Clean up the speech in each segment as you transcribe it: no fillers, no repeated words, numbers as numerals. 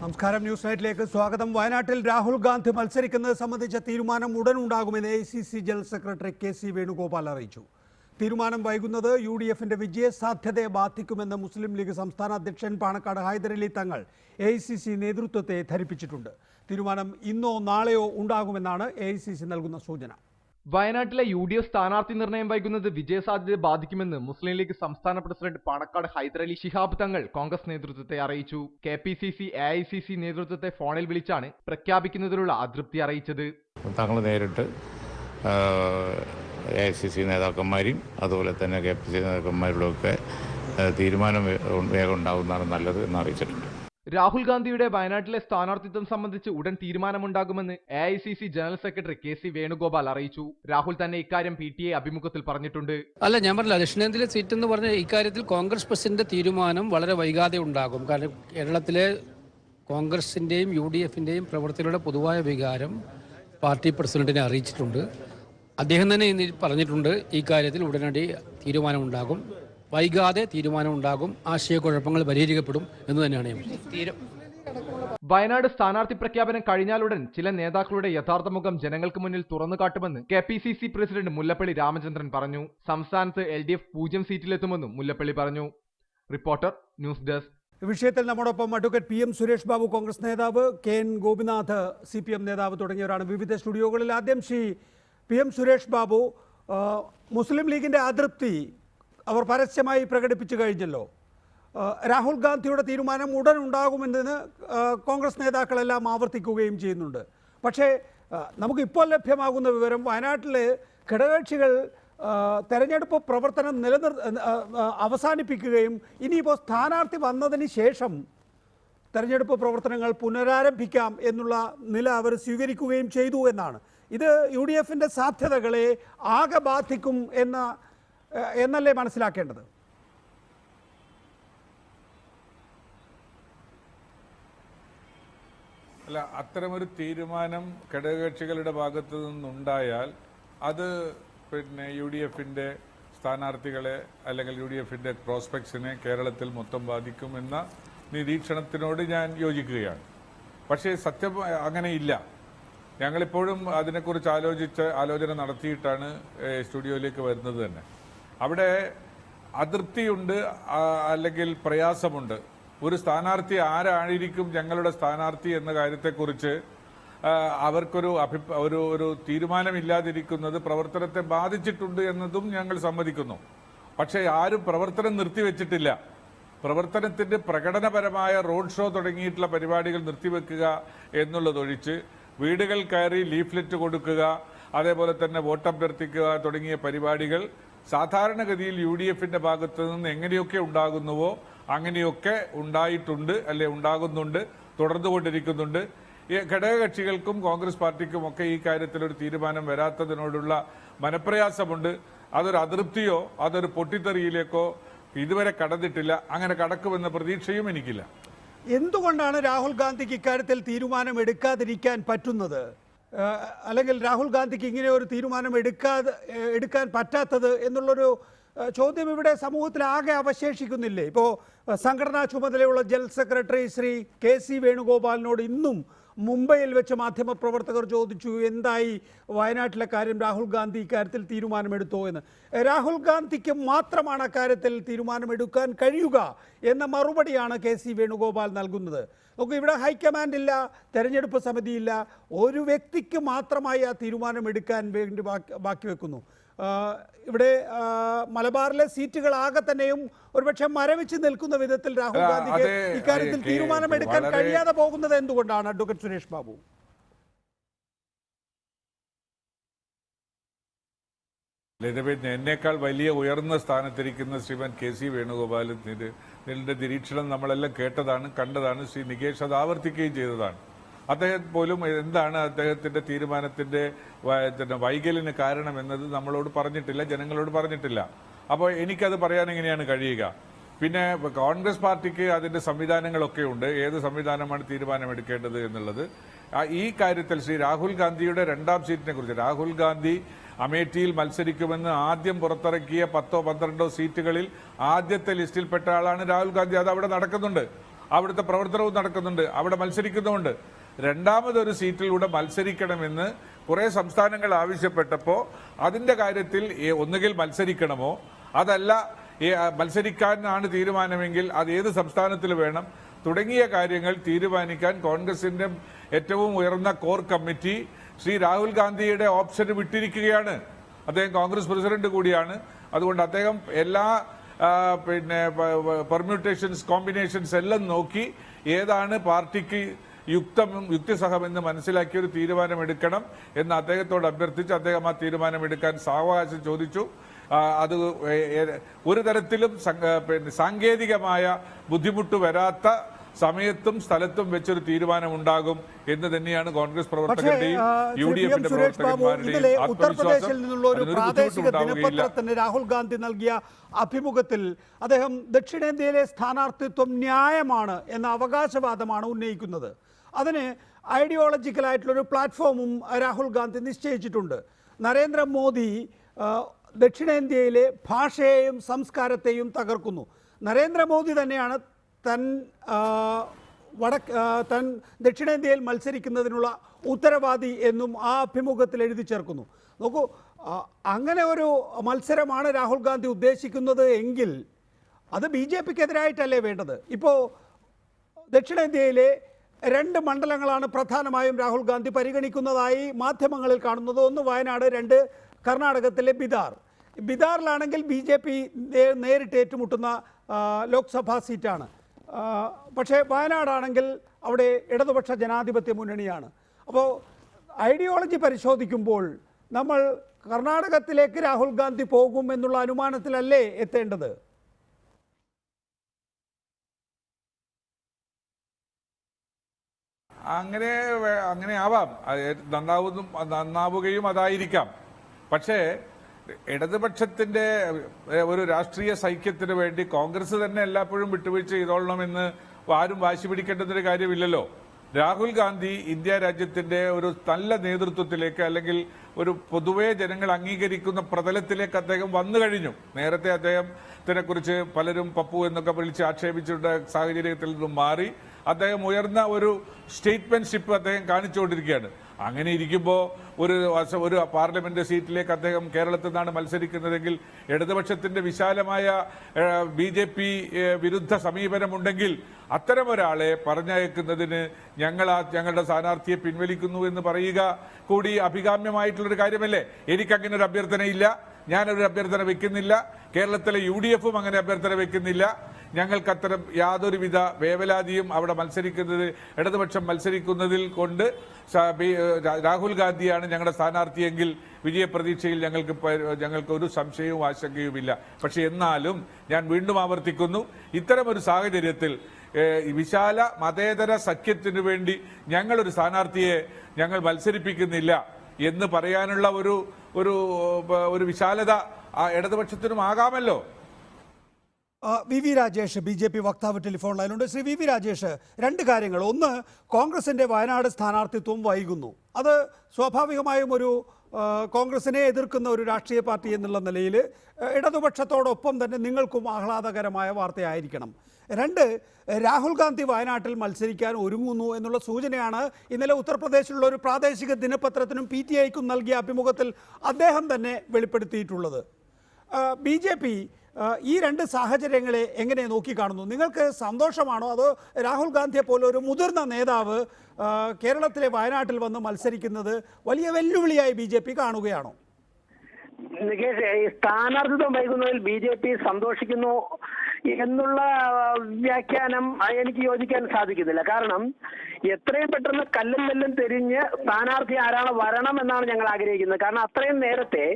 നമസ്കാരം. ന്യൂസ് നൈറ്റിലേക്ക് സ്വാഗതം. വയനാട്ടിൽ രാഹുൽ ഗാന്ധി മത്സരിക്കുന്നത് സംബന്ധിച്ച തീരുമാനം ഉടൻ ഉണ്ടാകുമെന്ന് AICC general secretary KC Venugopal അറിയിച്ചു. തീരുമാനം വൈകുന്നത് UDFന്റെ വിജയസാധ്യതയെ ബാധിക്കുമെന്ന് മുസ്ലിം ലീഗ് സംസ്ഥാന അധ്യക്ഷൻ പാണക്കാട് ഹൈദരലി തങ്ങൾ AICC നേതൃത്വത്തെ ധരിപ്പിച്ചിട്ടുണ്ട്. തീരുമാനം ഇന്നോ നാളെയോ ഉണ്ടാകുമെന്നാണ് AICC നൽകുന്ന സൂചന. വയനാട്ടിലെ UDF സ്ഥാനാർത്ഥി നിർണയം വൈകുന്നത് വിജയസാധ്യതയെ ബാധിക്കുമെന്ന് മുസ്ലിം ലീഗ് സംസ്ഥാന പ്രസിഡന്റ് പാണക്കാട് ഹൈദരലി ശിഹാബ് തങ്ങൾ കോൺഗ്രസ് നേതൃത്വത്തെ അറിയിച്ചു. KPCC AICC നേതൃത്വത്തെ ഫോണിൽ വിളിച്ചാണ് പ്രഖ്യാപിക്കുന്നതിലുള്ള അതൃപ്തി അറിയിച്ചത്. തങ്ങൾ നേരിട്ട് AICC നേതാക്കന്മാരെയും അതുപോലെ തന്നെ KPCC നേതാക്കന്മാരോടൊക്കെ തീരുമാനം വേഗം ഉണ്ടാകുന്നതാണ് നല്ലത് എന്ന് അറിയിച്ചിട്ടുണ്ട്. രാഹുൽ ഗാന്ധിയുടെ വയനാട്ടിലെ സ്ഥാനാർത്ഥിത്വം സംബന്ധിച്ച് ഉടൻ തീരുമാനമുണ്ടാകുമെന്ന് AICC general secretary KC Venugopal അറിയിച്ചു. രാഹുൽ തന്നെ ഇക്കാര്യം PTA അഭിമുഖത്തിൽ പറഞ്ഞിട്ടുണ്ട്. അല്ല, ഞാൻ പറഞ്ഞില്ല, ദക്ഷിണേന്ത്യയിലെ സീറ്റ് എന്ന് പറഞ്ഞ ഇക്കാര്യത്തിൽ കോൺഗ്രസ് പ്രസിഡന്റ് തീരുമാനം വളരെ വൈകാതെ ഉണ്ടാകും. കാരണം കേരളത്തിലെ കോൺഗ്രസിന്റെയും UDFന്റെയും പ്രവർത്തകരുടെ പൊതുവായ വികാരം പാർട്ടി പ്രസിഡന്റിനെ അറിയിച്ചിട്ടുണ്ട്. അദ്ദേഹം തന്നെ ഇന്ന് പറഞ്ഞിട്ടുണ്ട് ഈ കാര്യത്തിൽ ഉടനടി തീരുമാനമുണ്ടാകും, വൈകാതെ തീരുമാനമുണ്ടാകും, ആശയക്കുഴപ്പങ്ങൾ പരിഹരിക്കപ്പെടും എന്ന് തന്നെയാണ് വയനാട് സ്ഥാനാർത്ഥി പ്രഖ്യാപനം കഴിഞ്ഞാലുടൻ ചില നേതാക്കളുടെ യഥാർത്ഥ മുഖം ജനങ്ങൾക്ക് മുന്നിൽ തുറന്നു കാട്ടുമെന്ന് KPCC പ്രസിഡന്റ് മുല്ലപ്പള്ളി രാമചന്ദ്രൻ പറഞ്ഞു. സംസ്ഥാനത്ത് LDF 0 സീറ്റിലെത്തുമെന്നും മുല്ലപ്പള്ളി പറഞ്ഞു. Reporter, news desk. വിഷയത്തിൽ നമ്മോടൊപ്പം അഡ്വക്കേറ്റ് PM സുരേഷ് ബാബു കോൺഗ്രസ് നേതാവ്, KN ഗോപിനാഥ് CPM നേതാവ് തുടങ്ങിയവരാണ് വിവിധ സ്റ്റുഡിയോകളിൽ. ആദ്യം PM സുരേഷ് ബാബു, മുസ്ലിം ലീഗിന്റെ അതൃപ്തി അവർ പരസ്യമായി പ്രകടിപ്പിച്ചു കഴിഞ്ഞല്ലോ. രാഹുൽ ഗാന്ധിയുടെ തീരുമാനം ഉടൻ ഉണ്ടാകുമെന്ന് കോൺഗ്രസ് നേതാക്കളെല്ലാം ആവർത്തിക്കുകയും ചെയ്യുന്നുണ്ട്. പക്ഷേ നമുക്കിപ്പോൾ ലഭ്യമാകുന്ന വിവരം, വയനാട്ടിലെ ഘടകകക്ഷികൾ തെരഞ്ഞെടുപ്പ് പ്രവർത്തനം അവസാനിപ്പിക്കുകയും ഇനിയിപ്പോൾ സ്ഥാനാർത്ഥി വന്നതിന് ശേഷം തെരഞ്ഞെടുപ്പ് പ്രവർത്തനങ്ങൾ പുനരാരംഭിക്കാം എന്നുള്ള നില അവർ സ്വീകരിക്കുകയും ചെയ്തു എന്നാണ്. ഇത് UDFന്റെ സാധ്യതകളെ ആകെ ബാധിക്കും എന്നല്ലേ മനസ്സിലാക്കേണ്ടത്? അല്ല, അത്തരമൊരു തീരുമാനം ഘടകകക്ഷികളുടെ ഭാഗത്തു നിന്നുണ്ടായാൽ അത് UDFന്റെ സ്ഥാനാർത്ഥികളെ അല്ലെങ്കിൽ UDFന്റെ പ്രോസ്പെക്ട്സിനെ കേരളത്തിൽ മൊത്തം ബാധിക്കുമെന്ന നിരീക്ഷണത്തിനോട് ഞാൻ യോജിക്കുകയാണ്. പക്ഷേ സത്യം അങ്ങനെയില്ല. ഞങ്ങളിപ്പോഴും അതിനെക്കുറിച്ച് ആലോചന നടത്തിയിട്ടാണ് സ്റ്റുഡിയോയിലേക്ക് വരുന്നത് തന്നെ. അവിടെ അതൃപ്തിയുണ്ട്, അല്ലെങ്കിൽ പ്രയാസമുണ്ട്. ഒരു സ്ഥാനാർത്ഥി ആരായിരിക്കും ഞങ്ങളുടെ സ്ഥാനാർത്ഥി എന്ന കാര്യത്തെക്കുറിച്ച് അവർക്കൊരു ഒരു തീരുമാനമില്ലാതിരിക്കുന്നത് പ്രവർത്തനത്തെ ബാധിച്ചിട്ടുണ്ട് എന്നതും ഞങ്ങൾ സമ്മതിക്കുന്നു. പക്ഷേ ആരും പ്രവർത്തനം നിർത്തിവെച്ചിട്ടില്ല. പ്രവർത്തനത്തിന്റെ പ്രകടനപരമായ റോഡ് ഷോ തുടങ്ങിയിട്ടുള്ള പരിപാടികൾ നിർത്തിവെക്കുക എന്നുള്ളതൊഴിച്ച് വീടുകൾ കയറി ലീഫ്ലെറ്റ് കൊടുക്കുക, അതേപോലെ തന്നെ വോട്ടഭ്യർത്ഥിക്കുക തുടങ്ങിയ പരിപാടികൾ സാധാരണഗതിയിൽ UDFന്റെ ഭാഗത്തു നിന്ന് എങ്ങനെയൊക്കെ ഉണ്ടാകുന്നുവോ അങ്ങനെയൊക്കെ ഉണ്ടായിട്ടുണ്ട്, അല്ലെ ഉണ്ടാകുന്നുണ്ട്, തുടർന്നുകൊണ്ടിരിക്കുന്നുണ്ട്. ഈ ഘടകകക്ഷികൾക്കും കോൺഗ്രസ് പാർട്ടിക്കും ഒക്കെ ഈ കാര്യത്തിൽ ഒരു തീരുമാനം വരാത്തതിനോടുള്ള മനപ്രയാസമുണ്ട്. അതൊരു അതൃപ്തിയോ അതൊരു പൊട്ടിത്തെറിയിലേക്കോ ഇതുവരെ കടന്നിട്ടില്ല. അങ്ങനെ കടക്കുമെന്ന പ്രതീക്ഷയും എനിക്കില്ല. എന്തുകൊണ്ടാണ് രാഹുൽ ഗാന്ധിക്ക് ഇക്കാര്യത്തിൽ തീരുമാനം എടുക്കാതിരിക്കാൻ പറ്റുന്നത്? അല്ലെങ്കിൽ രാഹുൽ ഗാന്ധിക്ക് ഇങ്ങനെ ഒരു തീരുമാനം എടുക്കാൻ പറ്റാത്തത് എന്നുള്ളൊരു ചോദ്യം ഇവിടെ സമൂഹത്തിൽ ആകെ അവശേഷിക്കുന്നില്ലേ? ഇപ്പോൾ സംഘടനാ ചുമതലയുള്ള ജനറൽ സെക്രട്ടറി ശ്രീ KC വേണുഗോപാലിനോട് ഇന്നും മുംബൈയിൽ വെച്ച് മാധ്യമപ്രവർത്തകർ ചോദിച്ചു, എന്തായി വയനാട്ടിലെ കാര്യം, രാഹുൽ ഗാന്ധി ഇക്കാര്യത്തിൽ തീരുമാനമെടുത്തോ എന്ന്. രാഹുൽ ഗാന്ധിക്ക് മാത്രമാണ് അക്കാര്യത്തിൽ തീരുമാനമെടുക്കാൻ കഴിയുക എന്ന മറുപടിയാണ് KC വേണുഗോപാൽ നൽകുന്നത്. നമുക്ക് ഇവിടെ ഹൈക്കമാൻഡ് ഇല്ല, തെരഞ്ഞെടുപ്പ് സമിതിയില്ല, ഒരു വ്യക്തിക്ക് മാത്രമായി ആ തീരുമാനമെടുക്കാൻ വേണ്ടി ബാക്കി വെക്കുന്നു. ഇവിടെ മലബാറിലെ സീറ്റുകൾ ആകെ തന്നെയും ഒരുപക്ഷെ മരവിച്ച് നിൽക്കുന്ന വിധത്തിൽ രാഹുൽ ഗാന്ധിക്ക് ഇക്കാര്യത്തിൽ തീരുമാനമെടുക്കാൻ കഴിയാതെ പോകുന്നത് എന്തുകൊണ്ടാണ് അഡ്വക്കേറ്റ് സുരേഷ് ബാബു? എന്നേക്കാൾ വലിയ ഉയർന്ന സ്ഥാനത്തിരിക്കുന്ന ശ്രീമാൻ KC വേണുഗോപാലിന്റെ നിരീക്ഷണം നമ്മളെല്ലാം കേട്ടതാണ്, കണ്ടതാണ്. ശ്രീ നികേഷ് അത് ആവർത്തിക്കുകയും ചെയ്തതാണ്. അദ്ദേഹം പോലും എന്താണ് അദ്ദേഹത്തിന്റെ തീരുമാനത്തിന്റെ വൈകല്യന് കാരണമെന്നത് നമ്മളോട് പറഞ്ഞിട്ടില്ല, ജനങ്ങളോട് പറഞ്ഞിട്ടില്ല. അപ്പോൾ എനിക്കത് പറയാൻ എങ്ങനെയാണ് കഴിയുക? പിന്നെ കോൺഗ്രസ് പാർട്ടിക്ക് അതിന്റെ സംവിധാനങ്ങളൊക്കെ ഉണ്ട്. ഏത് സംവിധാനമാണ് തീരുമാനമെടുക്കേണ്ടത് എന്നുള്ളത്. ഈ കാര്യത്തിൽ ശ്രീ രാഹുൽ ഗാന്ധിയുടെ 2ാം സീറ്റിനെ കുറിച്ച്, രാഹുൽ ഗാന്ധി അമേഠിയിൽ മത്സരിക്കുമെന്ന് ആദ്യം പുറത്തിറക്കിയ 10-12 സീറ്റുകളിൽ ആദ്യത്തെ ലിസ്റ്റിൽപ്പെട്ട ആളാണ് രാഹുൽ ഗാന്ധി. അത് അവിടെ നടക്കുന്നുണ്ട്. അവിടുത്തെ പ്രവർത്തനവും നടക്കുന്നുണ്ട്, അവിടെ മത്സരിക്കുന്നുമുണ്ട്. രണ്ടാമതൊരു സീറ്റിലൂടെ മത്സരിക്കണമെന്ന് കുറേ സംസ്ഥാനങ്ങൾ ആവശ്യപ്പെട്ടപ്പോൾ അതിൻ്റെ കാര്യത്തിൽ ഒന്നുകിൽ മത്സരിക്കണമോ അതല്ല മത്സരിക്കാനാണ് തീരുമാനമെങ്കിൽ അത് ഏത് സംസ്ഥാനത്തിൽ വേണം തുടങ്ങിയ കാര്യങ്ങൾ തീരുമാനിക്കാൻ കോൺഗ്രസിന്റെ ഏറ്റവും ഉയർന്ന കോർ കമ്മിറ്റി ശ്രീ രാഹുൽ ഗാന്ധിയുടെ ഓപ്ഷന് വിട്ടിരിക്കുകയാണ്. അദ്ദേഹം കോൺഗ്രസ് പ്രസിഡന്റ് കൂടിയാണ്. അതുകൊണ്ട് അദ്ദേഹം എല്ലാ പെർമ്യൂട്ടേഷൻസ് കോമ്പിനേഷൻസ് എല്ലാം നോക്കി ഏതാണ് പാർട്ടിക്ക് യുക്തിസഹമെന്ന് മനസ്സിലാക്കിയ ഒരു തീരുമാനമെടുക്കണം എന്ന് അദ്ദേഹത്തോട് അഭ്യർത്ഥിച്ച് അദ്ദേഹം ആ തീരുമാനമെടുക്കാൻ സാവകാശം ചോദിച്ചു. അത് ഒരു തരത്തിലും സാങ്കേതികമായ ബുദ്ധിമുട്ട് വരാത്ത സമയത്തും സ്ഥലത്തും വെച്ചൊരു തീരുമാനമുണ്ടാകും എന്ന് തന്നെയാണ് കോൺഗ്രസ് പ്രവർത്തകരുടെയും UDF പ്രവർത്തകന്മാരുടെയും ഉത്തർപ്രദേശിൽ നിന്നുള്ള ഒരു പ്രാദേശിക ദിനപത്രത്തിന് രാഹുൽ ഗാന്ധി നൽകിയ അഭിമുഖത്തിൽ അദ്ദേഹം ദക്ഷിണേന്ത്യയിലെ സ്ഥാനാർത്ഥിത്വം ന്യായമാണ് എന്ന അവകാശവാദമാണ് ഉന്നയിക്കുന്നത്. അതിന് ഐഡിയോളജിക്കലായിട്ടുള്ളൊരു പ്ലാറ്റ്ഫോമും രാഹുൽ ഗാന്ധി നിശ്ചയിച്ചിട്ടുണ്ട്. നരേന്ദ്രമോദി ദക്ഷിണേന്ത്യയിലെ ഭാഷയെയും സംസ്കാരത്തെയും തകർക്കുന്നു. നരേന്ദ്രമോദി തന്നെയാണ് താൻ ദക്ഷിണേന്ത്യയിൽ മത്സരിക്കുന്നതിനുള്ള ഉത്തരവാദി എന്നും ആ അഭിമുഖത്തിൽ എഴുതി ചേർക്കുന്നു. നോക്കൂ, അങ്ങനെ ഒരു മത്സരമാണ് രാഹുൽ ഗാന്ധി ഉദ്ദേശിക്കുന്നത് എങ്കിൽ അത് BJPക്കെതിരായിട്ടല്ലേ വേണ്ടത്? ഇപ്പോൾ ദക്ഷിണേന്ത്യയിലെ 2 മണ്ഡലങ്ങളാണ് പ്രധാനമായും രാഹുൽ ഗാന്ധി പരിഗണിക്കുന്നതായി മാധ്യമങ്ങളിൽ കാണുന്നത്. ഒന്ന് വയനാട്, 2 കർണാടകത്തിലെ ബിദാറിലാണെങ്കിൽ BJP നേരിട്ട് ഏറ്റുമുട്ടുന്ന ലോക്സഭാ സീറ്റാണ്. പക്ഷേ വയനാടാണെങ്കിൽ അവിടെ ഇടതുപക്ഷ ജനാധിപത്യ മുന്നണിയാണ്. അപ്പോൾ ഐഡിയോളജി പരിശോധിക്കുമ്പോൾ നമ്മൾ കർണാടകത്തിലേക്ക് രാഹുൽ ഗാന്ധി പോകും എന്നുള്ള അനുമാനത്തിലല്ലേ എത്തേണ്ടത്? അങ്ങനെ ആവാം, നന്നാവുകയും അതായിരിക്കാം. പക്ഷേ ഇടതുപക്ഷത്തിന്റെ ഒരു രാഷ്ട്രീയ സൈക്യത്തിന് വേണ്ടി കോൺഗ്രസ് തന്നെ എല്ലായ്പ്പോഴും വിട്ടുവീഴ്ച ചെയ്തോളണമെന്ന് ആരും വാശി പിടിക്കേണ്ടുന്നൊരു കാര്യമില്ലല്ലോ. രാഹുൽ ഗാന്ധി ഇന്ത്യ രാജ്യത്തിന്റെ ഒരു നല്ല നേതൃത്വത്തിലേക്ക് അല്ലെങ്കിൽ ഒരു പൊതുവെ ജനങ്ങൾ അംഗീകരിക്കുന്ന പ്രതലത്തിലേക്ക് അദ്ദേഹം വന്നു കഴിഞ്ഞു. നേരത്തെ അദ്ദേഹത്തിനെ കുറിച്ച് പലരും പപ്പു എന്നൊക്കെ വിളിച്ച് ആക്ഷേപിച്ചിട്ടുള്ള സാഹചര്യത്തിൽ നിന്നും മാറി അദ്ദേഹം ഉയർന്ന ഒരു സ്റ്റേറ്റ്മെന്റ്ഷിപ്പ് അദ്ദേഹം കാണിച്ചുകൊണ്ടിരിക്കുകയാണ്. അങ്ങനെ ഇരിക്കുമ്പോൾ ഒരു പാർലമെന്റ് സീറ്റിലേക്ക് അദ്ദേഹം കേരളത്തിൽ നിന്നാണ് മത്സരിക്കുന്നതെങ്കിൽ ഇടതുപക്ഷത്തിന്റെ വിശാലമായ BJP വിരുദ്ധ സമീപനമുണ്ടെങ്കിൽ അത്തരമൊരാളെ പറഞ്ഞയക്കുന്നതിന് ഞങ്ങളുടെ സ്ഥാനാർത്ഥിയെ പിൻവലിക്കുന്നു എന്ന് പറയുക കൂടി അഭികാമ്യമായിട്ടുള്ളൊരു കാര്യമല്ലേ? എനിക്കങ്ങനെ ഒരു അഭ്യർത്ഥനയില്ല, ഞാനൊരു അഭ്യർത്ഥന വെക്കുന്നില്ല, കേരളത്തിലെ UDFും അങ്ങനെ അഭ്യർത്ഥന വെക്കുന്നില്ല. ഞങ്ങൾക്ക് അത്തരം യാതൊരുവിധ വേവലാതിയും അവിടെ ഇടതുപക്ഷം മത്സരിക്കുന്നതിൽ കൊണ്ട് രാഹുൽ ഗാന്ധിയാണ് ഞങ്ങളുടെ സ്ഥാനാർത്ഥിയെങ്കിൽ വിജയപ്രതീക്ഷയിൽ ഞങ്ങൾക്ക് ഒരു സംശയവും ആശങ്കയുമില്ല. പക്ഷെ എന്നാലും ഞാൻ വീണ്ടും ആവർത്തിക്കുന്നു, ഇത്തരമൊരു സാഹചര്യത്തിൽ വിശാല മതേതര സഖ്യത്തിനു വേണ്ടി ഞങ്ങളൊരു സ്ഥാനാർത്ഥിയെ ഞങ്ങൾ മത്സരിപ്പിക്കുന്നില്ല എന്ന് പറയാനുള്ള ഒരു വിശാലത ഇടതുപക്ഷത്തിനും ആകാമല്ലോ. VV രാജേഷ് BJP വക്താവ് ടെലിഫോൺ ലൈനുണ്ട്. ശ്രീ VV രാജേഷ്, 2 കാര്യങ്ങൾ. ഒന്ന്, കോൺഗ്രസിൻ്റെ വയനാട് സ്ഥാനാർത്ഥിത്വം വൈകുന്നു. അത് സ്വാഭാവികമായും ഒരു കോൺഗ്രസിനെ എതിർക്കുന്ന ഒരു രാഷ്ട്രീയ പാർട്ടി എന്നുള്ള നിലയിൽ ഇടതുപക്ഷത്തോടൊപ്പം തന്നെ നിങ്ങൾക്കും ആഹ്ലാദകരമായ വാർത്തയായിരിക്കണം. 2, രാഹുൽ ഗാന്ധി വയനാട്ടിൽ മത്സരിക്കാൻ ഒരുങ്ങുന്നു എന്നുള്ള സൂചനയാണ് ഇന്നലെ ഉത്തർപ്രദേശിലുള്ള ഒരു പ്രാദേശിക ദിനപത്രത്തിനും PTIക്കും നൽകിയ അഭിമുഖത്തിൽ അദ്ദേഹം തന്നെ വെളിപ്പെടുത്തിയിട്ടുള്ളത്. BJP ഈ 2 സാഹചര്യങ്ങളെ എങ്ങനെ നോക്കിക്കാണുന്നു? നിങ്ങൾക്ക് സന്തോഷമാണോ, അതോ രാഹുൽ ഗാന്ധിയെ പോലെ ഒരു മുതിർന്ന നേതാവ് കേരളത്തിലെ വയനാട്ടിൽ വന്ന് മത്സരിക്കുന്നത് വലിയ വെല്ലുവിളിയായി BJP കാണുകയാണോ? നികേഷ്, സ്ഥാനാർത്ഥിത്വം വൈകുന്നതിൽ BJP സന്തോഷിക്കുന്നു എന്നുള്ള വ്യാഖ്യാനം എനിക്ക് യോജിക്കാൻ സാധിക്കുന്നില്ല. കാരണം എത്രയും പെട്ടെന്ന് കല്ലും നെല്ലും തിരിഞ്ഞ് സ്ഥാനാർത്ഥി ആരാണ് വരണം എന്നാണ് ഞങ്ങൾ ആഗ്രഹിക്കുന്നത്. കാരണം അത്രയും നേരത്തെ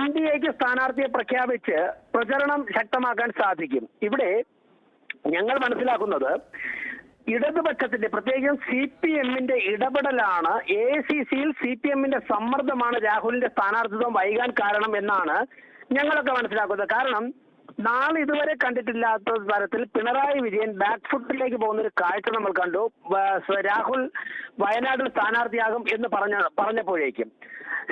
NDAക്ക് സ്ഥാനാർത്ഥിയെ പ്രഖ്യാപിച്ച് പ്രചരണം ശക്തമാക്കാൻ സാധിക്കും. ഇവിടെ ഞങ്ങൾ മനസ്സിലാക്കുന്നത് ഇടതുപക്ഷത്തിന്റെ പ്രത്യേകിച്ചും CPMന്റെ ഇടപെടലാണ്, AICCയിൽ CPMന്റെ സമ്മർദ്ദമാണ് രാഹുലിന്റെ സ്ഥാനാർത്ഥിത്വം വൈകാൻ കാരണം എന്നാണ് ഞങ്ങളൊക്കെ മനസ്സിലാക്കുന്നത്. കാരണം നാളെ ഇതുവരെ കണ്ടിട്ടില്ലാത്ത തരത്തിൽ പിണറായി വിജയൻ ബാക്ക് ഫുട്ടിലേക്ക് പോകുന്ന ഒരു കാഴ്ച നമ്മൾ കണ്ടു. രാഹുൽ വയനാട്ടിൽ സ്ഥാനാർത്ഥിയാകും എന്ന് പറഞ്ഞപ്പോഴേക്കും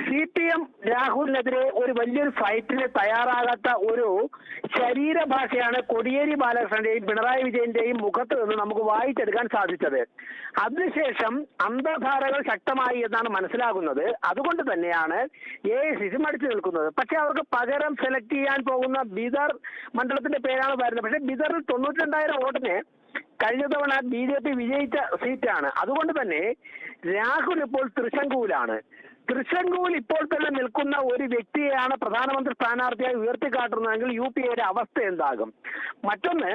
CPM രാഹുലിനെതിരെ ഒരു വലിയൊരു ഫൈറ്റിന് തയ്യാറാകാത്ത ഒരു ശരീരഭാഷയാണ് കോടിയേരി ബാലകൃഷ്ണന്റെയും പിണറായി വിജയന്റെയും മുഖത്ത് നിന്ന് നമുക്ക് വായിച്ചെടുക്കാൻ സാധിച്ചത്. അതിനുശേഷം അന്തർധാരകൾ ശക്തമായി എന്നാണ് മനസ്സിലാകുന്നത്. അതുകൊണ്ട് തന്നെയാണ് AICC മടിച്ചു നിൽക്കുന്നത്. പക്ഷെ അവർക്ക് പകരം സെലക്ട് ചെയ്യാൻ പോകുന്ന ബീദർ മണ്ഡലത്തിന്റെ പേരാണ് വരുന്നത്. പക്ഷെ ബീദറിൽ 92,000 വോട്ടിന് കഴിഞ്ഞ തവണ BJP വിജയിച്ച സീറ്റാണ്. അതുകൊണ്ട് തന്നെ രാഹുൽ ഇപ്പോൾ തൃശങ്കൂലാണ്. തൃശങ്കൂൽ ഇപ്പോൾ തന്നെ നിൽക്കുന്ന ഒരു വ്യക്തിയെയാണ് പ്രധാനമന്ത്രി സ്ഥാനാർത്ഥിയായി ഉയർത്തിക്കാട്ടുന്നതെങ്കിൽ UPAയുടെ അവസ്ഥ എന്താകും? മറ്റൊന്ന്,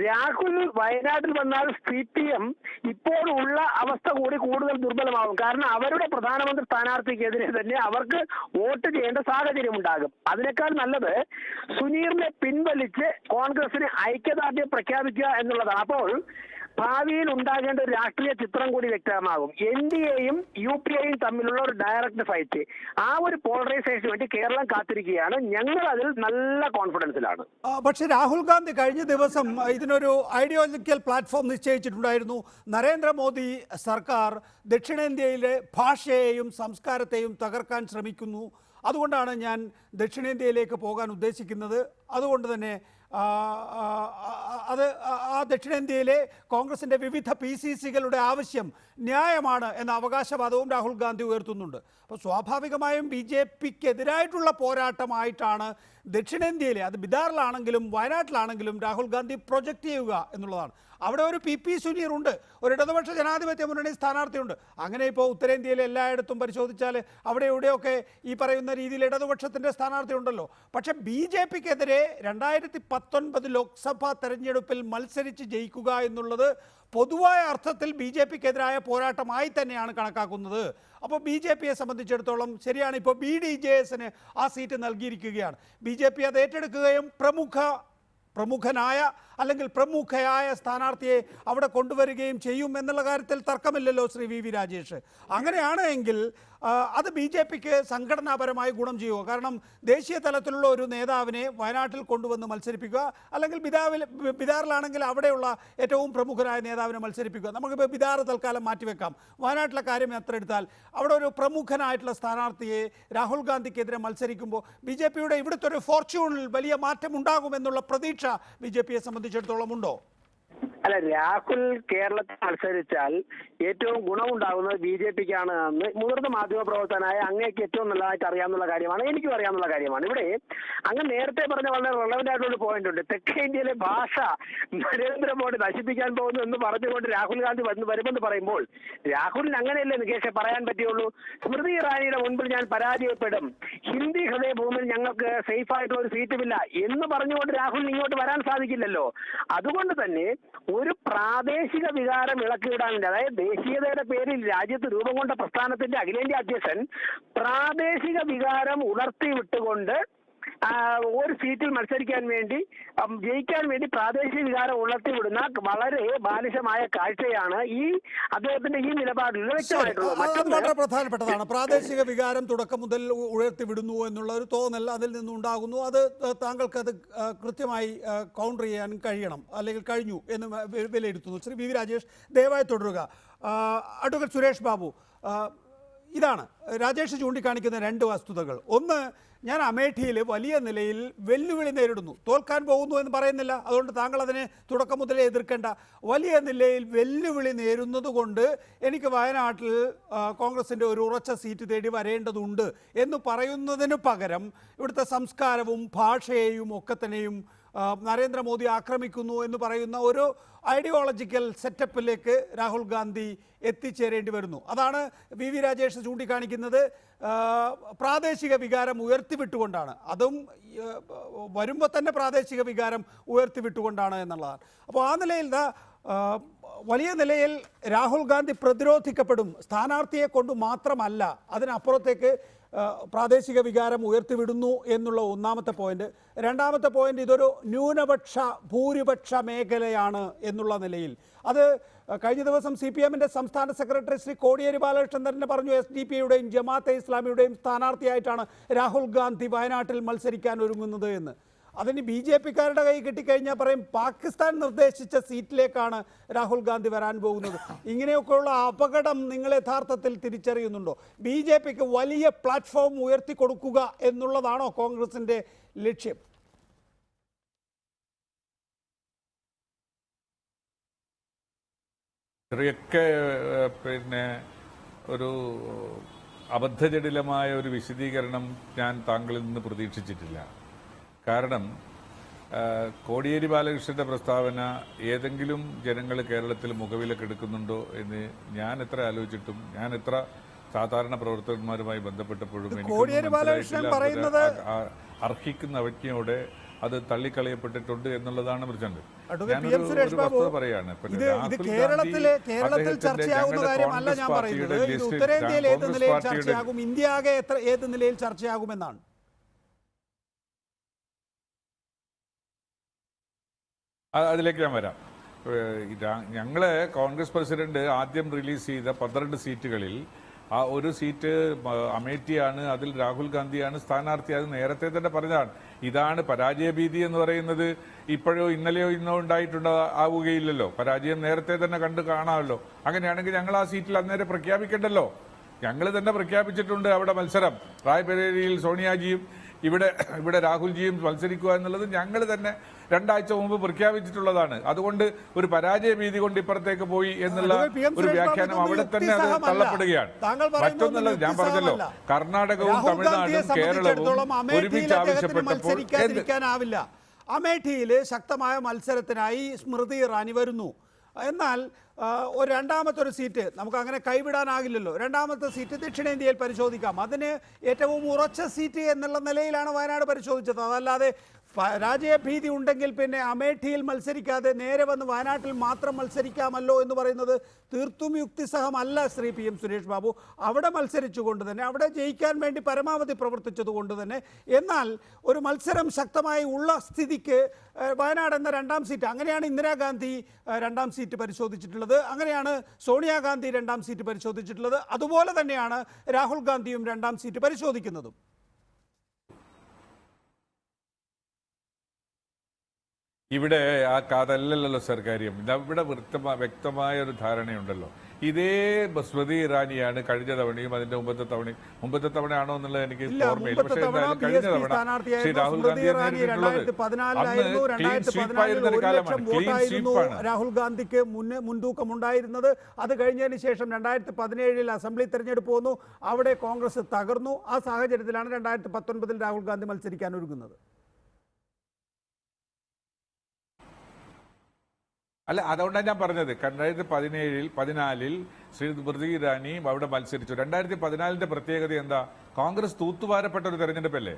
രാഹുൽ വയനാട്ടിൽ വന്നാൽ CPM ഇപ്പോൾ ഉള്ള അവസ്ഥ കൂടി കൂടുതൽ ദുർബലമാകും. കാരണം അവരുടെ പ്രധാനമന്ത്രി സ്ഥാനാർത്ഥിക്കെതിരെ തന്നെ അവർക്ക് വോട്ട് ചെയ്യേണ്ട സാഹചര്യം ഉണ്ടാകും. അതിനേക്കാൾ നല്ലത് സുനീറിനെ പിൻവലിച്ച് കോൺഗ്രസിന് ഐക്യദാർഢ്യം പ്രഖ്യാപിക്കുക എന്നുള്ളതാണ്. അപ്പോൾ ഭാവിയിൽ ഉണ്ടാകേണ്ട ഒരു രാഷ്ട്രീയ ചിത്രം കൂടി വ്യക്തമാകും. NDAയും UPAയും തമ്മിലുള്ള ഒരു ഡയറക്റ്റ് ഫൈറ്റ്, ആ ഒരു പോളറൈസേഷന് വേണ്ടി കേരളം കാത്തിരിക്കുകയാണ്. ഞങ്ങൾ അതിൽ നല്ല കോൺഫിഡൻസിലാണ്. പക്ഷേ രാഹുൽ ഗാന്ധി കഴിഞ്ഞ ദിവസം ഇതിനൊരു ഐഡിയോളജിക്കൽ പ്ലാറ്റ്ഫോം നിശ്ചയിച്ചിട്ടുണ്ടായിരുന്നു. നരേന്ദ്രമോദി സർക്കാർ ദക്ഷിണേന്ത്യയിലെ ഭാഷയെയും സംസ്കാരത്തെയും തകർക്കാൻ ശ്രമിക്കുന്നു, അതുകൊണ്ടാണ് ഞാൻ ദക്ഷിണേന്ത്യയിലേക്ക് പോകാൻ ഉദ്ദേശിക്കുന്നത്, അതുകൊണ്ട് തന്നെ അത് ആ ദക്ഷിണേന്ത്യയിലെ കോൺഗ്രസിൻ്റെ വിവിധ PCCകളുടെ ആവശ്യം ന്യായമാണ് എന്ന അവകാശവാദവും രാഹുൽ ഗാന്ധി ഉയർത്തുന്നുണ്ട്. അപ്പോൾ സ്വാഭാവികമായും BJPക്കെതിരായിട്ടുള്ള പോരാട്ടമായിട്ടാണ് ദക്ഷിണേന്ത്യയിലെ, അത് ബിദാറിലാണെങ്കിലും വയനാട്ടിലാണെങ്കിലും രാഹുൽ ഗാന്ധി പ്രൊജക്റ്റ് ചെയ്യുക എന്നുള്ളതാണ്. അവിടെ ഒരു PP സുനീർ ഉണ്ട്, ഒരു ഇടതുപക്ഷ ജനാധിപത്യ മുന്നണി സ്ഥാനാർത്ഥിയുണ്ട്. അങ്ങനെ ഇപ്പോൾ ഉത്തരേന്ത്യയിലെ എല്ലായിടത്തും പരിശോധിച്ചാൽ അവിടെ ഇവിടെയൊക്കെ ഈ പറയുന്ന രീതിയിൽ ഇടതുപക്ഷത്തിൻ്റെ സ്ഥാനാർത്ഥി ഉണ്ടല്ലോ. പക്ഷേ BJPക്കെതിരെ 2019 ലോക്സഭാ തെരഞ്ഞെടുപ്പിൽ മത്സരിച്ച് ജയിക്കുക എന്നുള്ളത് പൊതുവായ അർത്ഥത്തിൽ BJPക്കെതിരായ പോരാട്ടമായി തന്നെയാണ് കണക്കാക്കുന്നത്. അപ്പോൾ BJPയെ സംബന്ധിച്ചിടത്തോളം ശരിയാണ്, ഇപ്പോൾ BDJSന് ആ സീറ്റ് നൽകിയിരിക്കുകയാണ്. BJP അത് ഏറ്റെടുക്കുകയും പ്രമുഖനായ അല്ലെങ്കിൽ പ്രമുഖയായ സ്ഥാനാർത്ഥിയെ അവിടെ കൊണ്ടുവരികയും ചെയ്യും എന്നുള്ള കാര്യത്തിൽ തർക്കമില്ലല്ലോ ശ്രീ VV രാജേഷ്. അങ്ങനെയാണ് എങ്കിൽ അത് BJPക്ക് സംഘടനാപരമായി ഗുണം ചെയ്യുക. കാരണം ദേശീയ തലത്തിലുള്ള ഒരു നേതാവിനെ വയനാട്ടിൽ കൊണ്ടുവന്ന് മത്സരിപ്പിക്കുക, അല്ലെങ്കിൽ ബിദാറിലാണെങ്കിൽ അവിടെയുള്ള ഏറ്റവും പ്രമുഖനായ നേതാവിനെ മത്സരിപ്പിക്കുക. നമുക്കിപ്പോൾ ബിദാർ തൽക്കാലം മാറ്റിവെക്കാം. വയനാട്ടിലെ കാര്യം എത്ര എടുത്താൽ അവിടെ ഒരു പ്രമുഖനായിട്ടുള്ള സ്ഥാനാർത്ഥിയെ രാഹുൽ ഗാന്ധിക്കെതിരെ മത്സരിക്കുമ്പോൾ BJPയുടെ ഇവിടുത്തെ ഒരു ഫോർച്യൂണിൽ വലിയ മാറ്റം ഉണ്ടാകുമെന്നുള്ള പ്രതീക്ഷ BJPയെ സംബന്ധിച്ചിടത്തോളം ഉണ്ടോ? അല്ല, രാഹുൽ കേരളത്തിൽ മത്സരിച്ചാൽ ഏറ്റവും ഗുണമുണ്ടാകുന്നത് BJPക്കാണ് എന്ന് മുതിർന്ന മാധ്യമപ്രവർത്തകനായ അങ്ങേക്ക് ഏറ്റവും നല്ലതായിട്ട് അറിയാവുന്ന കാര്യമാണ്, എനിക്കും അറിയാവുന്ന കാര്യമാണ്. ഇവിടെ അങ്ങ് നേരത്തെ പറഞ്ഞ വളരെ റെലവൻ്റ് ആയിട്ടുള്ള പോയിന്റ് ഉണ്ട്. തെക്കേ ഇന്ത്യയിലെ ഭാഷ നരേന്ദ്രമോദി നശിപ്പിക്കാൻ പോകുന്നു എന്ന് പറഞ്ഞുകൊണ്ട് രാഹുൽ ഗാന്ധി വരുമെന്ന് പറയുമ്പോൾ രാഹുലിന് അങ്ങനെയല്ലേ നികേഷെ പറയാൻ പറ്റുള്ളൂ? സ്മൃതി ഇറാനിയുടെ മുൻപിൽ ഞാൻ പരാജയപ്പെടും, ഹിന്ദി ഹൃദയഭൂമിയിൽ ഞങ്ങൾക്ക് സേഫ് ആയിട്ടുള്ള ഒരു സീറ്റുമില്ല എന്ന് പറഞ്ഞുകൊണ്ട് രാഹുലിന് ഇങ്ങോട്ട് വരാൻ സാധിക്കില്ലല്ലോ. അതുകൊണ്ട് തന്നെ ഒരു പ്രാദേശിക വികാരം ഇളക്കിവിടാനുണ്ട്. അതായത് ദേശീയതയുടെ പേരിൽ രാജ്യത്ത് രൂപം കൊണ്ട പ്രസ്ഥാനത്തിന്റെ അഖിലേന്ത്യാ അധ്യക്ഷൻ പ്രാദേശിക വികാരം ഉണർത്തി വിട്ടുകൊണ്ട് ഒരു സീറ്റിൽ മത്സരിക്കാൻ വേണ്ടി ജയിക്കാൻ വേണ്ടി പ്രാദേശിക വികാരം ഉണർത്തിവിടുന്ന വളരെ ബാലിശമായ കാഴ്ചയാണ് ഈ അദ്ദേഹത്തിന്റെ ഈ നിലപാടിൽ വ്യക്തമായിട്ടുള്ളത്. വളരെ പ്രധാനപ്പെട്ടതാണ്. പ്രാദേശിക വികാരം തുടക്കം മുതൽ ഉയർത്തിവിടുന്നു എന്നുള്ള ഒരു തോന്നൽ അതിൽ നിന്നുണ്ടാകുന്നു. അത് താങ്കൾക്ക് അത് കൃത്യമായി കൗണ്ടർ ചെയ്യാൻ കഴിയണം, അല്ലെങ്കിൽ കഴിഞ്ഞു എന്ന് വിലയിരുത്തുന്നു. ശ്രീ VV രാജേഷ് ദയവായി തുടരുക. അഡ്വക്കേറ്റ് സുരേഷ് ബാബു, ഇതാണ് രാജേഷ് ചൂണ്ടിക്കാണിക്കുന്ന രണ്ട് വസ്തുതകൾ. ഒന്ന്, ഞാൻ അമേഠിയിൽ വലിയ നിലയിൽ വെല്ലുവിളി നേരിടുന്നു, തോൽക്കാൻ പോകുന്നു എന്ന് പറയുന്നില്ല, അതുകൊണ്ട് താങ്കൾ അതിനെ തുടക്കം മുതലേ എതിർക്കേണ്ട. വലിയ നിലയിൽ വെല്ലുവിളി നേരിടുന്നത് കൊണ്ട് എനിക്ക് വയനാട്ടിൽ കോൺഗ്രസിൻ്റെ ഒരു ഉറച്ച സീറ്റ് തേടി വരേണ്ടതുണ്ട് എന്ന് പറയുന്നതിന് പകരം ഇവിടുത്തെ സംസ്കാരവും ഭാഷയെയും ഒക്കെ തന്നെയും നരേന്ദ്രമോദി ആക്രമിക്കുന്നു എന്ന് പറയുന്ന ഒരു ഐഡിയോളജിക്കൽ സെറ്റപ്പിലേക്ക് രാഹുൽ ഗാന്ധി എത്തിച്ചേരേണ്ടി വരുന്നു. അതാണ് VV രാജേഷ് ചൂണ്ടിക്കാണിക്കുന്നത്. പ്രാദേശിക വികാരം ഉയർത്തിവിട്ടുകൊണ്ടാണ്, അതും വരുമ്പോൾ തന്നെ പ്രാദേശിക വികാരം ഉയർത്തിവിട്ടുകൊണ്ടാണ് എന്നുള്ളതാണ്. അപ്പോൾ ആ നിലയിൽ വലിയ നിലയിൽ രാഹുൽ ഗാന്ധി പ്രതിരോധിക്കപ്പെടും. സ്ഥാനാർത്ഥിയെ കൊണ്ട് മാത്രമല്ല, അതിനപ്പുറത്തേക്ക് പ്രാദേശിക വികാരം ഉയർത്തിവിടുന്നു എന്നുള്ള ഒന്നാമത്തെ പോയിന്റ്. രണ്ടാമത്തെ പോയിന്റ്, ഇതൊരു ന്യൂനപക്ഷ ഭൂരിപക്ഷ മേഖലയാണ് എന്നുള്ള നിലയിൽ. അത് കഴിഞ്ഞ ദിവസം CPMന്റെ സംസ്ഥാന സെക്രട്ടറി ശ്രീ കോടിയേരി ബാലകൃഷ്ണൻ തന്നെ പറഞ്ഞു, SDP-യുടെയും ജമാഅത്തെ ഇസ്ലാമിയുടെയും സ്ഥാനാർത്ഥിയായിട്ടാണ് രാഹുൽ ഗാന്ധി വയനാട്ടിൽ മത്സരിക്കാൻ ഒരുങ്ങുന്നത് എന്ന്. അതിന് BJP-ക്കാരുടെ കൈ കിട്ടിക്കഴിഞ്ഞാൽ പറയും പാകിസ്ഥാൻ നിർദ്ദേശിച്ച സീറ്റിലേക്കാണ് രാഹുൽ ഗാന്ധി വരാൻ പോകുന്നത്. ഇങ്ങനെയൊക്കെയുള്ള അപകടം നിങ്ങൾ യഥാർത്ഥത്തിൽ തിരിച്ചറിയുന്നുണ്ടോ? BJP-ക്ക് വലിയ പ്ലാറ്റ്ഫോം ഉയർത്തി കൊടുക്കുക എന്നുള്ളതാണോ കോൺഗ്രസിന്റെ ലക്ഷ്യം? ഇത്രയൊക്കെ പിന്നെ ഒരു അബദ്ധജടിലമായ ഒരു വിശദീകരണം ഞാൻ താങ്കളിൽ നിന്ന് പ്രതീക്ഷിച്ചിട്ടില്ല. കാരണം കോടിയേരി ബാലകൃഷ്ണന്റെ പ്രസ്താവന ഏതെങ്കിലും ജനങ്ങൾ കേരളത്തിൽ മുഖവിലക്കെടുക്കുന്നുണ്ടോ എന്ന് ഞാൻ എത്ര ആലോചിച്ചിട്ടും, ഞാൻ എത്ര സാധാരണ പ്രവർത്തകന്മാരുമായി ബന്ധപ്പെട്ടപ്പോഴും എനിക്ക് അർഹിക്കുന്ന അവജ്ഞയോടെ അത് തള്ളിക്കളയപ്പെട്ടിട്ടുണ്ട് എന്നുള്ളതാണ് പ്രശ്നം. പറയാണ് കേരളത്തിൽ ചർച്ചയാകുന്ന കാര്യമല്ല ഞാൻ പറയുന്നത്. ഇത് ഉത്തരേന്ത്യയിൽ ഏത് നിലയിൽ ചർച്ചയാകും, ഇന്ത്യ ആകെ ഏത് നിലയിൽ ചർച്ചയാകുമെന്നാണ്. അതിലേക്ക് ഞാൻ വരാം. ഞങ്ങള് കോൺഗ്രസ് പ്രസിഡന്റ് ആദ്യം റിലീസ് ചെയ്ത 12 സീറ്റുകളിൽ ആ ഒരു സീറ്റ് അമേഠിയാണ്, അതിൽ രാഹുൽ ഗാന്ധിയാണ് സ്ഥാനാർത്ഥി. അത് നേരത്തെ തന്നെ പറഞ്ഞതാണ്. ഇതാണ് പരാജയഭീതി എന്ന് പറയുന്നത്. ഇപ്പോഴോ ഇന്നലെയോ ഇന്നോ ആവുകയില്ലല്ലോ. പരാജയം നേരത്തെ തന്നെ കാണാമല്ലോ. അങ്ങനെയാണെങ്കിൽ ഞങ്ങൾ ആ സീറ്റിൽ അന്നേരം പ്രഖ്യാപിക്കണ്ടല്ലോ. ഞങ്ങൾ തന്നെ പ്രഖ്യാപിച്ചിട്ടുണ്ട് അവിടെ മത്സരം. റായ്ബറേലിയിൽ സോണിയാജിയും ഇവിടെ രാഹുൽജിയും മത്സരിക്കുക എന്നുള്ളത് ഞങ്ങൾ തന്നെ 2 ആഴ്ച മുമ്പ് പ്രഖ്യാപിച്ചിട്ടുള്ളതാണ്. അതുകൊണ്ട് ഒരു പരാജയ ഭീതി കൊണ്ട് ഇപ്പുറത്തേക്ക് പോയി എന്നുള്ള ഒരു വ്യാഖ്യാനം അവിടെ തന്നെ അത് തള്ളപ്പെടുകയാണ്. മറ്റൊന്നുള്ളത് ഞാൻ പറഞ്ഞല്ലോ, കർണാടകവും തമിഴ്നാടും കേരളവും ഒരുമിച്ച് ആവശ്യപ്പെട്ടപ്പോൾ അമേഠിയിൽ ശക്തമായ മത്സരത്തിനായി സ്മൃതി ഇറാനി വരുന്നു. എന്നാൽ രണ്ടാമത്തെ സീറ്റ് നമുക്ക് അങ്ങനെ കൈവിടാനാകില്ലല്ലോ. രണ്ടാമത്തെ സീറ്റ് ദക്ഷിണേന്ത്യയിൽ പരിശോധിക്കാം. അതിന് ഏറ്റവും ഉറച്ച സീറ്റ് എന്നുള്ള നിലയിലാണ് വയനാട് പരിശോധിച്ചത്. അതല്ലാതെ പരാജയഭീതി ഉണ്ടെങ്കിൽ പിന്നെ അമേഠിയിൽ മത്സരിക്കാതെ നേരെ വന്ന് വയനാട്ടിൽ മാത്രം മത്സരിക്കാമല്ലോ എന്ന് പറയുന്നത് തീർത്തും യുക്തിസഹമല്ല. ശ്രീ PM സുരേഷ് ബാബു അവിടെ മത്സരിച്ചുകൊണ്ട് തന്നെ, അവിടെ ജയിക്കാൻ വേണ്ടി പരമാവധി പ്രവർത്തിച്ചത് കൊണ്ട് തന്നെ, എന്നാൽ ഒരു മത്സരം ശക്തമായി ഉള്ള സ്ഥിതിക്ക് വയനാട് എന്ന 2ാം സീറ്റ്, അങ്ങനെയാണ് ഇന്ദിരാഗാന്ധി 2ാം സീറ്റ് പരിശോധിച്ചിട്ടുള്ളത്, അങ്ങനെയാണ് സോണിയാഗാന്ധി 2ാം സീറ്റ് പരിശോധിച്ചിട്ടുള്ളത്, അതുപോലെ തന്നെയാണ് രാഹുൽ ഗാന്ധിയും 2ാം സീറ്റ് പരിശോധിക്കുന്നതും. ഇവിടെ അതല്ലല്ലോ സർ കാര്യം. ഇവിടെ വ്യക്തമായ ഒരു ധാരണയുണ്ടല്ലോ. ഇതേ സ്മൃതി ഇറാനിയാണ് കഴിഞ്ഞ തവണയും അതിന്റെ മുമ്പത്തെ തവണയാണോ എന്നുള്ളത് എനിക്ക് ഓർമ്മയില്ല. പക്ഷേ എന്തായാലും കഴിഞ്ഞ തവണ ശ്രീ രാഹുൽ ഗാന്ധിയെ നേരിട്ടിട്ടുള്ളത് രാഹുൽ ഗാന്ധിക്ക് മുൻതൂക്കം ഉണ്ടായിരുന്നത്. അത് കഴിഞ്ഞതിന് ശേഷം 2017 അസംബ്ലി തെരഞ്ഞെടുപ്പ് വന്നു. അവിടെ കോൺഗ്രസ് തകർന്നു. ആ സാഹചര്യത്തിലാണ് 2019 രാഹുൽ ഗാന്ധി മത്സരിക്കാൻ ഒരുങ്ങുന്നത്. അല്ല, അതുകൊണ്ടാണ് ഞാൻ പറഞ്ഞത് 2014 ശ്രീ സ്മൃതി ഇറാനി അവിടെ മത്സരിച്ചു. 2014 പ്രത്യേകത എന്താ? കോൺഗ്രസ് തൂത്തുവാരപ്പെട്ട ഒരു തെരഞ്ഞെടുപ്പല്ലേ.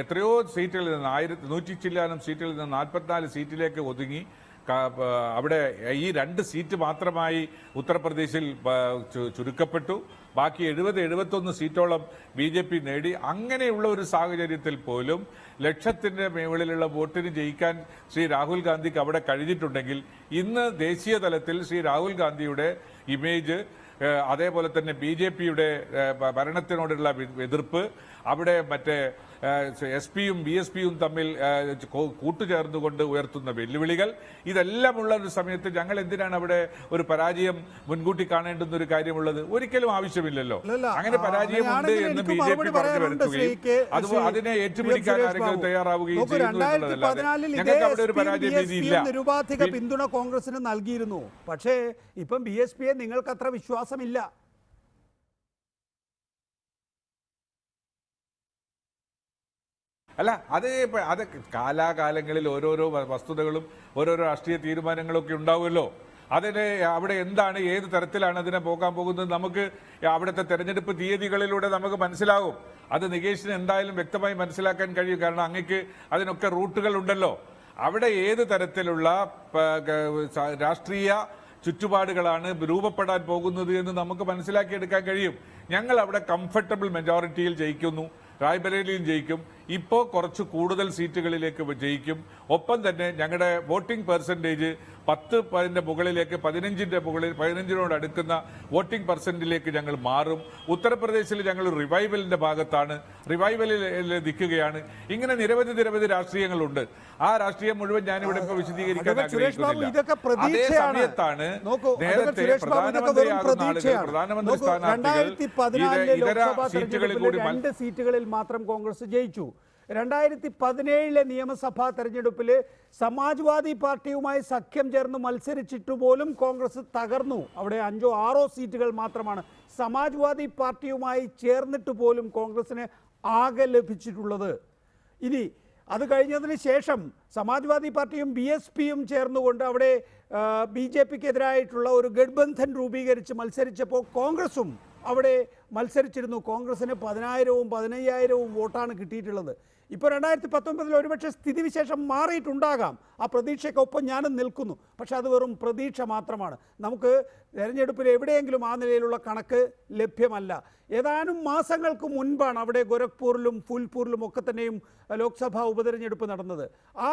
എത്രയോ സീറ്റുകളിൽ നിന്ന് 100 ചില്ലാനം സീറ്റുകളിൽ നിന്ന് 44 സീറ്റിലേക്ക് ഒതുങ്ങി. അവിടെ ഈ 2 സീറ്റ് മാത്രമായി ഉത്തർപ്രദേശിൽ ചുരുക്കപ്പെട്ടു. ബാക്കി 70-71 സീറ്റോളം BJP നേടി. അങ്ങനെയുള്ള ഒരു സാഹചര്യത്തിൽ പോലും ലക്ഷത്തിന്റെ മുകളിലുള്ള വോട്ടിന് ജയിക്കാൻ ശ്രീ രാഹുൽ ഗാന്ധിക്ക് അവിടെ കഴിഞ്ഞിട്ടുണ്ടെങ്കിൽ ഇന്ന് ദേശീയ തലത്തിൽ ശ്രീ രാഹുൽ ഗാന്ധിയുടെ ഇമേജ്, അതേപോലെ തന്നെ BJPയുടെ ഭരണത്തിനോടുള്ള എതിർപ്പ്, അവിടെ മറ്റേ SP-യും BSP-യും തമ്മിൽ കൂട്ടുചേർന്നുകൊണ്ട് ഉയർത്തുന്ന വെല്ലുവിളികൾ, ഇതെല്ലാമുള്ള ഒരു സമയത്ത് ഞങ്ങൾ എന്തിനാണ് അവിടെ ഒരു പരാജയം മുൻകൂട്ടി കാണേണ്ടുന്ന ഒരു കാര്യമുള്ളത്? ഒരിക്കലും ആവശ്യമില്ലല്ലോ. അങ്ങനെ പരാജയമുണ്ട് എന്ന് BJP പറഞ്ഞു വരുത്തുകയും അതിനെ ഏറ്റുപിടിക്കാൻ ആരെങ്കിലും തയ്യാറാവുകയും ചെയ്യുന്നു എന്നുള്ളതല്ലാതെ ഞങ്ങൾക്ക് അവിടെ ഒരു പരാജയ ഭീതിയില്ല. നിരുപാധിക പിന്തുണ കോൺഗ്രസിന് നൽകിയിരുന്നു. പക്ഷേ ഇപ്പം BSPയെ നിങ്ങൾക്ക് അത്ര വിശ്വാസമില്ല. അല്ല, അത് കാലാകാലങ്ങളിൽ ഓരോരോ വസ്തുതകളും ഓരോരോ രാഷ്ട്രീയ തീരുമാനങ്ങളൊക്കെ ഉണ്ടാവുമല്ലോ. അതിന് അവിടെ എന്താണ്, ഏത് തരത്തിലാണ് അതിനെ പോകാൻ പോകുന്നത് നമുക്ക് അവിടുത്തെ തെരഞ്ഞെടുപ്പ് തീയതികളിലൂടെ നമുക്ക് മനസ്സിലാകും. അത് നികേഷിന് എന്തായാലും വ്യക്തമായി മനസ്സിലാക്കാൻ കഴിയും. കാരണം അങ്ങക്ക് അതിനൊക്കെ റൂട്ടുകൾ ഉണ്ടല്ലോ. അവിടെ ഏത് തരത്തിലുള്ള രാഷ്ട്രീയ ചുറ്റുപാടുകളാണ് രൂപപ്പെടാൻ പോകുന്നത് എന്ന് നമുക്ക് മനസ്സിലാക്കിയെടുക്കാൻ കഴിയും. ഞങ്ങൾ അവിടെ കംഫർട്ടബിൾ മെജോറിറ്റിയിൽ ജയിക്കുന്നു, റായ്ബറേലിയും ജയിക്കും. ഇപ്പോൾ കുറച്ച് കൂടുതൽ സീറ്റുകളിലേക്ക് ജയിക്കും. ഒപ്പം തന്നെ ഞങ്ങളുടെ വോട്ടിംഗ് പെർസെൻറ്റേജ് 10 മുകളിലേക്ക് 15 അടുക്കുന്ന വോട്ടിംഗ് പെർസെന്റിലേക്ക് ഞങ്ങൾ മാറും. ഉത്തർപ്രദേശിൽ ഞങ്ങൾ റിവൈവലിന്റെ ഭാഗത്താണ്, റിവൈവലിൽ നിൽക്കുകയാണ്. ഇങ്ങനെ നിരവധി രാഷ്ട്രീയങ്ങളുണ്ട്. ആ രാഷ്ട്രീയം മുഴുവൻ ഞാനിവിടെ ഇപ്പോൾ വിശദീകരിക്കാൻ ആഗ്രഹിക്കുന്നില്ല. അതേ സമയത്താണ് നേരത്തെ പ്രധാനമന്ത്രി സ്ഥാനാർത്ഥികൾ ഇതര സീറ്റുകളിൽ കൂടി 2 സീറ്റുകളിൽ മാത്രം കോൺഗ്രസ് ജയിച്ചു. 2017 നിയമസഭാ തെരഞ്ഞെടുപ്പിൽ സമാജ്വാദി പാർട്ടിയുമായി സഖ്യം ചേർന്ന് മത്സരിച്ചിട്ട് പോലും കോൺഗ്രസ് തകർന്നു. അവിടെ 5 or 6 സീറ്റുകൾ മാത്രമാണ് സമാജ്വാദി പാർട്ടിയുമായി ചേർന്നിട്ട് പോലും കോൺഗ്രസിന് ആകെ ലഭിച്ചിട്ടുള്ളത്. ഇനി അത് കഴിഞ്ഞതിന് ശേഷം സമാജ്വാദി പാർട്ടിയും BSPയും ചേർന്നുകൊണ്ട് അവിടെ BJPക്കെതിരായിട്ടുള്ള ഒരു ഗഡ്ബന്ധൻ രൂപീകരിച്ച് മത്സരിച്ചപ്പോൾ കോൺഗ്രസും അവിടെ മത്സരിച്ചിരുന്നു. കോൺഗ്രസിന് 10,000-ഉം 15,000-ഉം വോട്ടാണ് കിട്ടിയിട്ടുള്ളത്. ഇപ്പോൾ 2019 ഒരുപക്ഷെ സ്ഥിതിവിശേഷം മാറിയിട്ടുണ്ടാകാം. ആ പ്രതീക്ഷയ്ക്കൊപ്പം ഞാനും നിൽക്കുന്നു. പക്ഷെ അത് വെറും പ്രതീക്ഷ മാത്രമാണ്. നമുക്ക് തെരഞ്ഞെടുപ്പിൽ എവിടെയെങ്കിലും ആ നിലയിലുള്ള കണക്ക് ലഭ്യമല്ല. ഏതാനും മാസങ്ങൾക്ക് മുൻപാണ് അവിടെ ഗോരഖ്പൂരിലും ഫുൽപൂരിലും ഒക്കെ തന്നെയും ലോക്സഭാ ഉപതെരഞ്ഞെടുപ്പ് നടന്നത്. ആ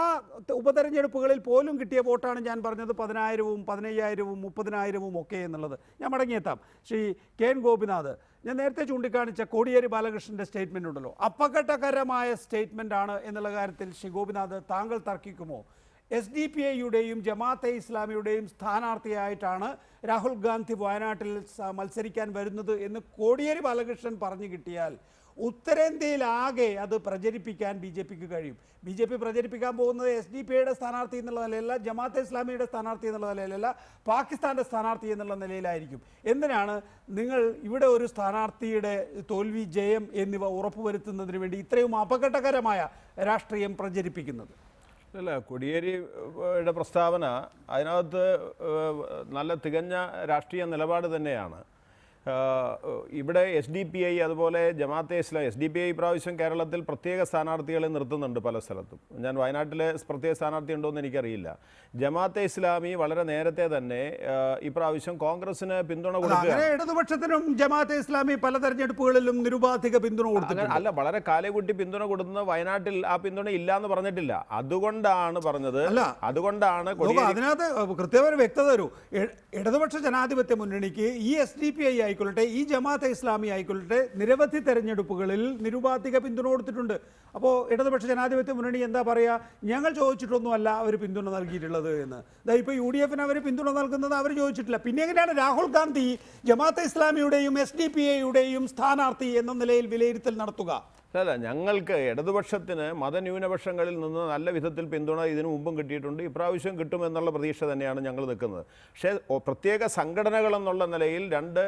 ഉപതെരഞ്ഞെടുപ്പുകളിൽ പോലും കിട്ടിയ വോട്ടാണ് ഞാൻ പറഞ്ഞത് 10,000-ഉം 15,000-ഉം 30,000-ഉം ഒക്കെ എന്നുള്ളത്. ഞാൻ മടങ്ങിയെത്താം. ശ്രീ KN ഗോപിനാഥ്, ഞാൻ നേരത്തെ ചൂണ്ടിക്കാണിച്ച കോടിയേരി ബാലകൃഷ്ണൻ്റെ സ്റ്റേറ്റ്മെൻ്റ് ഉണ്ടല്ലോ, അപകടകരമായ സ്റ്റേറ്റ്മെൻ്റ് ആണ് എന്നുള്ള കാര്യത്തിൽ ശ്രീ ഗോപിനാഥ് താങ്കൾ തർക്കിക്കുമോ? SDPIയുടെയും ജമാഅത്തെ ഇസ്ലാമിയുടെയും സ്ഥാനാർത്ഥിയായിട്ടാണ് രാഹുൽ ഗാന്ധി വയനാട്ടിൽ മത്സരിക്കാൻ വരുന്നത് എന്ന് കോടിയേരി ബാലകൃഷ്ണൻ പറഞ്ഞു കിട്ടിയാൽ ഉത്തരേന്ത്യയിലാകെ അത് പ്രചരിപ്പിക്കാൻ BJPക്ക് കഴിയും. BJP പ്രചരിപ്പിക്കാൻ പോകുന്നത് SDPIയുടെ സ്ഥാനാർത്ഥി എന്നുള്ള നിലയിലല്ല, ജമാഅത്തെ ഇസ്ലാമിയുടെ സ്ഥാനാർത്ഥി എന്നുള്ള നിലയിലല്ല, പാകിസ്ഥാൻ്റെ സ്ഥാനാർത്ഥി എന്നുള്ള നിലയിലായിരിക്കും. എന്തിനാണ് നിങ്ങൾ ഇവിടെ ഒരു സ്ഥാനാർത്ഥിയുടെ തോൽവി ജയം എന്നിവ ഉറപ്പുവരുത്തുന്നതിന് വേണ്ടി ഇത്രയും അപകടകരമായ രാഷ്ട്രീയം പ്രചരിപ്പിക്കുന്നത്? അല്ല, കോടിയേരിയുടെ പ്രസ്താവന അതിനകത്ത് നല്ല തികഞ്ഞ രാഷ്ട്രീയ നിലപാട് തന്നെയാണ്. ഇവിടെ SDPI അതുപോലെ ജമാഅത്തെ ഇസ്ലാം, SDPI ഇപ്രാവശ്യം കേരളത്തിൽ പ്രത്യേക സ്ഥാനാർത്ഥികളെ നിർത്തുന്നുണ്ട് പല സ്ഥലത്തും. ഞാൻ വയനാട്ടിലെ പ്രത്യേക സ്ഥാനാർത്ഥി ഉണ്ടോ എന്ന് എനിക്കറിയില്ല. ജമാഅത്തെ ഇസ്ലാമി വളരെ നേരത്തെ തന്നെ ഇപ്രാവശ്യം കോൺഗ്രസിന് പിന്തുണ കൊടുക്കുക. ഇടതുപക്ഷത്തിനും ജമാഅത്തെ ഇസ്ലാമി പല തെരഞ്ഞെടുപ്പുകളിലും നിരുപാധിക പിന്തുണ കൊടുത്തിട്ടുണ്ട്. അല്ല, വളരെ കാലകൂട്ടി പിന്തുണ കൊടുക്കുന്നത് വയനാട്ടിൽ ആ പിന്തുണ ഇല്ല എന്ന് പറഞ്ഞിട്ടില്ല. അതുകൊണ്ടാണ് പറഞ്ഞത്. അതുകൊണ്ടാണ് അതിനകത്ത് കൃത്യമായ വ്യക്തത തരൂ. ഇടതുപക്ഷ ജനാധിപത്യ മുന്നണിക്ക് ഈ SDPI ആയിക്കൊള്ളട്ടെ, ഈ ജമാഅത്തെ ഇസ്ലാമി ആയിക്കൊള്ളട്ടെ, നിരവധി തെരഞ്ഞെടുപ്പുകളിൽ നിരുപാധിക പിന്തുണ കൊടുത്തിട്ടുണ്ട്. അപ്പോൾ ഇടതുപക്ഷ ജനാധിപത്യ മുന്നണി എന്താ പറയുക, ഞങ്ങൾ ചോദിച്ചിട്ടൊന്നുമല്ല അവർ പിന്തുണ നൽകിയിട്ടുള്ളത് എന്ന്. ഇപ്പോൾ UDFന് അവർ പിന്തുണ നൽകുന്നത് അവർ ചോദിച്ചിട്ടില്ല. പിന്നെ എങ്ങനെയാണ് രാഹുൽ ഗാന്ധി ജമാഅത്തെ ഇസ്ലാമിയുടെയും SDPIയുടെയും സ്ഥാനാർത്ഥി എന്ന നിലയിൽ വിലയിരുത്തൽ നടത്തുക? അല്ല, ഞങ്ങൾക്ക് ഇടതുപക്ഷത്തിന് മതന്യൂനപക്ഷങ്ങളിൽ നിന്ന് നല്ല വിധത്തിൽ പിന്തുണ ഇതിനു മുമ്പും കിട്ടിയിട്ടുണ്ട്, ഇപ്രാവശ്യം കിട്ടുമെന്നുള്ള പ്രതീക്ഷ തന്നെയാണ് ഞങ്ങൾ നിൽക്കുന്നത്. പക്ഷേ പ്രത്യേക സംഘടനകളെന്നുള്ള നിലയിൽ 2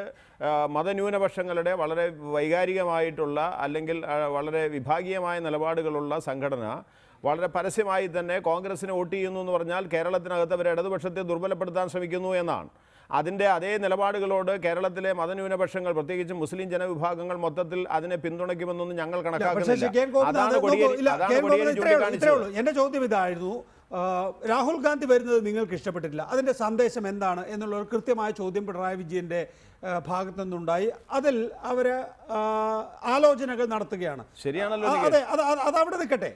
മതന്യൂനപക്ഷങ്ങളുടെ വളരെ വൈകാരികമായിട്ടുള്ള അല്ലെങ്കിൽ വളരെ വിഭാഗീയമായ നിലപാടുകളുള്ള സംഘടന വളരെ പരസ്യമായി തന്നെ കോൺഗ്രസിന് വോട്ട് ചെയ്യുന്നു എന്ന് പറഞ്ഞാൽ കേരളത്തിനകത്ത് അവർ ഇടതുപക്ഷത്തെ ദുർബലപ്പെടുത്താൻ ശ്രമിക്കുന്നു എന്നാണ്. അതിൻ്റെ അതേ നിലപാടുകളോട് കേരളത്തിലെ മതന്യൂനപക്ഷങ്ങൾ, പ്രത്യേകിച്ച് മുസ്ലിം ജനവിഭാഗങ്ങൾ മൊത്തത്തിൽ അതിനെ പിന്തുണയ്ക്കുമെന്നൊന്നും ഞങ്ങൾ കണക്കാക്കുന്നില്ല. എന്റെ ചോദ്യം ഇതായിരുന്നു, രാഹുൽ ഗാന്ധി വരുന്നത് നിങ്ങൾക്ക് ഇഷ്ടപ്പെട്ടിട്ടില്ല, അതിന്റെ സന്ദേശം എന്താണ് എന്നുള്ള ഒരു കൃത്യമായ ചോദ്യം പിണറായി വിജയന്റെ ഭാഗത്തു നിന്നുണ്ടായി. അതിൽ അവര് ആലോചനകൾ നടത്തുകയാണ്. ശരിയാണല്ലോ. അതെ, അതവിടെ നിൽക്കട്ടെ.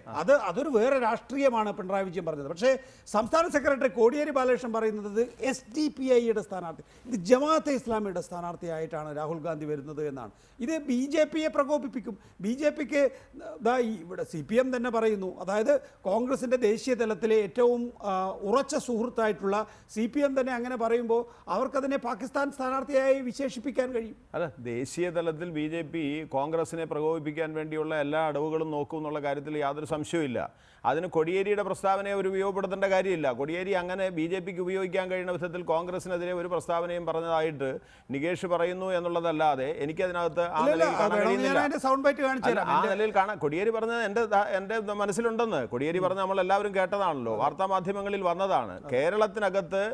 അതൊരു വേറെ രാഷ്ട്രീയമാണ് പിണറായി വിജയൻ പറഞ്ഞത്. പക്ഷേ സംസ്ഥാന സെക്രട്ടറി കോടിയേരി ബാലകൃഷ്ണൻ പറയുന്നത് SDPIയുടെ സ്ഥാനാർത്ഥി, ഇത് ജമാഅത്തെ ഇസ്ലാമിയുടെ സ്ഥാനാർത്ഥിയായിട്ടാണ് രാഹുൽ ഗാന്ധി വരുന്നത് എന്നാണ്. ഇത് BJPയെ പ്രകോപിപ്പിക്കും. BJPക്ക് ഇവിടെ CPM തന്നെ പറയുന്നു, അതായത് കോൺഗ്രസിൻ്റെ ദേശീയ തലത്തിലെ ഏറ്റവും ഉറച്ച സുഹൃത്തായിട്ടുള്ള CPM തന്നെ അങ്ങനെ പറയുമ്പോൾ അവർക്കതിനെ പാകിസ്ഥാൻ സ്ഥാനാർത്ഥിയായി വിശേഷിപ്പിക്കാൻ കഴിയും. അല്ല, ദേശീയ തലത്തിൽ BJP കോൺഗ്രസിനെ പ്രകോപിപ്പിക്കാൻ വേണ്ടിയുള്ള എല്ലാ അടവുകളും നോക്കും എന്നുള്ള കാര്യത്തിൽ യാതൊരു സംശയവുമില്ല. അതിന് കോടിയേരിയുടെ പ്രസ്താവനയെ ഒരു ഉപയോഗപ്പെടുത്തേണ്ട കാര്യമില്ല. കോടിയേരി അങ്ങനെ BJPക്ക് ഉപയോഗിക്കാൻ കഴിയുന്ന വിധത്തിൽ കോൺഗ്രസിനെതിരെ ഒരു പ്രസ്താവനയും പറഞ്ഞതായിട്ട് നികേഷ് പറയുന്നു എന്നുള്ളതല്ലാതെ എനിക്കതിനകത്ത് ആ നിലയിൽ കാണാൻ കഴിയുന്നില്ല. ആ നിലയിൽ കാണാൻ കോടിയേരി പറഞ്ഞത് എൻ്റെ മനസ്സിലുണ്ടെന്ന്. കോടിയേരി പറഞ്ഞ് നമ്മളെല്ലാവരും കേട്ടതാണല്ലോ, വാർത്താമാധ്യമങ്ങളിൽ വന്നതാണ്. കേരളത്തിനകത്ത്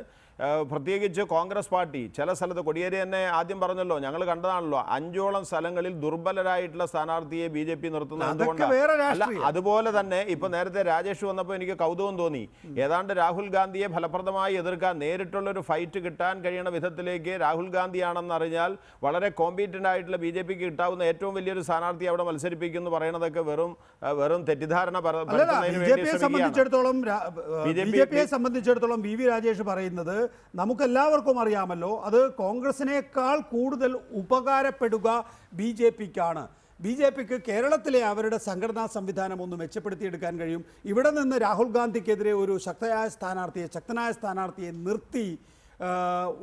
പ്രത്യേകിച്ച് കോൺഗ്രസ് പാർട്ടി ചില സ്ഥലത്ത്, കോടിയേരി തന്നെ ആദ്യം പറഞ്ഞല്ലോ, ഞങ്ങൾ കണ്ടതാണല്ലോ, 5ഓളം സ്ഥലങ്ങളിൽ ദുർബലരായിട്ടുള്ള സ്ഥാനാർത്ഥിയെ BJP നിർത്തുന്നത് എന്തുകൊണ്ടാണ്? അല്ല, അതുപോലെ തന്നെ ഇപ്പൊ നേരത്തെ നേരത്തെ രാജേഷ് വന്നപ്പോൾ എനിക്ക് കൗതുകം തോന്നി. ഏതാണ്ട് രാഹുൽ ഗാന്ധിയെ ഫലപ്രദമായി എതിർക്കാൻ നേരിട്ടുള്ളൊരു ഫൈറ്റ് കിട്ടാൻ കഴിയണ വിധത്തിലേക്ക് രാഹുൽ ഗാന്ധിയാണെന്ന് അറിഞ്ഞാൽ വളരെ കോമ്പീറ്റൻ്റ് ആയിട്ടുള്ള BJPക്ക് കിട്ടാവുന്ന ഏറ്റവും വലിയൊരു സ്ഥാനാർത്ഥി അവിടെ മത്സരിപ്പിക്കുന്നു പറയണതൊക്കെ വെറും തെറ്റിദ്ധാരണ സംബന്ധിച്ചിടത്തോളം BJPയെ സംബന്ധിച്ചിടത്തോളം VV രാജേഷ് പറയുന്നത് നമുക്കെല്ലാവർക്കും അറിയാമല്ലോ, അത് കോൺഗ്രസിനേക്കാൾ കൂടുതൽ ഉപകാരപ്പെടുക BJPക്കാണ്. BJPക്ക് കേരളത്തിലെ അവരുടെ സംഘടനാ സംവിധാനം ഒന്ന് മെച്ചപ്പെടുത്തിയെടുക്കാൻ കഴിയും. ഇവിടെ നിന്ന് രാഹുൽ ഗാന്ധിക്കെതിരെ ഒരു ശക്തനായ സ്ഥാനാർത്ഥിയെ നിർത്തി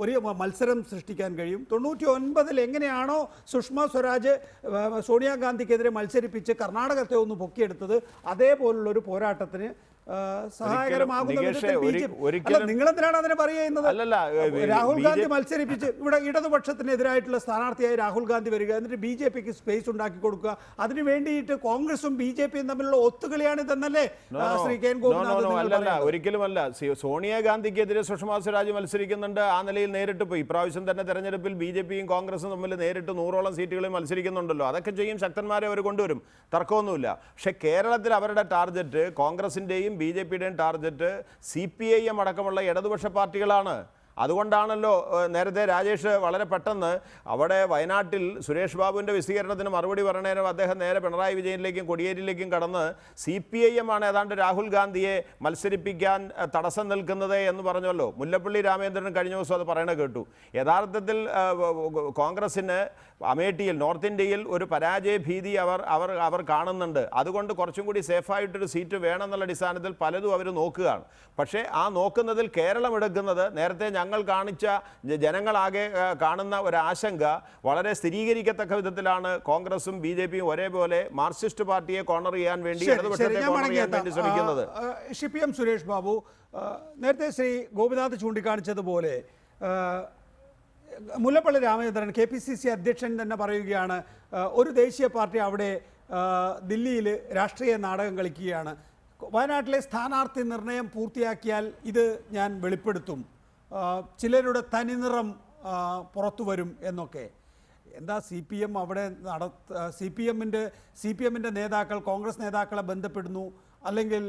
ഒരു മത്സരം സൃഷ്ടിക്കാൻ കഴിയും. 99 എങ്ങനെയാണോ സുഷമ സ്വരാജ് സോണിയാഗാന്ധിക്കെതിരെ മത്സരിപ്പിച്ച് കർണാടകത്തെ ഒന്ന് പൊക്കിയെടുത്തത്, അതേപോലുള്ളൊരു പോരാട്ടത്തിന് സഹായകരമാകുന്ന നിങ്ങളെന്തിനാണ് അതിനെ പറയുന്നത്? രാഹുൽ ഗാന്ധി മത്സരിപ്പിച്ച് ഇവിടെ ഇടതുപക്ഷത്തിനെതിരായിട്ടുള്ള സ്ഥാനാർത്ഥിയായി രാഹുൽ ഗാന്ധി വരിക, എന്നിട്ട് BJPക്ക് സ്പേസ് ഉണ്ടാക്കി കൊടുക്കുക. അതിനു വേണ്ടിയിട്ട് കോൺഗ്രസും BJPയും തമ്മിലുള്ള ഒത്തുകളിയാണ് ഇതെന്നല്ലേ ശ്രീ കെ എൻ ഗോപിനാഥ്? ഒരിക്കലുമല്ല. സോണിയാഗാന്ധിക്കെതിരെ സുഷമ സ്വരാജ് മത്സരിക്കുന്നുണ്ട്. ആ നിലയിൽ നേരിട്ട് പോയി ഇപ്രാവശ്യം തന്നെ തെരഞ്ഞെടുപ്പിൽ BJPയും കോൺഗ്രസും തമ്മിൽ നേരിട്ട് 100ഓളം സീറ്റുകളിൽ മത്സരിക്കുന്നുണ്ടല്ലോ. അതൊക്കെ ചെയ്യും, ശക്തന്മാരെ അവർ കൊണ്ടുവരും, തർക്കമൊന്നുമില്ല. പക്ഷെ കേരളത്തിൽ അവരുടെ ടാർഗറ്റ്, കോൺഗ്രസിൻ്റെയും BJPയുടെയും ടാർഗറ്റ് CPIM അടക്കമുള്ള ഇടതുപക്ഷ പാർട്ടികളാണ്. അതുകൊണ്ടാണല്ലോ നേരത്തെ രാജേഷ് വളരെ പെട്ടെന്ന് അവിടെ വയനാട്ടിൽ സുരേഷ് ബാബുവിൻ്റെ വിശദീകരണത്തിന് മറുപടി പറഞ്ഞേരം അദ്ദേഹം നേരെ പിണറായി വിജയനിലേക്കും കോടിയേരിയിലേക്കും കടന്ന് CPIM ആണ് ഏതാണ്ട് രാഹുൽ ഗാന്ധിയെ മത്സരിപ്പിക്കാൻ തടസ്സം നിൽക്കുന്നത് എന്ന് പറഞ്ഞല്ലോ. മുല്ലപ്പള്ളി രാമചന്ദ്രൻ കഴിഞ്ഞ ദിവസം അത് പറയണത് കേട്ടു. യഥാർത്ഥത്തിൽ കോൺഗ്രസ്സിന് അമേഠിയിൽ, നോർത്ത് ഇന്ത്യയിൽ ഒരു പരാജയ ഭീതി അവർ കാണുന്നുണ്ട്. അതുകൊണ്ട് കുറച്ചും കൂടി സേഫായിട്ടൊരു സീറ്റ് വേണമെന്നുള്ള അടിസ്ഥാനത്തിൽ പലതും അവർ നോക്കുകയാണ്. പക്ഷേ ആ നോക്കുന്നതിൽ കേരളം എടുക്കുന്നത്, നേരത്തെ ഞങ്ങൾ കാണിച്ച ജനങ്ങളാകെ കാണുന്ന ഒരാശങ്ക വളരെ സ്ഥിരീകരിക്കത്തക്ക വിധത്തിലാണ് കോൺഗ്രസും BJPയും ഒരേപോലെ മാർക്സിസ്റ്റ് പാർട്ടിയെ കോർണർ ചെയ്യാൻ വേണ്ടി, ഇടതുപക്ഷത്തെ കോർണർ ചെയ്യാൻ വേണ്ടി ശ്രമിക്കുന്നത്. CPM സുരേഷ് ബാബു, നേരത്തെ ശ്രീ ഗോപിനാഥ് ചൂണ്ടിക്കാണിച്ചതുപോലെ മുല്ലപ്പള്ളി രാമചന്ദ്രൻ KPCC അധ്യക്ഷൻ തന്നെ പറയുകയാണ്, ഒരു ദേശീയ പാർട്ടി അവിടെ ദില്ലിയിൽ രാഷ്ട്രീയ നാടകം കളിക്കുകയാണ്. വയനാട്ടിലെ സ്ഥാനാർത്ഥി നിർണയം പൂർത്തിയാക്കിയാൽ ഇത് ഞാൻ വെളിപ്പെടുത്തും, ചിലരുടെ തനിനിറം പുറത്തു വരും എന്നൊക്കെ. എന്താ CPM അവിടെ CPMൻ്റെ നേതാക്കൾ കോൺഗ്രസ് നേതാക്കളെ ബന്ധപ്പെടുന്നു, അല്ലെങ്കിൽ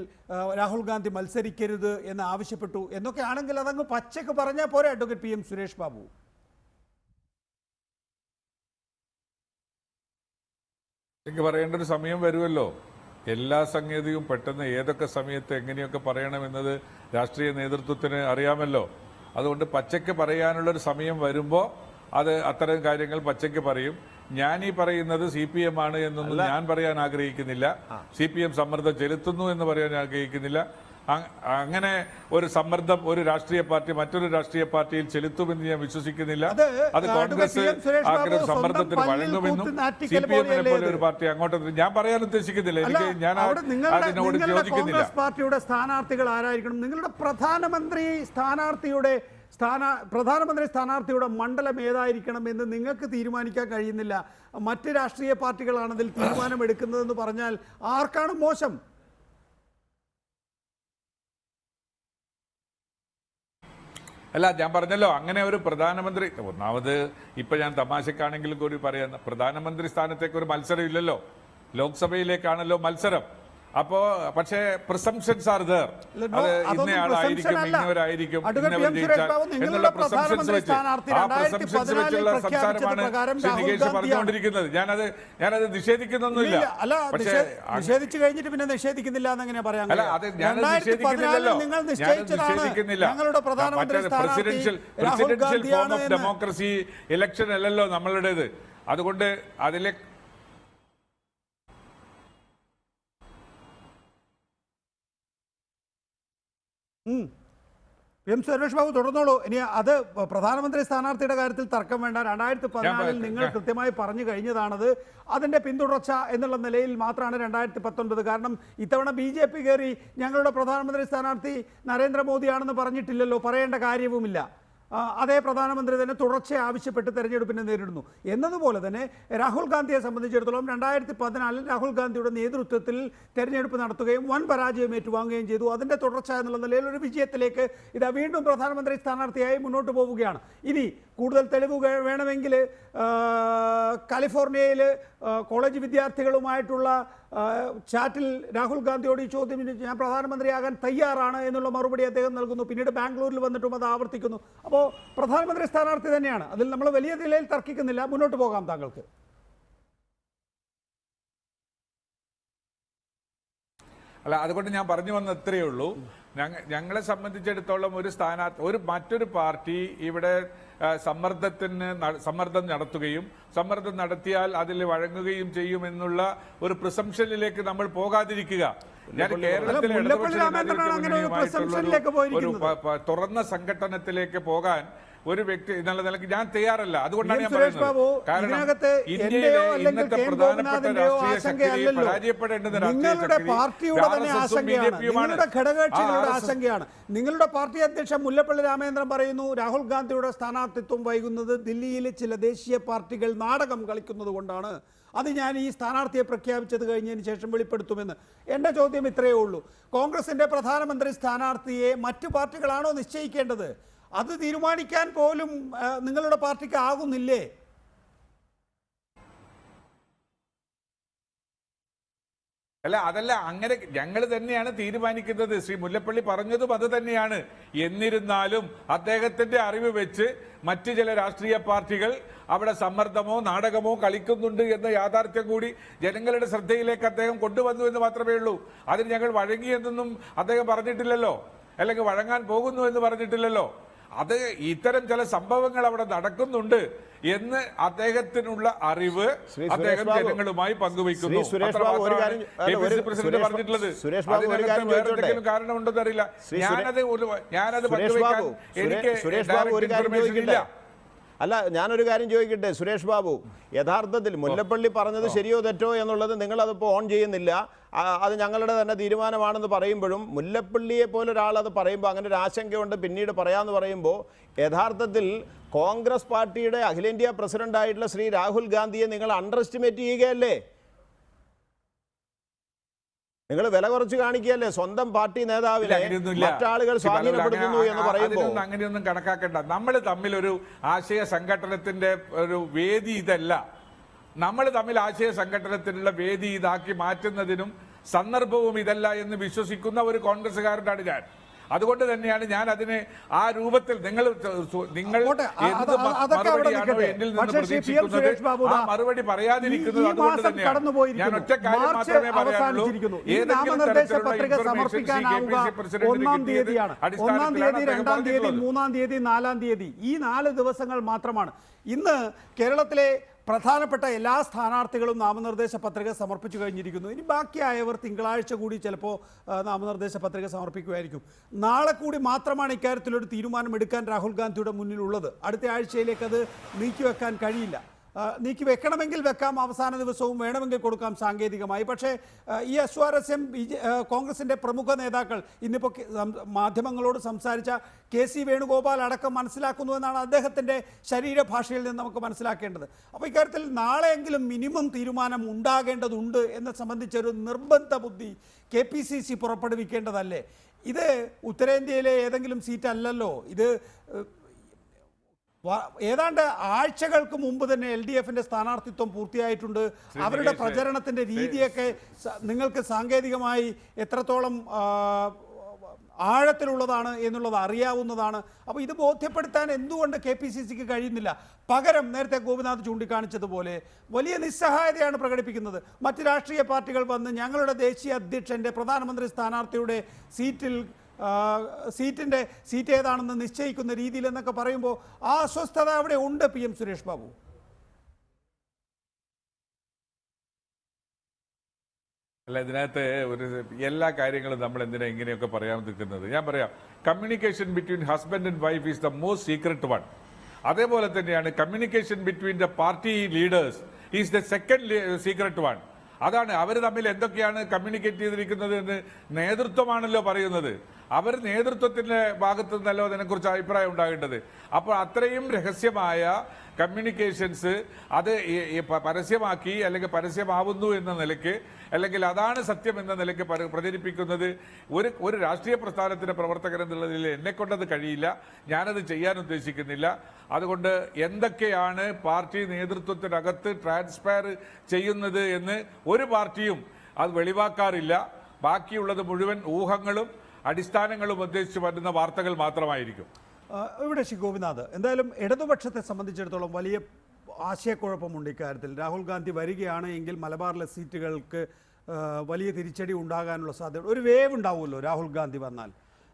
രാഹുൽ ഗാന്ധി മത്സരിക്കരുത് എന്ന് ആവശ്യപ്പെട്ടു എന്നൊക്കെ ആണെങ്കിൽ അതങ്ങ് പച്ചക്ക് പറഞ്ഞാൽ പോരെ അഡ്വക്കേറ്റ് PM സുരേഷ് ബാബു? എനിക്ക് പറയേണ്ട ഒരു സമയം വരുമല്ലോ. എല്ലാ സംഗതിയും പെട്ടെന്ന് ഏതൊക്കെ സമയത്ത് എങ്ങനെയൊക്കെ പറയണമെന്നത് രാഷ്ട്രീയ നേതൃത്വത്തിന് അറിയാമല്ലോ. അതുകൊണ്ട് പച്ചയ്ക്ക് പറയാനുള്ളൊരു സമയം വരുമ്പോൾ അത് അത്തരം കാര്യങ്ങൾ പച്ചയ്ക്ക് പറയും. ഞാൻ ഈ പറയുന്നത് CPM ആണ് എന്നൊന്നും ഞാൻ പറയാൻ ആഗ്രഹിക്കുന്നില്ല. CPM സമ്മർദ്ദം ചെലുത്തുന്നു എന്ന് പറയാൻ ആഗ്രഹിക്കുന്നില്ല. അങ്ങനെ ഒരു സമ്മർദ്ദം ഒരു രാഷ്ട്രീയ പാർട്ടി മറ്റൊരു രാഷ്ട്രീയ പാർട്ടിയിൽ ചെലുത്തുമെന്ന് ഞാൻ വിശ്വസിക്കുന്നില്ല. അത് കോൺഗ്രസ് ആഗ്രഹ സമ്മർദ്ദത്തിന് വഴങ്ങുമെന്നും CPM പോലെ ഒരു പാർട്ടി അങ്ങോട്ട് ഞാൻ പറയാൻ ഉദ്ദേശിക്കുന്നില്ല. ഞാൻ അതിനോട് യോജിക്കുന്നില്ല. പാർട്ടിയുടെ സ്ഥാനാർത്ഥികൾ ആരായിരിക്കണം? നിങ്ങളുടെ പ്രധാനമന്ത്രി സ്ഥാനാർത്ഥിയുടെ മണ്ഡലം ഏതായിരിക്കണം എന്ന് നിങ്ങൾക്ക് തീരുമാനിക്കാൻ കഴിയുന്നില്ല. മറ്റ് രാഷ്ട്രീയ പാർട്ടികളാണ് അതിൽ തീരുമാനമെടുക്കുന്നതെന്ന് പറഞ്ഞാൽ ആർക്കാണ് മോശം? അല്ല, ഞാൻ പറഞ്ഞല്ലോ, അങ്ങനെ ഒരു പ്രധാനമന്ത്രി, ഒന്നാമത് ഇപ്പൊ ഞാൻ തമാശക്കാണെങ്കിലും കൂടി പറയാം, പ്രധാനമന്ത്രി സ്ഥാനത്തേക്ക് ഒരു മത്സരം ഇല്ലല്ലോ, ലോക്സഭയിലേക്കാണല്ലോ മത്സരം. അപ്പോ പക്ഷേ പ്രിസംപ്ഷൻസ് ആർ ദർ. അത് ഇന്നയാളായിരിക്കും, ഇന്നവരായിരിക്കും, ഇന്നവർ ജയിച്ചാൽ എന്നുള്ള പ്രിസംപ്ഷൻസ് വെച്ച് ആ പ്രിസംപ്ഷൻസ് വെച്ചുള്ള സംസാരമാണ് ശ്രീ നികേഷ് പറഞ്ഞുകൊണ്ടിരിക്കുന്നത്. ഞാനത് നിഷേധിക്കുന്നൊന്നുമില്ല. പക്ഷേ നിഷേധിച്ചു കഴിഞ്ഞിട്ട് പിന്നെ നിഷേധിക്കുന്നില്ല എന്നെങ്ങനെ പറയാം? അല്ല, അത് ഞാനത് നിഷേധിക്കുന്നില്ലല്ലോ. Presidential form of democracy election അല്ലല്ലോ നമ്മളുടേത്. അതുകൊണ്ട് അതിലെ PM സുരേഷ് ബാബു തുടർന്നോളൂ. ഇനി അത് പ്രധാനമന്ത്രി സ്ഥാനാർത്ഥിയുടെ കാര്യത്തിൽ തർക്കം വേണ്ട. 2014 നിങ്ങൾ കൃത്യമായി പറഞ്ഞു കഴിഞ്ഞതാണത്. അതിൻ്റെ പിന്തുടർച്ച എന്നുള്ള നിലയിൽ മാത്രമാണ് 2019. കാരണം ഇത്തവണ BJP കയറി ഞങ്ങളുടെ പ്രധാനമന്ത്രി സ്ഥാനാർത്ഥി നരേന്ദ്രമോദിയാണെന്ന് പറഞ്ഞിട്ടില്ലല്ലോ, പറയേണ്ട കാര്യവുമില്ല. അതേ പ്രധാനമന്ത്രി തന്നെ തുടർച്ച ആവശ്യപ്പെട്ട് തെരഞ്ഞെടുപ്പിനെ നേരിടുന്നു. എന്നതുപോലെ തന്നെ രാഹുൽ ഗാന്ധിയെ സംബന്ധിച്ചിടത്തോളം 2014 രാഹുൽ ഗാന്ധിയുടെ നേതൃത്വത്തിൽ തെരഞ്ഞെടുപ്പ് നടത്തുകയും വൻ പരാജയം ഏറ്റുവാങ്ങുകയും ചെയ്തു. അതിൻ്റെ തുടർച്ച എന്നുള്ള നിലയിൽ ഒരു വിജയത്തിലേക്ക് ഇതാ വീണ്ടും പ്രധാനമന്ത്രി സ്ഥാനാർത്ഥിയായി മുന്നോട്ട് പോവുകയാണ്. ഇനി കൂടുതൽ തെളിവ് വേണമെങ്കിൽ കാലിഫോർണിയയിൽ കോളേജ് വിദ്യാർത്ഥികളുമായിട്ടുള്ള ചാറ്റിൽ രാഹുൽ ഗാന്ധിയോട് ഈ ചോദ്യം ഞാൻ പ്രധാനമന്ത്രിയാകാൻ തയ്യാറാണ് എന്നുള്ള മറുപടി അദ്ദേഹം നൽകുന്നു. പിന്നീട് ബാംഗ്ലൂരിൽ വന്നിട്ടും അത് ആവർത്തിക്കുന്നു. അപ്പോൾ പ്രധാനമന്ത്രി സ്ഥാനാർത്ഥി തന്നെയാണ്. അതിൽ നമ്മൾ വലിയ നിലയിൽ തർക്കിക്കുന്നില്ല. മുന്നോട്ട് പോകാം താങ്കൾക്ക്. അല്ല, അതുകൊണ്ട് ഞാൻ പറഞ്ഞു വന്ന ഇത്രയേ ഉള്ളൂ. ഞങ്ങളെ സംബന്ധിച്ചിടത്തോളം മറ്റൊരു പാർട്ടി ഇവിടെ സമ്മർദ്ദം നടത്തുകയും സമ്മർദ്ദം നടത്തിയാൽ അതിൽ വഴങ്ങുകയും ചെയ്യുമെന്നുള്ള ഒരു പ്രിസംഷനിലേക്ക് നമ്മൾ പോകാതിരിക്കുക. ഞാൻ കേരളത്തിലെ ഒരു തുറന്ന സംഘടനത്തിലേക്ക് പോകാൻ ഒരു വ്യക്തി എന്നുള്ള നിലയ്ക്ക് ഞാൻ തയ്യാറല്ല. അതുകൊണ്ടാണ് ഞാൻ പറയുന്നത്. കാരണം ഇന്ത്യയിലെ ഇന്നത്തെ പ്രധാനപ്പെട്ട രാഷ്ട്രീയ ശക്തിയെ പരാജയപ്പെടേണ്ടുന്ന ആശങ്കയാണ്. നിങ്ങളുടെ പാർട്ടി അധ്യക്ഷൻ മുല്ലപ്പള്ളി രാമചന്ദ്രൻ പറയുന്നു രാഹുൽ ഗാന്ധിയുടെ സ്ഥാനാർത്ഥിത്വം വൈകുന്നത് ദില്ലിയിലെ ചില ദേശീയ പാർട്ടികൾ നാടകം കളിക്കുന്നത് കൊണ്ടാണ്. അത് ഞാൻ ഈ സ്ഥാനാർത്ഥിയെ പ്രഖ്യാപിച്ചത് കഴിഞ്ഞതിന് ശേഷം വെളിപ്പെടുത്തുമെന്ന്. എൻ്റെ ചോദ്യം ഇത്രയേ ഉള്ളൂ. കോൺഗ്രസിൻ്റെ പ്രധാനമന്ത്രി സ്ഥാനാർത്ഥിയെ മറ്റു പാർട്ടികളാണോ നിശ്ചയിക്കേണ്ടത്? അത് തീരുമാനിക്കാൻ പോലും നിങ്ങളുടെ പാർട്ടിക്ക് ആകുന്നില്ലേ? അതല്ല, അങ്ങനെ ഞങ്ങൾ തന്നെയാണ് തീരുമാനിക്കുന്നത്. ശ്രീ മുല്ലപ്പള്ളി പറഞ്ഞതും അത് തന്നെയാണ്. എന്നിരുന്നാലും അദ്ദേഹത്തിന്റെ അറിവ് വെച്ച് മറ്റു ചില രാഷ്ട്രീയ പാർട്ടികൾ അവിടെ സമ്മർദ്ദമോ നാടകമോ കളിക്കുന്നുണ്ട് എന്ന യാഥാർത്ഥ്യം കൂടി ജനങ്ങളുടെ ശ്രദ്ധയിലേക്ക് അദ്ദേഹം കൊണ്ടുവന്നു എന്ന് മാത്രമേ ഉള്ളൂ. അതിന് ഞങ്ങൾ വഴങ്ങിയെന്നൊന്നും അദ്ദേഹം പറഞ്ഞിട്ടില്ലല്ലോ, അല്ലെങ്കിൽ വഴങ്ങാൻ പോകുന്നു എന്ന് പറഞ്ഞിട്ടില്ലല്ലോ. അത് ഇത്തരം ചില സംഭവങ്ങൾ അവിടെ നടക്കുന്നുണ്ട് എന്ന് അദ്ദേഹത്തിനുള്ള അറിവ് അദ്ദേഹം ജനങ്ങളുമായി പങ്കുവയ്ക്കുന്നു. പ്രസിഡന്റ് പറഞ്ഞിട്ടുള്ളത് വേറെന്തെങ്കിലും കാരണമുണ്ടെന്ന് അറിയില്ല. ഞാനത് പങ്കുവയ്ക്കാൻ എനിക്ക് ഇൻഫർമേഷൻ ഇല്ല. അല്ല, ഞാനൊരു കാര്യം ചോദിക്കട്ടെ സുരേഷ് ബാബു, യഥാർത്ഥത്തിൽ മുല്ലപ്പള്ളി പറഞ്ഞത് ശരിയോ തെറ്റോ എന്നുള്ളത് നിങ്ങളതിപ്പോൾ ഓൺ ചെയ്യുന്നില്ല. അത് ഞങ്ങളുടെ തന്നെ തീരുമാനമാണെന്ന് പറയുമ്പോഴും മുല്ലപ്പള്ളിയെ പോലെ ഒരാൾ അത് പറയുമ്പോൾ അങ്ങനെ ഒരു ആശങ്കയുണ്ട് പിന്നീട് പറയാമെന്ന് പറയുമ്പോൾ യഥാർത്ഥത്തിൽ കോൺഗ്രസ് പാർട്ടിയുടെ അഖിലേന്ത്യാ പ്രസിഡന്റായിട്ടുള്ള ശ്രീ രാഹുൽ ഗാന്ധിയെ നിങ്ങൾ അണ്ടർ എസ്റ്റിമേറ്റ് ചെയ്യുകയല്ലേ? നിങ്ങൾ വില കുറച്ച് കാണിക്കുകയല്ലേ സ്വന്തം പാർട്ടി നേതാവിനെ മറ്റാളുകൾ സ്വാധീനപ്പെടുത്തുന്നു എന്ന് പറയുമ്പോൾ? അങ്ങനെയൊന്നും കണക്കാക്കണ്ട. നമ്മൾ തമ്മിൽ ഒരു ആശയ സംഘടനത്തിന്റെ ഒരു വേദി ഇതല്ല. നമ്മൾ തമ്മിൽ ആശയ സംഘടനത്തിനുള്ള വേദി ഇതാക്കി മാറ്റുന്നതിനും സന്ദർഭവും ഇതല്ല എന്ന് വിശ്വസിക്കുന്ന ഒരു കോൺഗ്രസ്സുകാരനാണ് ഞാൻ. അതുകൊണ്ട് തന്നെയാണ് ഞാൻ അതിനെ ആ രൂപത്തിൽ നിങ്ങൾ എന്ത് മറുപടിയാണോ എന്നിൽ നിന്ന് പ്രതീക്ഷിക്കുന്നത് ആ മറുപടി പറയാതിരിക്കുന്നത്. അതുകൊണ്ട് തന്നെയാണ് ഞാൻ ഒറ്റ കാര്യം മാത്രമേ പറയാനുള്ളൂ. ഏതെങ്കിലും തരത്തിലുള്ള ഇൻഫർമേഷൻ ഒന്നാം തീയതി, 2-ാം തീയതി, 3-ാം തീയതി, 4-ാം തീയതി ഈ 4 ദിവസങ്ങൾ മാത്രമാണ്. ഇന്ന് കേരളത്തിലെ പ്രധാനപ്പെട്ട എല്ലാ സ്ഥാനാർത്ഥികളും നാമനിർദ്ദേശ പത്രിക സമർപ്പിച്ചു കഴിഞ്ഞിരിക്കുന്നു. ഇനി ബാക്കിയായവർ തിങ്കളാഴ്ച കൂടി ചിലപ്പോൾ നാമനിർദ്ദേശ പത്രിക സമർപ്പിക്കുമായിരിക്കും. നാളെ കൂടി മാത്രമാണ് ഇക്കാര്യത്തിലൊരു തീരുമാനം എടുക്കാൻ രാഹുൽ ഗാന്ധിയുടെ മുന്നിലുള്ളത്. അടുത്ത ആഴ്ചയിലേക്ക് അത് നീക്കിവെക്കാൻ കഴിയില്ല. നീക്കി വെക്കണമെങ്കിൽ വെക്കാം, അവസാന ദിവസവും വേണമെങ്കിൽ കൊടുക്കാം സാങ്കേതികമായി. പക്ഷേ ഈ അസ്വാരസ്യം കോൺഗ്രസിൻ്റെ പ്രമുഖ നേതാക്കൾ ഇന്നിപ്പോൾ മാധ്യമങ്ങളോട് സംസാരിച്ച KC വേണുഗോപാൽ അടക്കം മനസ്സിലാക്കുന്നു എന്നാണ് അദ്ദേഹത്തിൻ്റെ ശരീരഭാഷയിൽ നിന്ന് നമുക്ക് മനസ്സിലാക്കേണ്ടത്. അപ്പോൾ ഇക്കാര്യത്തിൽ നാളെയെങ്കിലും മിനിമം തീരുമാനം ഉണ്ടാകേണ്ടതുണ്ട് എന്നെ സംബന്ധിച്ചൊരു നിർബന്ധ ബുദ്ധി KPCC പുറപ്പെടുവിക്കേണ്ടതല്ലേ? ഇത് ഉത്തരേന്ത്യയിലെ ഏതെങ്കിലും സീറ്റല്ലല്ലോ. ഇത് ഏതാണ്ട് ആഴ്ചകൾക്ക് മുമ്പ് തന്നെ LDFന്റെ സ്ഥാനാർത്ഥിത്വം പൂർത്തിയായിട്ടുണ്ട്. അവരുടെ പ്രചരണത്തിന്റെ രീതിയൊക്കെ നിങ്ങൾക്ക് സാങ്കേതികമായി എത്രത്തോളം ആഴത്തിലുള്ളതാണ് എന്നുള്ളത് അറിയാവുന്നതാണ്. അപ്പോൾ ഇത് ബോധ്യപ്പെടുത്താൻ എന്തുകൊണ്ട് KPCCക്ക് കഴിയുന്നില്ല? പകരം നേരത്തെ ഗോപിനാഥ് ചൂണ്ടിക്കാണിച്ചതുപോലെ വലിയ നിസ്സഹായതയാണ് പ്രകടിപ്പിക്കുന്നത്. മറ്റ് രാഷ്ട്രീയ പാർട്ടികൾ വന്ന് ഞങ്ങളുടെ ദേശീയ അധ്യക്ഷൻ്റെ പ്രധാനമന്ത്രി സ്ഥാനാർത്ഥിയുടെ സീറ്റ് ഏതാണെന്ന് നിശ്ചയിക്കുന്ന രീതിയിൽ എന്നൊക്കെ പറയുമ്പോൾ ആ അസ്വസ്ഥത അവിടെ ഉണ്ട്. PM സുരേഷ് ബാബു, അല്ല, ഇതിനകത്ത് എല്ലാ കാര്യങ്ങളും നമ്മൾ എന്തിനാ ഇങ്ങനെയൊക്കെ പറയാൻ നിൽക്കുന്നത്? ഞാൻ പറയാം, communication between husband and wife is the most secret one. അതേപോലെ തന്നെയാണ് communication between the party leaders is the second secret one. അതാണ് അവർ തമ്മിൽ എന്തൊക്കെയാണ് കമ്മ്യൂണിക്കേറ്റ് ചെയ്തിരിക്കുന്നത് എന്ന് നേതൃത്വമാണല്ലോ പറയുന്നത്. അവർ നേതൃത്വത്തിന്റെ ഭാഗത്തു നിന്നല്ലോ അതിനെക്കുറിച്ച് അഭിപ്രായം ഉണ്ടാകേണ്ടത്. അപ്പോൾ അത്രയും രഹസ്യമായ കമ്മ്യൂണിക്കേഷൻസ് അത് പരസ്യമാക്കി അല്ലെങ്കിൽ പരസ്യമാവുന്നു എന്ന നിലയ്ക്ക് അല്ലെങ്കിൽ അതാണ് സത്യം എന്ന നിലയ്ക്ക് പ്രചരിപ്പിക്കുന്നത് ഒരു രാഷ്ട്രീയ പ്രസ്ഥാനത്തിന്റെ പ്രവർത്തകൻ എന്നുള്ളതിൽ എന്നെക്കൊണ്ടത് കഴിയില്ല. ഞാനത് ചെയ്യാൻ ഉദ്ദേശിക്കുന്നില്ല. അതുകൊണ്ട് എന്തൊക്കെയാണ് പാർട്ടി നേതൃത്വത്തിനകത്ത് ട്രാൻസ്പയർ ചെയ്യുന്നത് എന്ന് ഒരു പാർട്ടിയും അത് വെളിവാക്കാറില്ല. ബാക്കിയുള്ളത് മുഴുവൻ ഊഹങ്ങളും അടിസ്ഥാനങ്ങളും ഉദ്ദേശിച്ച് വരുന്ന വാർത്തകൾ മാത്രമായിരിക്കും. ഇവിടെ ശ്രീ ഗോപിനാഥ്, എന്തായാലും ഇടതുപക്ഷത്തെ സംബന്ധിച്ചിടത്തോളം വലിയ ആശയക്കുഴപ്പമുണ്ട് ഇക്കാര്യത്തിൽ. രാഹുൽ ഗാന്ധി വരികയാണ് എങ്കിൽ മലബാറിലെ സീറ്റുകൾക്ക് വലിയ തിരിച്ചടി ഉണ്ടാകാനുള്ള സാധ്യത. ഒരു വേവ് ഉണ്ടാവുമല്ലോ രാഹുൽ ഗാന്ധി വന്നാൽ.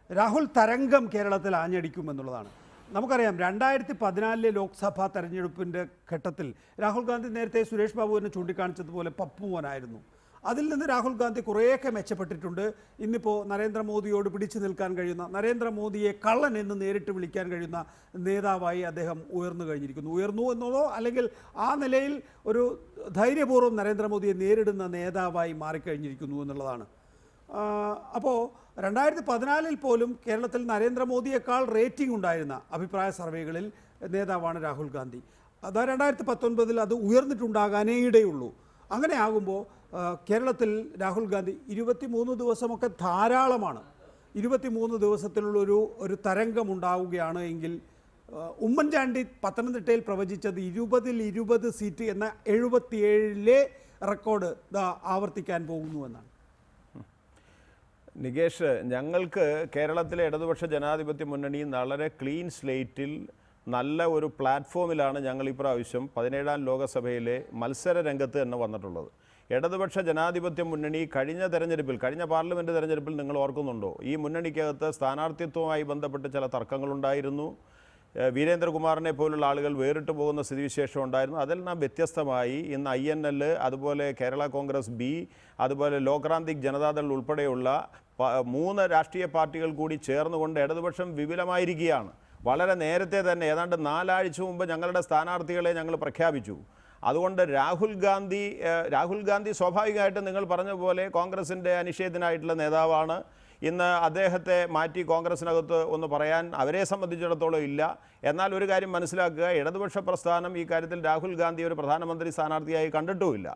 രാഹുൽ തരംഗം കേരളത്തിൽ ആഞ്ഞടിക്കുമെന്നുള്ളതാണ്. നമുക്കറിയാം 2014 ലോക്സഭാ തെരഞ്ഞെടുപ്പിൻ്റെ ഘട്ടത്തിൽ രാഹുൽ ഗാന്ധി നേരത്തെ സുരേഷ് ബാബുവിനെ ചൂണ്ടിക്കാണിച്ചതുപോലെ പപ്പുമോനായിരുന്നു. അതിൽ നിന്ന് രാഹുൽ ഗാന്ധി കുറേയൊക്കെ മെച്ചപ്പെട്ടിട്ടുണ്ട്. ഇന്നിപ്പോൾ നരേന്ദ്രമോദിയോട് പിടിച്ചു നിൽക്കാൻ കഴിയുന്ന, നരേന്ദ്രമോദിയെ കള്ളൻ എന്ന് നേരിട്ട് വിളിക്കാൻ കഴിയുന്ന നേതാവായി അദ്ദേഹം ഉയർന്നു എന്നതോ അല്ലെങ്കിൽ ആ നിലയിൽ ഒരു ധൈര്യപൂർവ്വം നരേന്ദ്രമോദിയെ നേരിടുന്ന നേതാവായി മാറിക്കഴിഞ്ഞിരിക്കുന്നു എന്നുള്ളതാണ്. അപ്പോൾ 2014 പോലും കേരളത്തിൽ നരേന്ദ്രമോദിയേക്കാൾ റേറ്റിംഗ് ഉണ്ടായിരുന്ന അഭിപ്രായ സർവേകളിൽ നേതാവാണ് രാഹുൽ ഗാന്ധി. അത് 2019 അത് ഉയർന്നിട്ടുണ്ടാകാനേ ഇടയുള്ളൂ. അങ്ങനെ ആകുമ്പോൾ കേരളത്തിൽ രാഹുൽ ഗാന്ധി 23 ദിവസമൊക്കെ ധാരാളമാണ്. 23 ദിവസത്തിലുള്ളൊരു തരംഗമുണ്ടാവുകയാണ് എങ്കിൽ ഉമ്മൻചാണ്ടി പത്തനംതിട്ടയിൽ പ്രവചിച്ചത് 20-20 സീറ്റ് എന്ന 77 റെക്കോർഡ് ആവർത്തിക്കാൻ പോകുന്നുവെന്നാണ്. നികേഷ്, ഞങ്ങൾക്ക് കേരളത്തിലെ ഇടതുപക്ഷ ജനാധിപത്യ മുന്നണി വളരെ ക്ലീൻ സ്ലേറ്റിൽ നല്ല ഒരു പ്ലാറ്റ്ഫോമിലാണ് ഞങ്ങൾ ഇപ്രാവശ്യം 17ാം ലോകസഭയിലെ മത്സര രംഗത്ത് തന്നെ വന്നിട്ടുള്ളത്. ഇടതുപക്ഷ ജനാധിപത്യ മുന്നണി കഴിഞ്ഞ പാർലമെൻറ്റ് തെരഞ്ഞെടുപ്പിൽ നിങ്ങൾ ഓർക്കുന്നുണ്ടോ? ഈ മുന്നണിക്കകത്ത് സ്ഥാനാർത്ഥിത്വവുമായി ബന്ധപ്പെട്ട് ചില തർക്കങ്ങളുണ്ടായിരുന്നു. വീരേന്ദ്രകുമാറിനെ പോലുള്ള ആളുകൾ വേറിട്ട് പോകുന്ന സ്ഥിതിവിശേഷം ഉണ്ടായിരുന്നു. അതെല്ലാം വ്യത്യസ്തമായി ഇന്ന് INL, അതുപോലെ കേരള കോൺഗ്രസ് B, അതുപോലെ ലോക്രാന്തിക് ജനതാദൾ ഉൾപ്പെടെയുള്ള 3 രാഷ്ട്രീയ പാർട്ടികൾ കൂടി ചേർന്നുകൊണ്ട് ഇടതുപക്ഷം വിപുലമായിരിക്കുകയാണ്. വളരെ നേരത്തെ തന്നെ ഏതാണ്ട് 4 ആഴ്ച മുമ്പ് ഞങ്ങളുടെ സ്ഥാനാർത്ഥികളെ ഞങ്ങൾ പ്രഖ്യാപിച്ചു. അതുകൊണ്ട് രാഹുൽ ഗാന്ധി സ്വാഭാവികമായിട്ടും നിങ്ങൾ പറഞ്ഞ പോലെ കോൺഗ്രസിൻ്റെ അനിഷേധനായിട്ടുള്ള നേതാവാണ്. ഇന്ന് അദ്ദേഹത്തെ മാറ്റി കോൺഗ്രസിനകത്ത് ഒന്ന് പറയാൻ അവരെ സംബന്ധിച്ചിടത്തോളം ഇല്ല. എന്നാൽ ഒരു കാര്യം മനസ്സിലാക്കുക, ഇടതുപക്ഷ പ്രസ്ഥാനം ഈ കാര്യത്തിൽ രാഹുൽ ഗാന്ധി ഒരു പ്രധാനമന്ത്രി സ്ഥാനാർത്ഥിയായി കണ്ടിട്ടുമില്ല.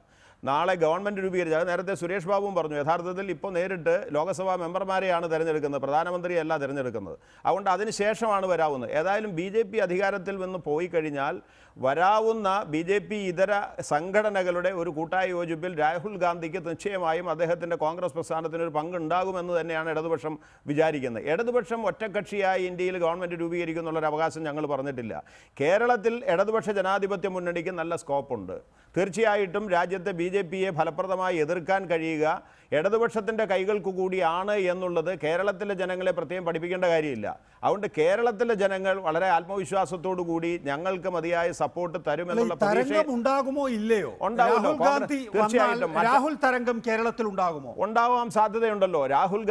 നാളെ ഗവൺമെൻറ് രൂപീകരിച്ച്, നേരത്തെ സുരേഷ് ബാബുവും പറഞ്ഞു, യഥാർത്ഥത്തിൽ ഇപ്പോൾ നേരിട്ട് ലോക്സഭാ മെമ്പർമാരെയാണ് തിരഞ്ഞെടുക്കുന്നത്, പ്രധാനമന്ത്രിയല്ല തിരഞ്ഞെടുക്കുന്നത്. അതുകൊണ്ട് അതിന് ശേഷമാണ് വരാവുന്നത്. ഏതായാലും BJP അധികാരത്തിൽ നിന്ന് പോയി കഴിഞ്ഞാൽ വരാവുന്ന BJP ഇതര സംഘടനകളുടെ ഒരു കൂട്ടായ യോജിപ്പിൽ രാഹുൽ ഗാന്ധിക്ക് നിശ്ചയമായും അദ്ദേഹത്തിൻ്റെ കോൺഗ്രസ് പ്രസ്ഥാനത്തിനൊരു പങ്കുണ്ടാകുമെന്ന് തന്നെയാണ് ഇടതുപക്ഷം വിചാരിക്കുന്നത്. ഇടതുപക്ഷം ഒറ്റക്കക്ഷിയായി ഇന്ത്യയിൽ ഗവൺമെൻറ് രൂപീകരിക്കുന്നുള്ളൊരു അവകാശം ഞങ്ങൾ പറഞ്ഞിട്ടില്ല. കേരളത്തിൽ ഇടതുപക്ഷ ജനാധിപത്യ മുന്നണിക്ക് നല്ല സ്കോപ്പുണ്ട്. തീർച്ചയായിട്ടും രാജ്യത്തെ BJPയെ ഫലപ്രദമായി എതിർക്കാൻ കഴിയുക ഇടതുപക്ഷത്തിൻ്റെ കൈകൾക്ക് കൂടിയാണ് എന്നുള്ളത് കേരളത്തിലെ ജനങ്ങളെ പ്രത്യേകം പഠിപ്പിക്കേണ്ട കാര്യമില്ല. അതുകൊണ്ട് കേരളത്തിലെ ജനങ്ങൾ വളരെ ആത്മവിശ്വാസത്തോടു കൂടി ഞങ്ങൾക്ക് മതിയായ സപ്പോർട്ട് തരുമെന്നുള്ള പ്രതീക്ഷ ഉണ്ടാകുമോ ഇല്ലയോ? രാഹുൽ തരംഗം കേരളത്തിൽ ഉണ്ടാകുമോ? ഉണ്ടാവാൻ സാധ്യതയുണ്ടല്ലോ. രാഹുൽ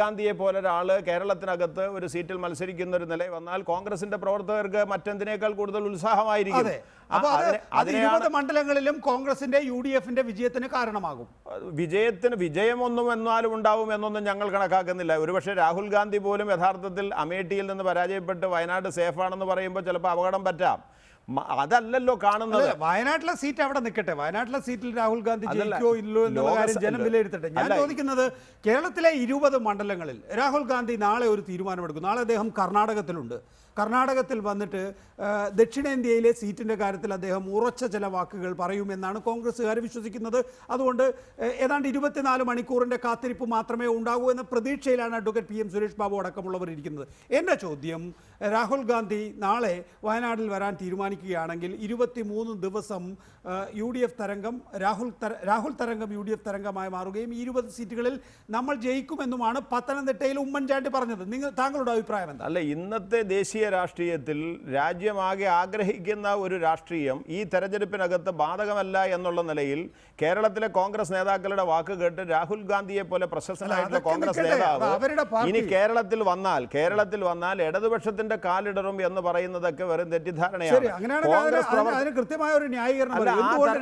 ഗാന്ധിയെ പോലെ ഒരാള് കേരളത്തിനകത്ത് ഒരു സീറ്റിൽ മത്സരിക്കുന്ന ഒരു നില വന്നാൽ കോൺഗ്രസിന്റെ പ്രവർത്തകർക്ക് മറ്റെന്തിനേക്കാൾ കൂടുതൽ ഉത്സാഹമായിരിക്കും. മണ്ഡലങ്ങളിലും കോൺഗ്രസിന്റെ UDFന്റെ വിജയത്തിന് കാരണമാകും. വിജയമൊന്നും എന്നാലും ഉണ്ടാവും എന്നൊന്നും ഞങ്ങൾ കണക്കാക്കുന്നില്ല. ഒരുപക്ഷെ രാഹുൽ ഗാന്ധി പോലും യഥാർത്ഥത്തിൽ അമേഠിയിൽ നിന്ന് പരാജയപ്പെട്ട് വയനാട് സേഫാണെന്ന് പറയുമ്പോൾ ചിലപ്പോൾ അപകടം പറ്റാം. അതല്ലല്ലോ കാണുന്നത്. വയനാട്ടിലെ സീറ്റ് അവിടെ നിൽക്കട്ടെ, വയനാട്ടിലെ സീറ്റിൽ രാഹുൽ ഗാന്ധി ജയിക്കോ ഇല്ലോ എന്നുള്ള കാര്യം ജനം വിലയിരുത്തട്ടെ. ഞാൻ ചോദിക്കുന്നത്, കേരളത്തിലെ 20 മണ്ഡലങ്ങളിൽ രാഹുൽ ഗാന്ധി നാളെ ഒരു തീരുമാനമെടുക്കും. നാളെ അദ്ദേഹം കർണാടകത്തിലുണ്ട്. കർണാടകത്തിൽ വന്നിട്ട് ദക്ഷിണേന്ത്യയിലെ സീറ്റിൻ്റെ കാര്യത്തിൽ അദ്ദേഹം ഉറച്ച ചില വാക്കുകൾ പറയുമെന്നാണ് കോൺഗ്രസ്സുകാർ വിശ്വസിക്കുന്നത്. അതുകൊണ്ട് ഏതാണ്ട് 24 മണിക്കൂറിൻ്റെ കാത്തിരിപ്പ് മാത്രമേ ഉണ്ടാകൂ എന്ന പ്രതീക്ഷയിലാണ് അഡ്വക്കേറ്റ് PM സുരേഷ് ബാബു അടക്കമുള്ളവർ ഇരിക്കുന്നത്. എൻ്റെ ചോദ്യം, രാഹുൽ ഗാന്ധി നാളെ വയനാട്ടിൽ വരാൻ തീരുമാനിക്കുകയാണെങ്കിൽ 23 ദിവസം UDF തരംഗം രാഹുൽ തരംഗം UDF തരംഗമായി മാറുകയും 20 സീറ്റുകളിൽ നമ്മൾ ജയിക്കുമെന്നുമാണ് പത്തനംതിട്ടയിൽ ഉമ്മൻചാണ്ടി പറഞ്ഞത്. താങ്കളുടെ അഭിപ്രായം എന്താ? അല്ല, ഇന്നത്തെ ദേശീയ രാഷ്ട്രീയത്തിൽ രാജ്യമാകെ ആഗ്രഹിക്കുന്ന ഒരു രാഷ്ട്രീയം ഈ തെരഞ്ഞെടുപ്പിനകത്ത് ബാധകമല്ല എന്നുള്ള നിലയിൽ കേരളത്തിലെ കോൺഗ്രസ് നേതാക്കളുടെ വാക്ക് കേട്ട് രാഹുൽ ഗാന്ധിയെ പോലെ പ്രശസ്തനായിട്ടുള്ള കോൺഗ്രസ് നേതാവ് ഇനി കേരളത്തിൽ വന്നാൽ ഇടതുപക്ഷത്തിന്റെ കാലിടറും എന്ന് പറയുന്നതൊക്കെ വെറും തെറ്റിദ്ധാരണയാണ്. കൃത്യമായ ഒരു ന്യായീകരണം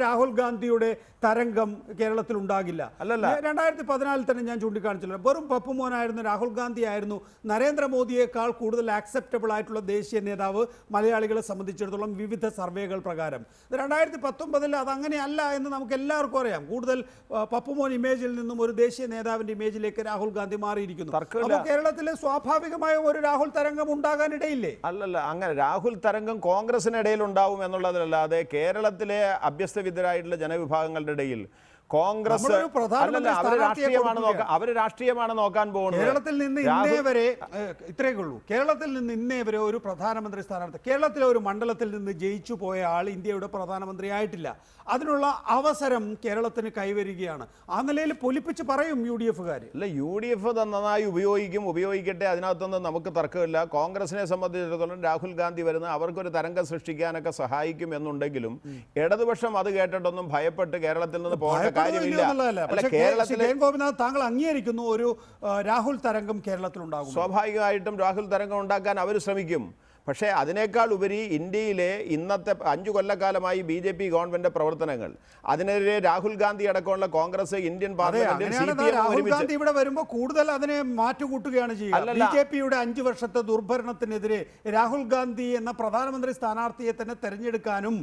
രാഹുൽ ഗാന്ധിയുടെ തരംഗം കേരളത്തിൽ ഉണ്ടാകില്ല. 2014 തന്നെ ഞാൻ ചൂണ്ടിക്കാണിച്ചില്ല, വെറും പപ്പുമോനായിരുന്നു രാഹുൽ ഗാന്ധി ആയിരുന്നു നരേന്ദ്രമോദിയേക്കാൾ കൂടുതൽ ആക്സെപ്റ്റബിൾ ആയിട്ടുള്ള ദേശീയ നേതാവ് മലയാളികളെ സംബന്ധിച്ചിടത്തോളം വിവിധ സർവേകൾ പ്രകാരം. 2019 അതങ്ങനെയല്ല എന്ന് നമുക്ക് എല്ലാവർക്കും അറിയാം. കൂടുതൽ പപ്പുമോൻ ഇമേജിൽ നിന്നും ഒരു ദേശീയ നേതാവിന്റെ ഇമേജിലേക്ക് രാഹുൽ ഗാന്ധി മാറിയിരിക്കുന്നു. അപ്പോൾ കേരളത്തിലെ സ്വാഭാവികമായ ഒരു രാഹുൽ തരംഗം ഉണ്ടാകാനിടയില്ലേ? അല്ലല്ല, അങ്ങനെ രാഹുൽ തരംഗം കോൺഗ്രസിനിടയിൽ ഉണ്ടാവും എന്നുള്ളതല്ലാതെ കേരളത്തിലെ അഭ്യസ്തവിദ്യരായിട്ടുള്ള ജനവിഭാഗങ്ങളുടെ ഇടയിൽ കോൺഗ്രസ് നമ്മളൊരു പ്രധാനമന്ത്രി അല്ലല്ല, അവര് രാഷ്ട്രീയമാണ് നോക്കാൻ പോകുന്നത്. കേരളത്തിൽ നിന്ന് ഇന്നേ വരെ ഇത്രയൊക്കെ ഉള്ളൂ. കേരളത്തിൽ നിന്ന് ഇന്നേ വരെ ഒരു പ്രധാനമന്ത്രി സ്ഥാനാർത്ഥി, കേരളത്തിലെ ഒരു മണ്ഡലത്തിൽ നിന്ന് ജയിച്ചു പോയ ആൾ ഇന്ത്യയുടെ പ്രധാനമന്ത്രി ആയിട്ടില്ല. അതിനുള്ള അവസരം കേരളത്തിന് കൈവരികയാണ്. ആ നിലയിൽ പൊലിപ്പിച്ച് പറയും UDF-കാർ. അല്ല, UDF നന്നായി ഉപയോഗിക്കട്ടെ, അതിനകത്തൊന്നും നമുക്ക് തർക്കമില്ല. കോൺഗ്രസിനെ സംബന്ധിച്ചിടത്തോളം രാഹുൽ ഗാന്ധി വരുന്ന അവർക്കൊരു തരംഗം സൃഷ്ടിക്കാനൊക്കെ സഹായിക്കും എന്നുണ്ടെങ്കിലും ഇടതുപക്ഷം അത് കേട്ടിട്ടൊന്നും ഭയപ്പെട്ട് കേരളത്തിൽ നിന്ന് പോകേണ്ട കാര്യമില്ല. അല്ല, കേരളത്തിലെ ഗോപിനാഥ്, താങ്കൾ അംഗീകരിക്കുന്നു ഒരു രാഹുൽ തരംഗം കേരളത്തിലുണ്ടാകും? സ്വാഭാവികമായിട്ടും രാഹുൽ തരംഗം ഉണ്ടാക്കാൻ അവർ ശ്രമിക്കും. പക്ഷേ അതിനേക്കാൾ ഉപരി ഇന്ത്യയിലെ ഇന്നത്തെ 5 കൊല്ലക്കാലമായി BJP ഗവൺമെന്റ് പ്രവർത്തനങ്ങൾ, അതിനെതിരെ രാഹുൽ ഗാന്ധി അടക്കമുള്ള കോൺഗ്രസ്, ഇന്ത്യൻ പാർലമെന്റിൽ രാഹുൽ ഗാന്ധി ഇവിടെ വരുമ്പോൾ കൂടുതൽ അതിനെ മാറ്റുകൂട്ടുകയാണ് ചെയ്യുക. BJP-യുടെ 5 വർഷത്തെ ദുർഭരണത്തിനെതിരെ രാഹുൽ ഗാന്ധി എന്ന പ്രധാനമന്ത്രി സ്ഥാനാർത്ഥിയെ തന്നെ തെരഞ്ഞെടുക്കാനും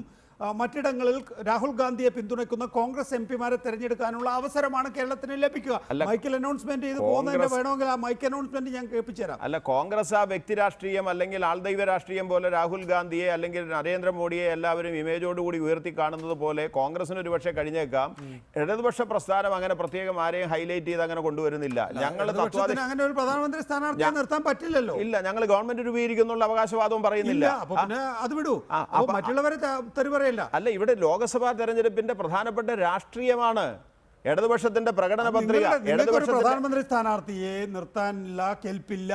മറ്റിടങ്ങളിൽ രാഹുൽ ഗാന്ധിയെ പിന്തുണയ്ക്കുന്ന കോൺഗ്രസ് MP-മാരെ തെരഞ്ഞെടുക്കാനുള്ള അവസരമാണ് കേരളത്തിന് ലഭിക്കുക. മൈക്കിൽ അനൗൺസ്മെന്റ് ചെയ്ത് പോകുന്നതിന്റെ വേണമെങ്കിൽ ആ മൈക്ക് അനൗൺസ്മെന്റ് ഞാൻ കേൾപ്പിച്ചു തരാം. അല്ല, കോൺഗ്രസ് ആ വ്യക്തി രാഷ്ട്രീയം അല്ലെങ്കിൽ ആൾദൈവ രാഷ്ട്രീയം പോലെ രാഹുൽ ഗാന്ധിയെ അല്ലെങ്കിൽ നരേന്ദ്രമോദിയെ എല്ലാവരും ഇമേജോടുകൂടി ഉയർത്തി കാണുന്നത് പോലെ കോൺഗ്രസിന് ഒരുപക്ഷെ കഴിഞ്ഞേക്കാം. ഇടതുപക്ഷ പ്രസ്ഥാനം അങ്ങനെ പ്രത്യേകം ആരെയും ഹൈലൈറ്റ് ചെയ്ത് അങ്ങനെ കൊണ്ടുവരുന്നില്ല. ഞങ്ങൾ അങ്ങനെ ഒരു പ്രധാനമന്ത്രി സ്ഥാനാർത്ഥിയെ നിർത്താൻ പറ്റില്ലല്ലോ. ഇല്ല, ഞങ്ങൾ ഗവൺമെന്റ് രൂപീകരിക്കുന്നുള്ള അവകാശവാദവും പറയുന്നില്ല. അത് വിടൂ, മറ്റുള്ളവരെ തെരുവ അല്ല, ഇവിടെ ലോക്സഭാ തെരഞ്ഞെടുപ്പിന്റെ പ്രധാനപ്പെട്ട രാഷ്ട്രീയമാണ് ഇടതുപക്ഷത്തിന്റെ പ്രകടന പത്രിക. പ്രധാനമന്ത്രി സ്ഥാനാർത്ഥിയെ നിർത്താനില്ല, കെൽപ്പില്ല.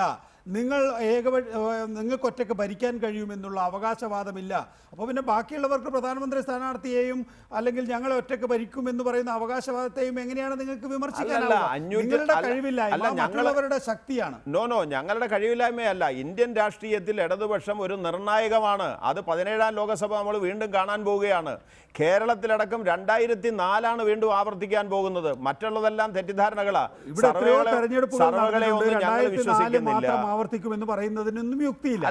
നിങ്ങൾക്ക് ഒറ്റയ്ക്ക് ഭരിക്കാൻ കഴിയുമെന്നുള്ള അവകാശവാദമില്ല. അപ്പോൾ പിന്നെ ബാക്കിയുള്ളവർക്ക് പ്രധാനമന്ത്രി സ്ഥാനാർത്ഥിയെയും അല്ലെങ്കിൽ ഞങ്ങളെ ഒറ്റയ്ക്ക് ഭരിക്കുമെന്ന് പറയുന്ന അവകാശവാദത്തെയും എങ്ങനെയാണ് നിങ്ങൾക്ക് വിമർശിക്കാനാവുക? നിങ്ങളുടെ കഴിവില്ലായ്മ മറ്റുള്ളവരുടെ ശക്തിയാണ്. നോ, ഞങ്ങളുടെ കഴിവില്ലായ്മയല്ല. ഇന്ത്യൻ രാഷ്ട്രീയത്തിൽ ഇടതുപക്ഷം ഒരു നിർണായകമാണ്. അത് 17ാം ലോകസഭ നമ്മൾ വീണ്ടും കാണാൻ പോവുകയാണ്. കേരളത്തിലടക്കം 2004 വീണ്ടും ആവർത്തിക്കാൻ പോകുന്നത്. മറ്റുള്ളതെല്ലാം തെറ്റിദ്ധാരണകളാ. സർവേകളെ ഒന്നും ഞങ്ങൾ വിശ്വസിക്കുന്നില്ല. ആവർത്തിക്കുമെന്ന് പറയുന്നതിനൊന്നും യുക്തിയില്ല.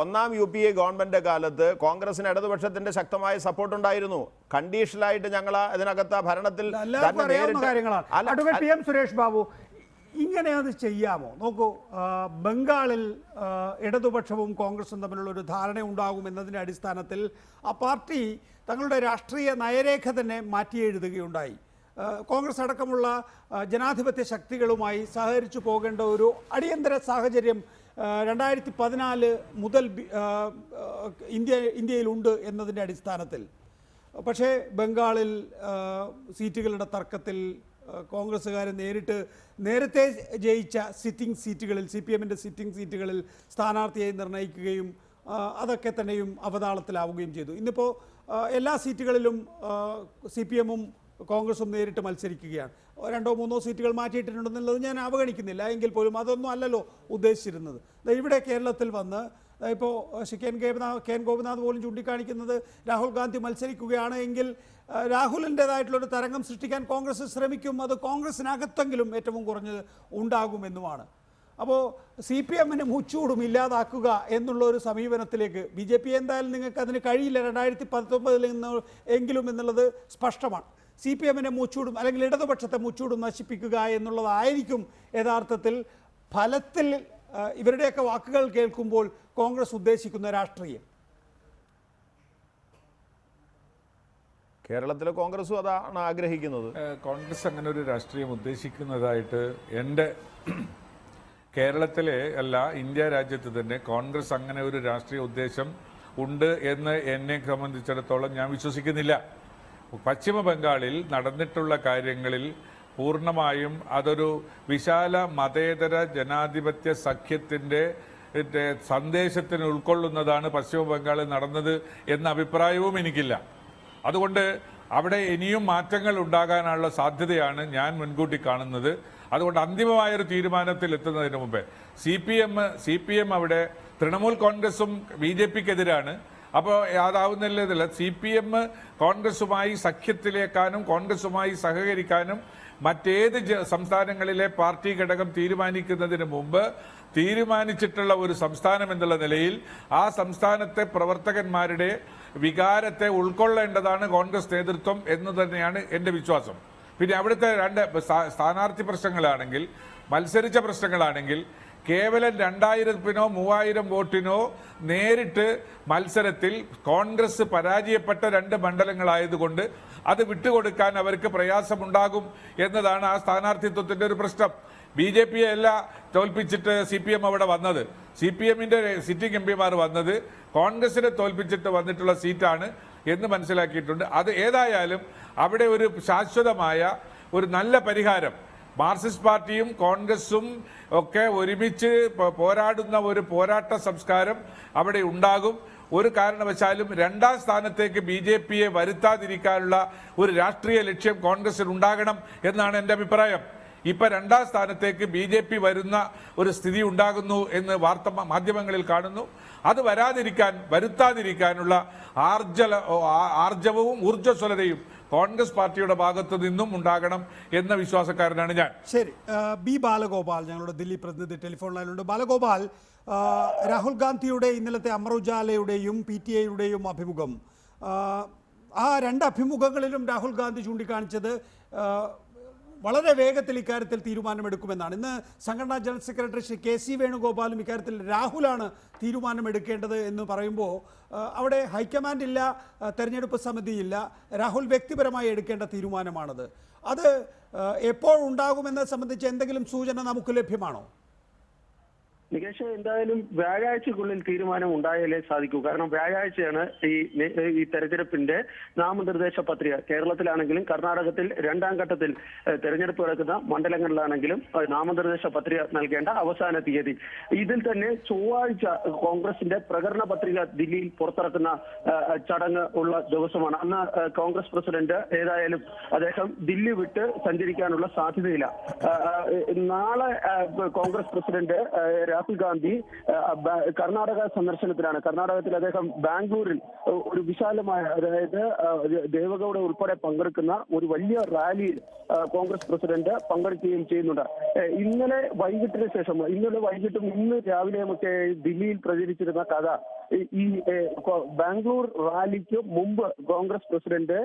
ഒന്നാം UPA ഗവൺമെന്റ് കാലത്ത് കോൺഗ്രസിന് ഇടതുപക്ഷത്തിന്റെ ശക്തമായ സപ്പോർട്ട് ഉണ്ടായിരുന്നു. കണ്ടീഷണലായിട്ട് ഞങ്ങൾ അതിനകത്ത് ഭരണത്തിൽ കാര്യങ്ങളാണ്. PM സുരേഷ് ബാബു, ഇങ്ങനെ അത് ചെയ്യാമോ? നോക്കൂ, ബംഗാളിൽ ഇടതുപക്ഷവും കോൺഗ്രസും തമ്മിലുള്ള ഒരു ധാരണ ഉണ്ടാകും എന്നതിൻ്റെ അടിസ്ഥാനത്തിൽ ആ പാർട്ടി തങ്ങളുടെ രാഷ്ട്രീയ നയരേഖ തന്നെ മാറ്റിയെഴുതുകയുണ്ടായി. കോൺഗ്രസ് അടക്കമുള്ള ജനാധിപത്യ ശക്തികളുമായി സഹകരിച്ചു പോകേണ്ട ഒരു അടിയന്തര സാഹചര്യം 2014 മുതൽ ഇന്ത്യയിലുണ്ട് എന്നതിൻ്റെ അടിസ്ഥാനത്തിൽ. പക്ഷേ ബംഗാളിൽ സീറ്റുകളുടെ തർക്കത്തിൽ കോൺഗ്രസ്സുകാർ നേരത്തെ ജയിച്ച സിറ്റിംഗ് സീറ്റുകളിൽ, CPM-ൻ്റെ സിറ്റിംഗ് സീറ്റുകളിൽ സ്ഥാനാർത്ഥിയെ നിർണ്ണയിക്കുകയും അതൊക്കെ തന്നെയും അവതാളത്തിലാവുകയും ചെയ്തു. ഇന്നിപ്പോൾ എല്ലാ സീറ്റുകളിലും CPM-ഉം കോൺഗ്രസും നേരിട്ട് മത്സരിക്കുകയാണ്. 2-3 സീറ്റുകൾ മാറ്റിയിട്ടുണ്ടെന്നുള്ളത് ഞാൻ അവഗണിക്കുന്നില്ല. എങ്കിൽ പോലും അതൊന്നും അല്ലല്ലോ ഉദ്ദേശിച്ചിരുന്നത്. ഇവിടെ കേരളത്തിൽ വന്ന് ഇപ്പോൾ കെ.എൻ. ഗോപിനാഥ് പോലും ചൂണ്ടിക്കാണിക്കുന്നത് രാഹുൽ ഗാന്ധി മത്സരിക്കുകയാണ് എങ്കിൽ രാഹുലിൻ്റെതായിട്ടുള്ളൊരു തരംഗം സൃഷ്ടിക്കാൻ കോൺഗ്രസ് ശ്രമിക്കും. അത് കോൺഗ്രസിനകത്തെങ്കിലും ഏറ്റവും കുറഞ്ഞത് ഉണ്ടാകുമെന്നുമാണ്. അപ്പോൾ CPM-ന് മുച്ചൂടും ഇല്ലാതാക്കുക എന്നുള്ള ഒരു സമീപനത്തിലേക്ക് BJP എന്തായാലും നിങ്ങൾക്ക് അതിന് കഴിയില്ല 2019 എങ്കിലും എന്നുള്ളത് സ്പഷ്ടമാണ്. CPM-നെ മുച്ചൂടും അല്ലെങ്കിൽ ഇടതുപക്ഷത്തെ മുച്ചൂടും നശിപ്പിക്കുക എന്നുള്ളതായിരിക്കും യഥാർത്ഥത്തിൽ ഫലത്തിൽ ഇവരുടെയൊക്കെ വാക്കുകൾ കേൾക്കുമ്പോൾ കോൺഗ്രസ് ഉദ്ദേശിക്കുന്ന രാഷ്ട്രീയം. കേരളത്തിലെ കോൺഗ്രസും അതാണ് ആഗ്രഹിക്കുന്നത്. കോൺഗ്രസ് അങ്ങനെ ഒരു രാഷ്ട്രീയം ഉദ്ദേശിക്കുന്നതായിട്ട് എൻ്റെ കേരളത്തിലെ അല്ല, ഇന്ത്യ രാജ്യത്ത് തന്നെ കോൺഗ്രസ് അങ്ങനെ ഒരു രാഷ്ട്രീയ ഉദ്ദേശം ഉണ്ട് എന്ന് എന്നെ സംബന്ധിച്ചിടത്തോളം ഞാൻ വിശ്വസിക്കുന്നില്ല. പശ്ചിമ ബംഗാളിൽ നടന്നിട്ടുള്ള കാര്യങ്ങളിൽ പൂർണ്ണമായും അതൊരു വിശാല മതേതര ജനാധിപത്യ സഖ്യത്തിൻ്റെ സന്ദേശത്തിന് ഉൾക്കൊള്ളുന്നതാണ് പശ്ചിമ ബംഗാളിൽ നടന്നത് എന്ന അഭിപ്രായവും എനിക്കില്ല. അതുകൊണ്ട് അവിടെ ഇനിയും മാറ്റങ്ങൾ ഉണ്ടാകാനുള്ള സാധ്യതയാണ് ഞാൻ മുൻകൂട്ടി കാണുന്നത്. അതുകൊണ്ട് അന്തിമമായൊരു തീരുമാനത്തിൽ എത്തുന്നതിന് മുമ്പേ CPM അവിടെ തൃണമൂൽ കോൺഗ്രസും BJP-ക്കെതിരാണ്. അപ്പോൾ അതാവുന്നില്ല, CPM കോൺഗ്രസുമായി സഖ്യത്തിലേക്കാനും കോൺഗ്രസുമായി സഹകരിക്കാനും മറ്റേത് സംസ്ഥാനങ്ങളിലെ പാർട്ടി ഘടകം തീരുമാനിക്കുന്നതിന് മുമ്പ് തീരുമാനിച്ചിട്ടുള്ള ഒരു സംസ്ഥാനം എന്നുള്ള നിലയിൽ ആ സംസ്ഥാനത്തെ പ്രവർത്തകന്മാരുടെ വികാരത്തെ ഉൾക്കൊള്ളേണ്ടതാണ് കോൺഗ്രസ് നേതൃത്വം എന്ന് തന്നെയാണ് എൻ്റെ വിശ്വാസം. പിന്നെ അവിടുത്തെ 2 സ്ഥാനാർത്ഥി പ്രശ്നങ്ങളാണെങ്കിൽ, മത്സരിച്ച പ്രശ്നങ്ങളാണെങ്കിൽ കേവലം 2000-നോ 3000 വോട്ടിനോ നേരിട്ട് മത്സരത്തിൽ കോൺഗ്രസ് പരാജയപ്പെട്ട 2 മണ്ഡലങ്ങളായതുകൊണ്ട് അത് വിട്ടുകൊടുക്കാൻ അവർക്ക് പ്രയാസമുണ്ടാകും എന്നതാണ് ആ സ്ഥാനാർത്ഥിത്വത്തിന്റെ ഒരു പ്രശ്നം. BJP അല്ല തോൽപ്പിച്ചിട്ട് CPM അവിടെ വന്നത്. CPMന്റെ സിറ്റിംഗ് MP മാർ വന്നത് കോൺഗ്രസിനെ തോൽപ്പിച്ചിട്ട് വന്നിട്ടുള്ള സീറ്റാണ് എന്ന് മനസ്സിലാക്കിയിട്ടുണ്ട്. അത് ഏതായാലും അവിടെ ഒരു ശാശ്വതമായ ഒരു നല്ല പരിഹാരം മാർക്സിസ്റ്റ് പാർട്ടിയും കോൺഗ്രസും ഒക്കെ ഒരുമിച്ച് പോരാടുന്ന ഒരു പോരാട്ട സംസ്കാരം അവിടെ ഉണ്ടാകും. ഒരു കാരണവശാലും 2ാം സ്ഥാനത്തേക്ക് BJPയെ വരുത്താതിരിക്കാനുള്ള ഒരു രാഷ്ട്രീയ ലക്ഷ്യം കോൺഗ്രസിന് ഉണ്ടാകണം എന്നാണ് എൻ്റെ അഭിപ്രായം. ഇപ്പൊ 2ാം സ്ഥാനത്തേക്ക് BJP വരുന്ന ഒരു സ്ഥിതി ഉണ്ടാകുന്നു എന്ന് മാധ്യമങ്ങളിൽ കാണുന്നു. അത് വരുത്താതിരിക്കാനുള്ള ആർജവവും ഊർജ്ജസ്വലതയും കോൺഗ്രസ് പാർട്ടിയുടെ ഭാഗത്തു നിന്നും ഉണ്ടാകണം എന്ന വിശ്വാസക്കാരനാണ് ഞാൻ. ശരി, ബി ബാലഗോപാൽ ഞങ്ങളുടെ ദില്ലി പ്രതിനിധി ടെലിഫോൺ ലൈനിലുണ്ട്. ബാലഗോപാൽ, രാഹുൽ ഗാന്ധിയുടെ ഇന്നലത്തെ അമർ ഉജാലയുടെയും PTIയുടെയും അഭിമുഖം, ആ 2 അഭിമുഖങ്ങളിലും രാഹുൽ ഗാന്ധി ചൂണ്ടിക്കാണിച്ചത് വളരെ വേഗത്തിൽ ഇക്കാര്യത്തിൽ തീരുമാനമെടുക്കുമെന്നാണ്. ഇന്ന് സംഘടനാ ജനറൽ സെക്രട്ടറി ശ്രീ KC വേണുഗോപാലും ഇക്കാര്യത്തിൽ രാഹുലാണ് തീരുമാനമെടുക്കേണ്ടത് എന്ന് പറയുമ്പോൾ അവിടെ ഹൈക്കമാൻഡ് ഇല്ല, തെരഞ്ഞെടുപ്പ് സമിതിയില്ല, രാഹുൽ വ്യക്തിപരമായി എടുക്കേണ്ട തീരുമാനമാണത്. അത് എപ്പോഴുണ്ടാകുമെന്നത് സംബന്ധിച്ച് എന്തെങ്കിലും സൂചന നമുക്ക് ലഭ്യമാണോ? നികേഷ്, എന്തായാലും വ്യാഴാഴ്ചക്കുള്ളിൽ തീരുമാനം ഉണ്ടായാലേ സാധിക്കൂ. കാരണം വ്യാഴാഴ്ചയാണ് ഈ തെരഞ്ഞെടുപ്പിന്റെ നാമനിർദ്ദേശ പത്രിക. കേരളത്തിലാണെങ്കിലും കർണാടകത്തിൽ 2ാം ഘട്ടത്തിൽ തെരഞ്ഞെടുപ്പ് നടക്കുന്ന മണ്ഡലങ്ങളിലാണെങ്കിലും നാമനിർദ്ദേശ പത്രിക നൽകേണ്ട അവസാന തീയതി. ഇതിൽ തന്നെ ചൊവ്വാഴ്ച കോൺഗ്രസിന്റെ പ്രകടന പത്രിക ദില്ലിയിൽ പുറത്തിറക്കുന്ന ചടങ്ങ് ഉള്ള ദിവസമാണ്. അന്ന് കോൺഗ്രസ് പ്രസിഡന്റ് ഏതായാലും അദ്ദേഹം ദില്ലി വിട്ട് സഞ്ചരിക്കാനുള്ള സാധ്യതയില്ല. നാളെ കോൺഗ്രസ് പ്രസിഡന്റ് രാഹുൽ ഗാന്ധി കർണാടക സന്ദർശനത്തിലാണ്. കർണാടകത്തിൽ അദ്ദേഹം ബാംഗ്ലൂരിൽ ഒരു വിശാലമായ, അതായത് ദേവഗൌഡ ഉൾപ്പെടെ പങ്കെടുക്കുന്ന ഒരു വലിയ റാലിയിൽ കോൺഗ്രസ് പ്രസിഡന്റ് പങ്കെടുക്കുകയും ചെയ്യുന്നുണ്ട്. ഇന്നലെ വൈകിട്ടും ഇന്ന് രാവിലെയുമൊക്കെ ദില്ലിയിൽ പ്രചരിച്ചിരുന്ന കഥ, ഈ ബാംഗ്ലൂർ റാലിക്ക് മുമ്പ് കോൺഗ്രസ് പ്രസിഡന്റ്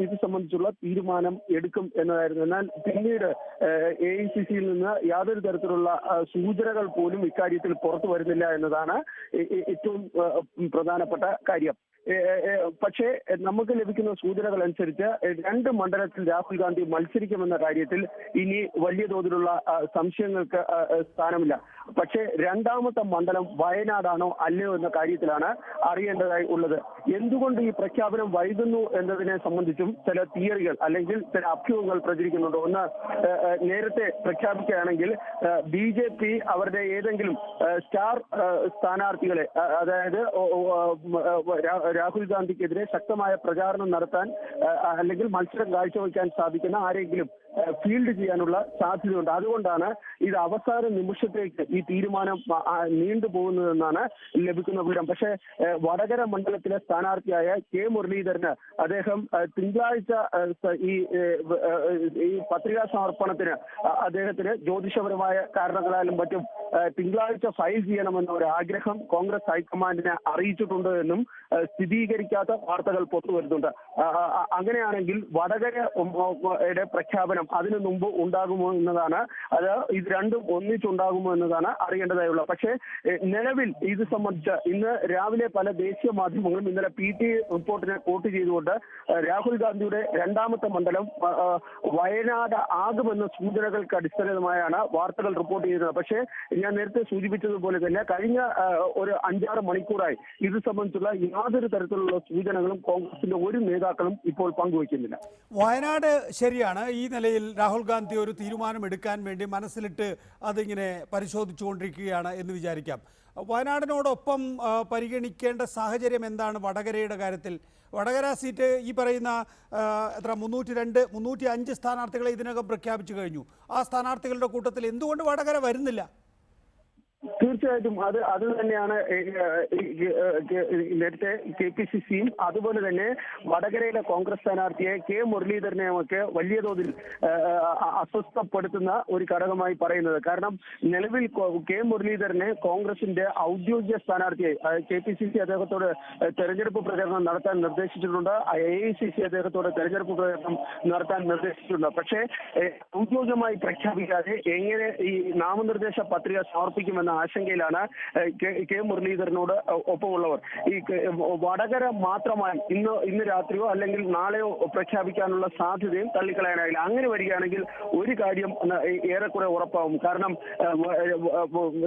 ഇത് സംബന്ധിച്ചുള്ള തീരുമാനം എടുക്കും എന്നതായിരുന്നു. എന്നാൽ പിന്നീട് AICCയിൽ നിന്ന് യാതൊരു തരത്തിലുള്ള സൂചനകൾ പോലും ഇക്കാര്യത്തിൽ പുറത്തു വരുന്നില്ല എന്നതാണ് ഏറ്റവും പ്രധാനപ്പെട്ട കാര്യം. പക്ഷേ നമുക്ക് ലഭിക്കുന്ന സൂചനകൾ അനുസരിച്ച് 2 മണ്ഡലത്തിൽ രാഹുൽ ഗാന്ധി മത്സരിക്കുമെന്ന കാര്യത്തിൽ ഇനി വലിയ തോതിലുള്ള സംശയങ്ങൾക്ക് സ്ഥാനമില്ല. പക്ഷേ 2ാമത്തെ മണ്ഡലം വയനാടാണോ അല്ലയോ എന്ന കാര്യത്തിലാണ് അറിയേണ്ടതായി ഉള്ളത്. എന്തുകൊണ്ട് ഈ പ്രഖ്യാപനം വൈകുന്നു എന്നതിനെ സംബന്ധിച്ചും ചില തിയറികൾ അല്ലെങ്കിൽ ചില അഭ്യൂഹങ്ങൾ പ്രചരിക്കുന്നുണ്ട്. ഒന്ന്, നേരത്തെ പ്രഖ്യാപിക്കുകയാണെങ്കിൽ BJP അവരുടെ ഏതെങ്കിലും സ്റ്റാർ സ്ഥാനാർത്ഥികളെ, അതായത് രാഹുൽ ഗാന്ധിക്കെതിരെ ശക്തമായ പ്രചാരണം നടത്താൻ അല്ലെങ്കിൽ മത്സരം കാഴ്ചവെക്കാൻ സാധിക്കുന്ന ആരെങ്കിലും ഫീൽഡ് ചെയ്യാനുള്ള സാധ്യതയുണ്ട്. അതുകൊണ്ടാണ് ഇത് അവസാന നിമിഷത്തേക്ക് ഈ തീരുമാനം നീണ്ടുപോകുന്നതെന്നാണ് ലഭിക്കുന്ന വിവരം. പക്ഷേ വടകര മണ്ഡലത്തിലെ സ്ഥാനാർത്ഥിയായ K മുരളീധരന് അദ്ദേഹം തിങ്കളാഴ്ച ഈ പത്രികാ സമർപ്പണത്തിന് അദ്ദേഹത്തിന് ജ്യോതിഷപരമായ കാരണങ്ങളാലും മറ്റും തിങ്കളാഴ്ച ഫയൽ ചെയ്യണമെന്ന ഒരു ആഗ്രഹം കോൺഗ്രസ് ഹൈക്കമാൻഡിനെ അറിയിച്ചിട്ടുണ്ട് എന്നും സ്ഥിരീകരിക്കാത്ത വാർത്തകൾ പുറത്തു വരുന്നുണ്ട്. അങ്ങനെയാണെങ്കിൽ വടകരയുടെ പ്രഖ്യാപനം അതിനു മുമ്പ് ഉണ്ടാകുമോ എന്നതാണ്, അത് ഇത് രണ്ടും ഒന്നിച്ചുണ്ടാകുമോ എന്നതാണ് അറിയേണ്ടതായുള്ളത്. പക്ഷേ നിലവിൽ ഇത് സംബന്ധിച്ച് ഇന്ന് രാവിലെ പല ദേശീയ മാധ്യമങ്ങളും ഇന്നലെ PTI റിപ്പോർട്ടിനെ കോട്ട് ചെയ്തുകൊണ്ട് രാഹുൽ ഗാന്ധിയുടെ 2ാമത്തെ മണ്ഡലം വയനാട് ആകുമെന്ന സൂചനകൾക്ക് അടിസ്ഥാനമായാണ് വാർത്തകൾ റിപ്പോർട്ട് ചെയ്യുന്നത്. പക്ഷേ ഞാൻ നേരത്തെ സൂചിപ്പിച്ചതുപോലെ തന്നെ കഴിഞ്ഞ ഒരു 5-6 മണിക്കൂറായി ഇത് സംബന്ധിച്ചുള്ള യാതൊരു തരത്തിലുള്ള സൂചനകളും കോൺഗ്രസിന്റെ ഒരു നേതാക്കളും ഇപ്പോൾ പങ്കുവയ്ക്കുന്നില്ല. വയനാട് ശരിയാണ്. ഈ നിലയിൽ രാഹുൽ ഗാന്ധി ഒരു തീരുമാനം എടുക്കാൻ വേണ്ടി മനസ്സിലിട്ട് അതിങ്ങനെ പരിശോധിച്ചുകൊണ്ടിരിക്കുകയാണ് എന്ന് വിചാരിക്കാം. വയനാടിനോടൊപ്പം പരിഗണിക്കേണ്ട സാഹചര്യം എന്താണ് വടകരയുടെ കാര്യത്തിൽ? വടകര സീറ്റ് ഈ പറയുന്ന 302, 305 സ്ഥാനാർത്ഥികളെ ഇതിനകം പ്രഖ്യാപിച്ചു കഴിഞ്ഞു. ആ സ്ഥാനാർത്ഥികളുടെ കൂട്ടത്തിൽ എന്തുകൊണ്ട് വടകര വരുന്നില്ല? തീർച്ചയായിട്ടും അത് തന്നെയാണ് നേരത്തെ KPCCയും അതുപോലെ തന്നെ വടകരയിലെ കോൺഗ്രസ് സ്ഥാനാർത്ഥിയെ K മുരളീധരനെയും ഒക്കെ വലിയ തോതിൽ അസ്വസ്ഥപ്പെടുത്തുന്ന ഒരു ഘടകമായി പറയുന്നത്. കാരണം നിലവിൽ K മുരളീധരനെ കോൺഗ്രസിന്റെ ഔദ്യോഗിക സ്ഥാനാർത്ഥിയായി KPCC അദ്ദേഹത്തോട് തെരഞ്ഞെടുപ്പ് പ്രചരണം നടത്താൻ നിർദ്ദേശിച്ചിട്ടുണ്ട്. AICC അദ്ദേഹത്തോട് തെരഞ്ഞെടുപ്പ് പ്രചരണം നടത്താൻ നിർദ്ദേശിച്ചിട്ടുണ്ട്. പക്ഷേ ഔദ്യോഗികമായി പ്രഖ്യാപിക്കാതെ എങ്ങനെ ഈ നാമനിർദ്ദേശ പത്രിക സമർപ്പിക്കുമെന്ന ആശങ്കയിലാണ് K മുരളീധരനോട് ഒപ്പമുള്ളവർ. ഈ വടകര മാത്രമായി ഇന്ന് രാത്രിയോ അല്ലെങ്കിൽ നാളെയോ പ്രഖ്യാപിക്കാനുള്ള സാധ്യതയും തള്ളിക്കളയാനായില്ല. അങ്ങനെ വരികയാണെങ്കിൽ ഒരു കാര്യം ഏറെക്കുറെ ഉറപ്പാവും. കാരണം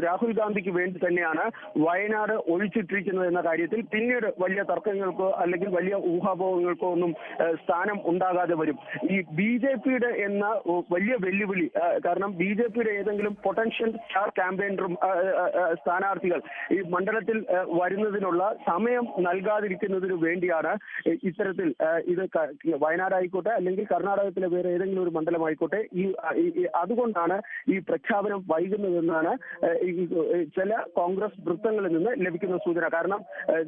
രാഹുൽ ഗാന്ധിക്ക് വേണ്ടി തന്നെയാണ് വയനാട് ഒഴിച്ചിട്ടിരിക്കുന്നത് എന്ന കാര്യത്തിൽ പിന്നീട് വലിയ തർക്കങ്ങൾക്കോ അല്ലെങ്കിൽ വലിയ ഊഹാപോഹങ്ങൾക്കോ ഒന്നും സ്ഥാനം ഉണ്ടാകാതെ വരും. ഈ BJPയുടെ എന്ന വലിയ വെല്ലുവിളി, കാരണം BJPയുടെ ഏതെങ്കിലും പൊട്ടൻഷ്യൽ സ്റ്റാർ ക്യാമ്പയിനറും സ്ഥാനാർത്ഥികൾ ഈ മണ്ഡലത്തിൽ വരുന്നതിനുള്ള സമയം നൽകാതിരിക്കുന്നതിനു വേണ്ടിയാണ് ഇത്തരത്തിൽ ഇത് വയനാടായിക്കോട്ടെ അല്ലെങ്കിൽ കർണാടകത്തിലെ വേറെ ഏതെങ്കിലും ഒരു മണ്ഡലമായിക്കോട്ടെ അതുകൊണ്ടാണ് ഈ പ്രഖ്യാപനം വൈകുന്നതെന്നാണ് ചില കോൺഗ്രസ് വൃത്തങ്ങളിൽ നിന്ന് ലഭിക്കുന്ന സൂചന. കാരണം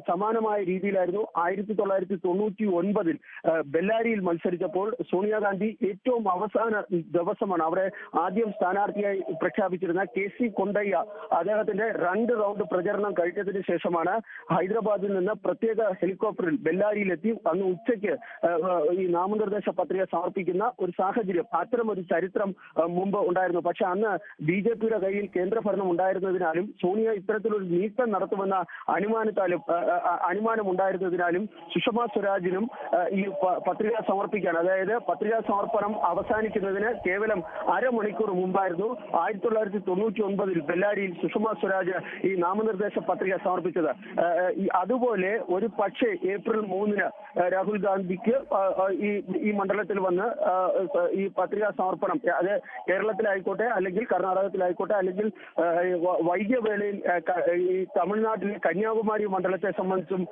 സമാനമായ രീതിയിലായിരുന്നു 1999 ബെല്ലാരിയിൽ മത്സരിച്ചപ്പോൾ സോണിയാഗാന്ധി ഏറ്റവും അവസാന ദിവസമാണ് അവിടെ ആദ്യം സ്ഥാനാർത്ഥിയായി പ്രഖ്യാപിച്ചിരുന്ന KC കൊണ്ടയ്യ അദ്ദേഹത്തിന്റെ 2 റൗണ്ട് പ്രചരണം കഴിഞ്ഞതിന് ശേഷമാണ് ഹൈദരാബാദിൽ നിന്ന് പ്രത്യേക ഹെലികോപ്റ്ററിൽ ബെല്ലാരിയിലെത്തി അന്ന് ഉച്ചയ്ക്ക് ഈ നാമനിർദ്ദേശ പത്രിക സമർപ്പിക്കുന്ന ഒരു സാഹചര്യം, അത്തരം ഒരു ചരിത്രം മുമ്പ് ഉണ്ടായിരുന്നു. പക്ഷെ അന്ന് BJPയുടെ കയ്യിൽ കേന്ദ്രഭരണം ഉണ്ടായിരുന്നതിനാലും സോണിയ ഇത്തരത്തിലൊരു നീക്കം നടത്തുമെന്ന അനുമാനം ഉണ്ടായിരുന്നതിനാലും സുഷമ സ്വരാജിനും ഈ പത്രിക സമർപ്പിക്കാൻ, അതായത് പത്രികാ സമർപ്പണം അവസാനിക്കുന്നതിന് കേവലം അരമണിക്കൂർ മുമ്പായിരുന്നു 1999 ബെല്ലാരിയിൽ സുഷമ സ്വരാജ് ഈ നാമനിർദ്ദേശ പത്രിക സമർപ്പിച്ചത്. അതുപോലെ ഒരു പക്ഷേ ഏപ്രിൽ 3 രാഹുൽ ഗാന്ധിക്ക് ഈ മണ്ഡലത്തിൽ വന്ന് ഈ പത്രികാ സമർപ്പണം, അത് കേരളത്തിലായിക്കോട്ടെ അല്ലെങ്കിൽ കർണാടകത്തിലായിക്കോട്ടെ അല്ലെങ്കിൽ വൈകിയ വേളയിൽ ഈ തമിഴ്നാട്ടിലെ കന്യാകുമാരി മണ്ഡലത്തെ സംബന്ധിച്ചും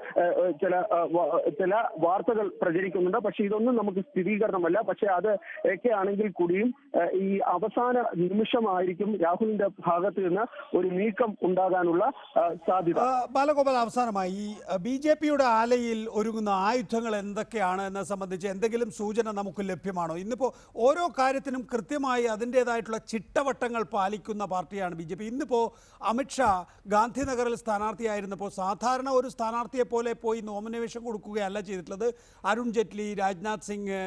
ചില വാർത്തകൾ പ്രചരിക്കുന്നുണ്ട്. പക്ഷെ ഇതൊന്നും നമുക്ക് സ്ഥിരീകരണമല്ല. പക്ഷെ അത് ഒക്കെ ആണെങ്കിൽ കൂടിയും ഈ അവസാന നിമിഷമായിരിക്കും രാഹുലിന്റെ ഭാഗത്ത് നിന്ന് ഒരു നീക്കം ഉണ്ടാകാനുള്ള സാധ്യത. ബാലഗോപാൽ, അവസാനമായി ഈ BJPയുടെ ആലയിൽ ഒരുങ്ങുന്ന ആയുധങ്ങൾ എന്തൊക്കെയാണ് എന്നെ സംബന്ധിച്ച് എന്തെങ്കിലും സൂചന നമുക്ക് ലഭ്യമാണോ? ഇന്നിപ്പോൾ ഓരോ കാര്യത്തിനും കൃത്യമായി അതിൻ്റെതായിട്ടുള്ള ചിട്ടവട്ടങ്ങൾ പാലിക്കുന്ന പാർട്ടിയാണ് BJP. ഇന്നിപ്പോൾ അമിത്ഷാ ഗാന്ധിനഗറിൽ സ്ഥാനാർത്ഥിയായിരുന്നപ്പോൾ സാധാരണ ഒരു സ്ഥാനാർത്ഥിയെ പോലെ പോയി നോമിനേഷൻ കൊടുക്കുകയല്ല ചെയ്തിട്ടുള്ളത്. അരുൺ ജെയ്റ്റ്ലി, രാജ്നാഥ് സിംഗ്,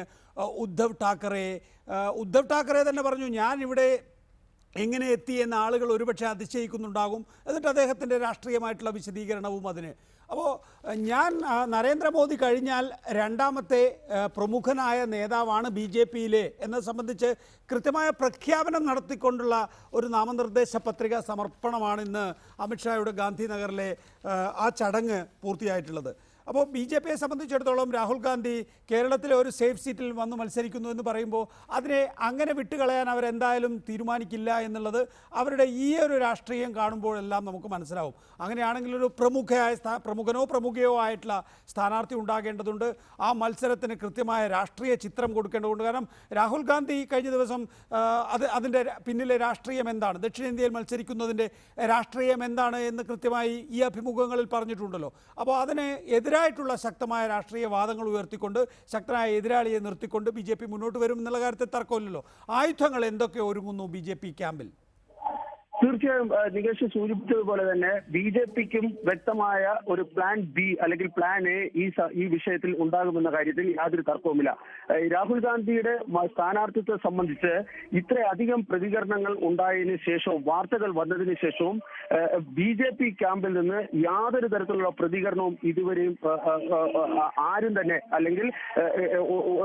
ഉദ്ധവ് ഠാക്കറെ തന്നെ പറഞ്ഞു ഞാൻ ഇവിടെ എങ്ങനെ എത്തി എന്ന ആളുകൾ ഒരുപക്ഷെ അതിശയിക്കുന്നുണ്ടാകും. എന്നിട്ട് അദ്ദേഹത്തിൻ്റെ രാഷ്ട്രീയമായിട്ടുള്ള വിശദീകരണവും അതിന്. അപ്പോൾ ഞാൻ നരേന്ദ്രമോദി കഴിഞ്ഞാൽ രണ്ടാമത്തെ പ്രമുഖനായ നേതാവാണ് BJPയിലെ എന്നത് സംബന്ധിച്ച് കൃത്യമായ പ്രഖ്യാപനം നടത്തിക്കൊണ്ടുള്ള ഒരു നാമനിർദ്ദേശ പത്രിക സമർപ്പണമാണ് ഇന്ന് അമിത്ഷായുടെ ഗാന്ധിനഗറിലെ ആ ചടങ്ങ് പൂർത്തിയായിട്ടുള്ളത്. അപ്പോൾ BJPയെ സംബന്ധിച്ചിടത്തോളം രാഹുൽ ഗാന്ധി കേരളത്തിലെ ഒരു സേഫ് സീറ്റിൽ വന്ന് മത്സരിക്കുന്നു എന്ന് പറയുമ്പോൾ അതിനെ അങ്ങനെ വിട്ടുകളയാൻ അവരെന്തായാലും തീരുമാനിക്കില്ല എന്നുള്ളത് അവരുടെ ഈ ഒരു രാഷ്ട്രീയം കാണുമ്പോഴെല്ലാം നമുക്ക് മനസ്സിലാവും. അങ്ങനെയാണെങ്കിൽ ഒരു പ്രമുഖനോ പ്രമുഖയോ ആയിട്ടുള്ള സ്ഥാനാർത്ഥി ഉണ്ടാകേണ്ടതുണ്ട്. ആ മത്സരത്തിന് കൃത്യമായ രാഷ്ട്രീയ ചിത്രം കൊടുക്കേണ്ടതുണ്ട്. കാരണം രാഹുൽ ഗാന്ധി കഴിഞ്ഞ ദിവസം അതിൻ്റെ പിന്നിലെ രാഷ്ട്രീയം എന്താണ്, ദക്ഷിണേന്ത്യയിൽ മത്സരിക്കുന്നതിൻ്റെ രാഷ്ട്രീയം എന്താണ് എന്ന് കൃത്യമായി ഈ അഭിമുഖങ്ങളിൽ പറഞ്ഞിട്ടുണ്ടല്ലോ. അപ്പോൾ അതിന് എതിരായിട്ടുള്ള ശക്തമായ രാഷ്ട്രീയ വാദങ്ങൾ ഉയർത്തിക്കൊണ്ട് ശക്തനായ എതിരാളിയെ നിർത്തിക്കൊണ്ട് BJP മുന്നോട്ട് വരും എന്നുള്ള കാര്യത്തിൽ തർക്കമില്ലല്ലോ. ആയുധങ്ങൾ എന്തൊക്കെ ഒരുങ്ങുന്നു BJP ക്യാമ്പിൽ? തീർച്ചയായും നികേഷ് സൂചിപ്പിച്ചതുപോലെ തന്നെ BJPക്കും വ്യക്തമായ ഒരു പ്ലാൻ B അല്ലെങ്കിൽ പ്ലാൻ A ഈ വിഷയത്തിൽ ഉണ്ടാകുമെന്ന കാര്യത്തിൽ യാതൊരു തർക്കവുമില്ല. രാഹുൽ ഗാന്ധിയുടെ സ്ഥാനാർത്ഥിത്വത്തെ സംബന്ധിച്ച് ഇത്രയധികം പ്രതികരണങ്ങൾ ഉണ്ടായതിനു ശേഷവും വാർത്തകൾ വന്നതിന് ശേഷവും BJP ക്യാമ്പിൽ നിന്ന് യാതൊരു തരത്തിലുള്ള പ്രതികരണവും ഇതുവരെയും ആരും തന്നെ, അല്ലെങ്കിൽ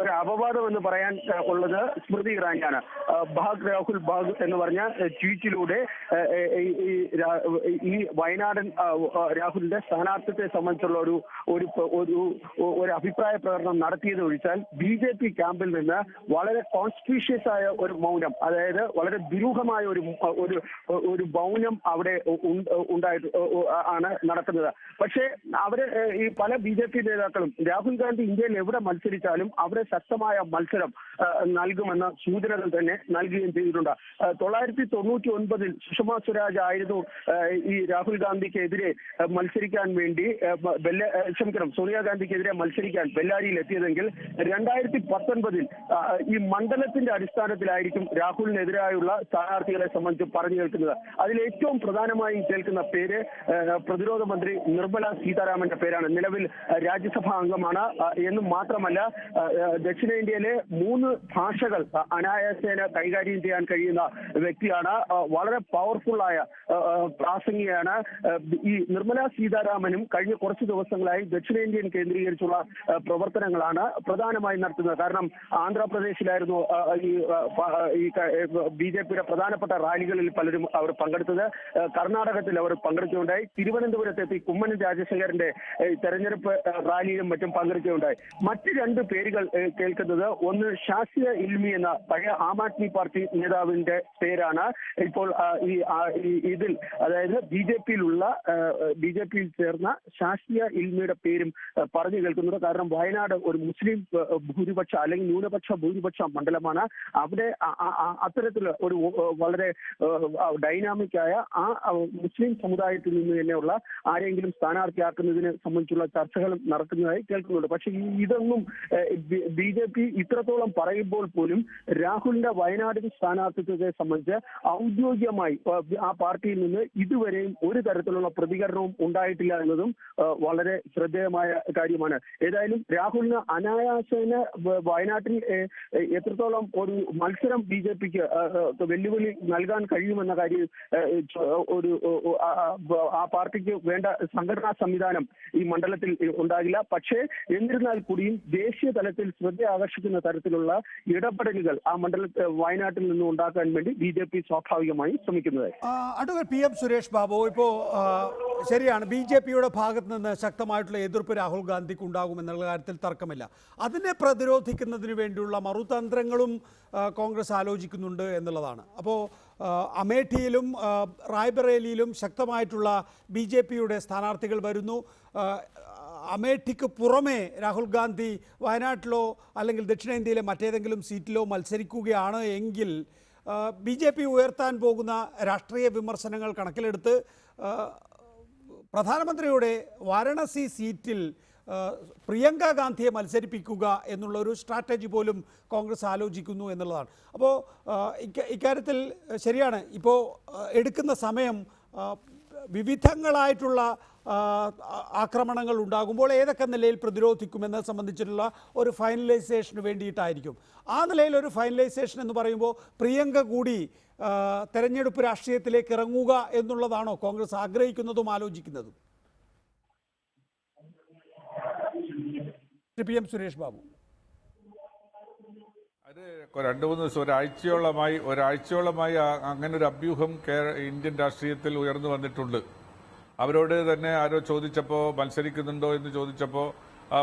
ഒരു അപവാദം എന്ന് പറയാൻ ഉള്ളത് സ്മൃതി ഇറാനിയാണ്. ഭാഗ് രാഹുൽ ഭാഗ് എന്ന് പറഞ്ഞ ട്വീറ്റിലൂടെ ഈ വയനാടൻ രാഹുലിന്റെ സ്ഥാനാർത്ഥിത്വത്തെ സംബന്ധിച്ചുള്ള ഒരു അഭിപ്രായ പ്രകടനം നടത്തിയത് ഒഴിച്ചാൽ BJP ക്യാമ്പിൽ നിന്ന് വളരെ കോൺസ്പീഷ്യസ് ആയ ഒരു മൗനം, അതായത് വളരെ ദുരൂഹമായ ഒരു മൗനം അവിടെ ഉണ്ടായിട്ട് ആണ് നടക്കുന്നത്. പക്ഷേ അവര് ഈ പല BJP നേതാക്കളും രാഹുൽ ഗാന്ധി ഇന്ത്യയിൽ എവിടെ മത്സരിച്ചാലും അവിടെ ശക്തമായ മത്സരം നൽകുമെന്ന സൂചനകൾ തന്നെ നൽകുകയും ചെയ്തിട്ടുണ്ട്. 1999 സുഷമ സ്വരാജ് ആയിരുന്നു ഈ രാഹുൽ ഗാന്ധിക്കെതിരെ മത്സരിക്കാൻ വേണ്ടി സോണിയാഗാന്ധിക്കെതിരെ മത്സരിക്കാൻ ബെല്ലാരിയിൽ എത്തിയതെങ്കിൽ 2019 ഈ മണ്ഡലത്തിന്റെ അടിസ്ഥാനത്തിലായിരിക്കും രാഹുലിനെതിരായുള്ള സ്ഥാനാർത്ഥികളെ സംബന്ധിച്ച് പറഞ്ഞു കേൾക്കുന്നത്. അതിൽ ഏറ്റവും പ്രധാനമായും കേൾക്കുന്ന പേര് പ്രതിരോധ മന്ത്രി നിർമ്മല സീതാരാമന്റെ പേരാണ്. നിലവിൽ രാജ്യസഭാ അംഗമാണ് എന്നും മാത്രമല്ല ദക്ഷിണേന്ത്യയിലെ 3 ഭാഷകൾ അനായാസേന കൈകാര്യം ചെയ്യാൻ കഴിയുന്ന വ്യക്തിയാണ്. വളരെ പവർഫുള്ളായ പ്രാസംഗികയാണ്. ഈ നിർമ്മല സീതാരാമനും കഴിഞ്ഞ കുറച്ച് ദിവസങ്ങളായി ദക്ഷിണേന്ത്യൻ കേന്ദ്രീകരിച്ചുള്ള പ്രവർത്തനങ്ങളാണ് പ്രധാനമായും നടത്തുന്നത്. കാരണം ആന്ധ്രാപ്രദേശിലായിരുന്നു ഈ BJPയുടെ പ്രധാനപ്പെട്ട റാലികളിൽ പലരും അവർ പങ്കെടുത്തത്. കർണാടകത്തിൽ അവർ പങ്കെടുക്കുകയുണ്ടായി. തിരുവനന്തപുരത്തെത്തി കുമ്മനം രാജശേഖരന്റെ തെരഞ്ഞെടുപ്പ് റാലിയിലും മറ്റും പങ്കെടുക്കുകയുണ്ടായി. മറ്റ് 2 പേരുകൾ കേൾക്കുന്നത്, ഒന്ന് ഷാസിയ ഇൽമി എന്ന പഴയ ആം ആദ്മി പാർട്ടി നേതാവിന്റെ പേരാണ്. ഇപ്പോൾ ഇതിൽ അതായത് BJPയിൽ ചേർന്ന ഷാസിയ ഇൽമിയുടെ പേരും പറഞ്ഞു കേൾക്കുന്നത്. കാരണം വയനാട് ഒരു മുസ്ലിം ഭൂരിപക്ഷ അല്ലെങ്കിൽ ന്യൂനപക്ഷ ഭൂരിപക്ഷ മണ്ഡലമാണ്. അവിടെ അത്തരത്തിൽ ഒരു വളരെ ഡൈനാമിക് ആയ മുസ്ലിം സമുദായത്തിൽ നിന്ന് തന്നെയുള്ള ആരെങ്കിലും സ്ഥാനാർത്ഥിയാക്കുന്നതിനെ സംബന്ധിച്ചുള്ള ചർച്ചകളും നടക്കുന്നതായി കേൾക്കുന്നുണ്ട്. പക്ഷേ ഇതൊന്നും BJP ഇത്രത്തോളം പറയുമ്പോൾ പോലും രാഹുലിന്റെ വയനാടിൻ സ്ഥാനാർത്ഥിത്വത്തെ സംബന്ധിച്ച് ഔദ്യോഗികമായി ആ പാർട്ടിയിൽ നിന്ന് ഇതുവരെയും ഒരു തരത്തിലുള്ള പ്രതികരണവും ഉണ്ടായിട്ടില്ല എന്നതും വളരെ ശ്രദ്ധേയമായ കാര്യമാണ്. ഏതായാലും രാഹുലിന് അനായാസേന വയനാട്ടിൽ എത്രത്തോളം ഒരു മത്സരം BJPക്ക് വെല്ലുവിളി നൽകാൻ കഴിയുമെന്ന കാര്യം ആ പാർട്ടിക്ക് വേണ്ട സംഘടനാ സംവിധാനം ഈ മണ്ഡലത്തിൽ ഉണ്ടാകില്ല. പക്ഷേ എന്നിരുന്നാൽ കൂടിയും ദേശീയ തലത്തിൽ ശ്രദ്ധ ആകർഷിക്കുന്ന തരത്തിലുള്ള ഇടപെടലുകൾ ആ വയനാട്ടിൽ നിന്ന് ഉണ്ടാക്കാൻ വേണ്ടി BJP സ്വാഭാവികമായി ശ്രമിക്കുന്നതായി. അഡ്വക്കേറ്റ് PM സുരേഷ് ബാബു, ഇപ്പോൾ ശരിയാണ്, BJPയുടെ ഭാഗത്ത് നിന്ന് ശക്തമായിട്ടുള്ള എതിർപ്പ് രാഹുൽ ഗാന്ധിക്ക് ഉണ്ടാകുമെന്നുള്ള കാര്യത്തിൽ തർക്കമില്ല. അതിനെ പ്രതിരോധിക്കുന്നതിന് വേണ്ടിയുള്ള മറുതന്ത്രങ്ങളും കോൺഗ്രസ് ആലോചിക്കുന്നുണ്ട് എന്നുള്ളതാണ്. അപ്പോൾ അമേഠിയിലും റായ്ബറേലിയിലും ശക്തമായിട്ടുള്ള BJPയുടെ സ്ഥാനാർത്ഥികൾ വരുന്നു. അമേഠിക്ക് പുറമെ രാഹുൽ ഗാന്ധി വയനാട്ടിലോ അല്ലെങ്കിൽ ദക്ഷിണേന്ത്യയിലെ മറ്റേതെങ്കിലും സീറ്റിലോ മത്സരിക്കുകയാണ് എങ്കിൽ BJP ഉയർത്താൻ പോകുന്ന രാഷ്ട്രീയ വിമർശനങ്ങൾ കണക്കിലെടുത്ത് പ്രധാനമന്ത്രിയുടെ വാരണസി സീറ്റിൽ പ്രിയങ്ക ഗാന്ധിയെ മത്സരിപ്പിക്കുക എന്നുള്ളൊരു സ്ട്രാറ്റജി പോലും കോൺഗ്രസ് ആലോചിക്കുന്നു എന്നുള്ളതാണ്. അപ്പോൾ ഇക്കാര്യത്തിൽ ശരിയാണ്, ഇപ്പോൾ എടുക്കുന്ന സമയം വിവിധങ്ങളായിട്ടുള്ള ആക്രമണങ്ങൾ ഉണ്ടാകുമ്പോൾ ഏതൊക്കെ നിലയിൽ പ്രതിരോധിക്കുമെന്നത് സംബന്ധിച്ചിട്ടുള്ള ഒരു ഫൈനലൈസേഷന് വേണ്ടിയിട്ടായിരിക്കും. ആ നിലയിൽ ഒരു ഫൈനലൈസേഷൻ എന്ന് പറയുമ്പോൾ പ്രിയങ്ക കൂടി തെരഞ്ഞെടുപ്പ് രാഷ്ട്രീയത്തിലേക്ക് ഇറങ്ങുക എന്നുള്ളതാണോ കോൺഗ്രസ് ആഗ്രഹിക്കുന്നതും ആലോചിക്കുന്നതും? PM സുരേഷ് ബാബു, അത് 2-3 ദിവസം ഒരാഴ്ചയോളമായി അങ്ങനെ ഒരു അഭ്യൂഹം ഇന്ത്യൻ രാഷ്ട്രീയത്തിൽ ഉയർന്നു വന്നിട്ടുണ്ട്. അവരോട് തന്നെ ആരോ ചോദിച്ചപ്പോൾ മത്സരിക്കുന്നുണ്ടോ എന്ന് ചോദിച്ചപ്പോൾ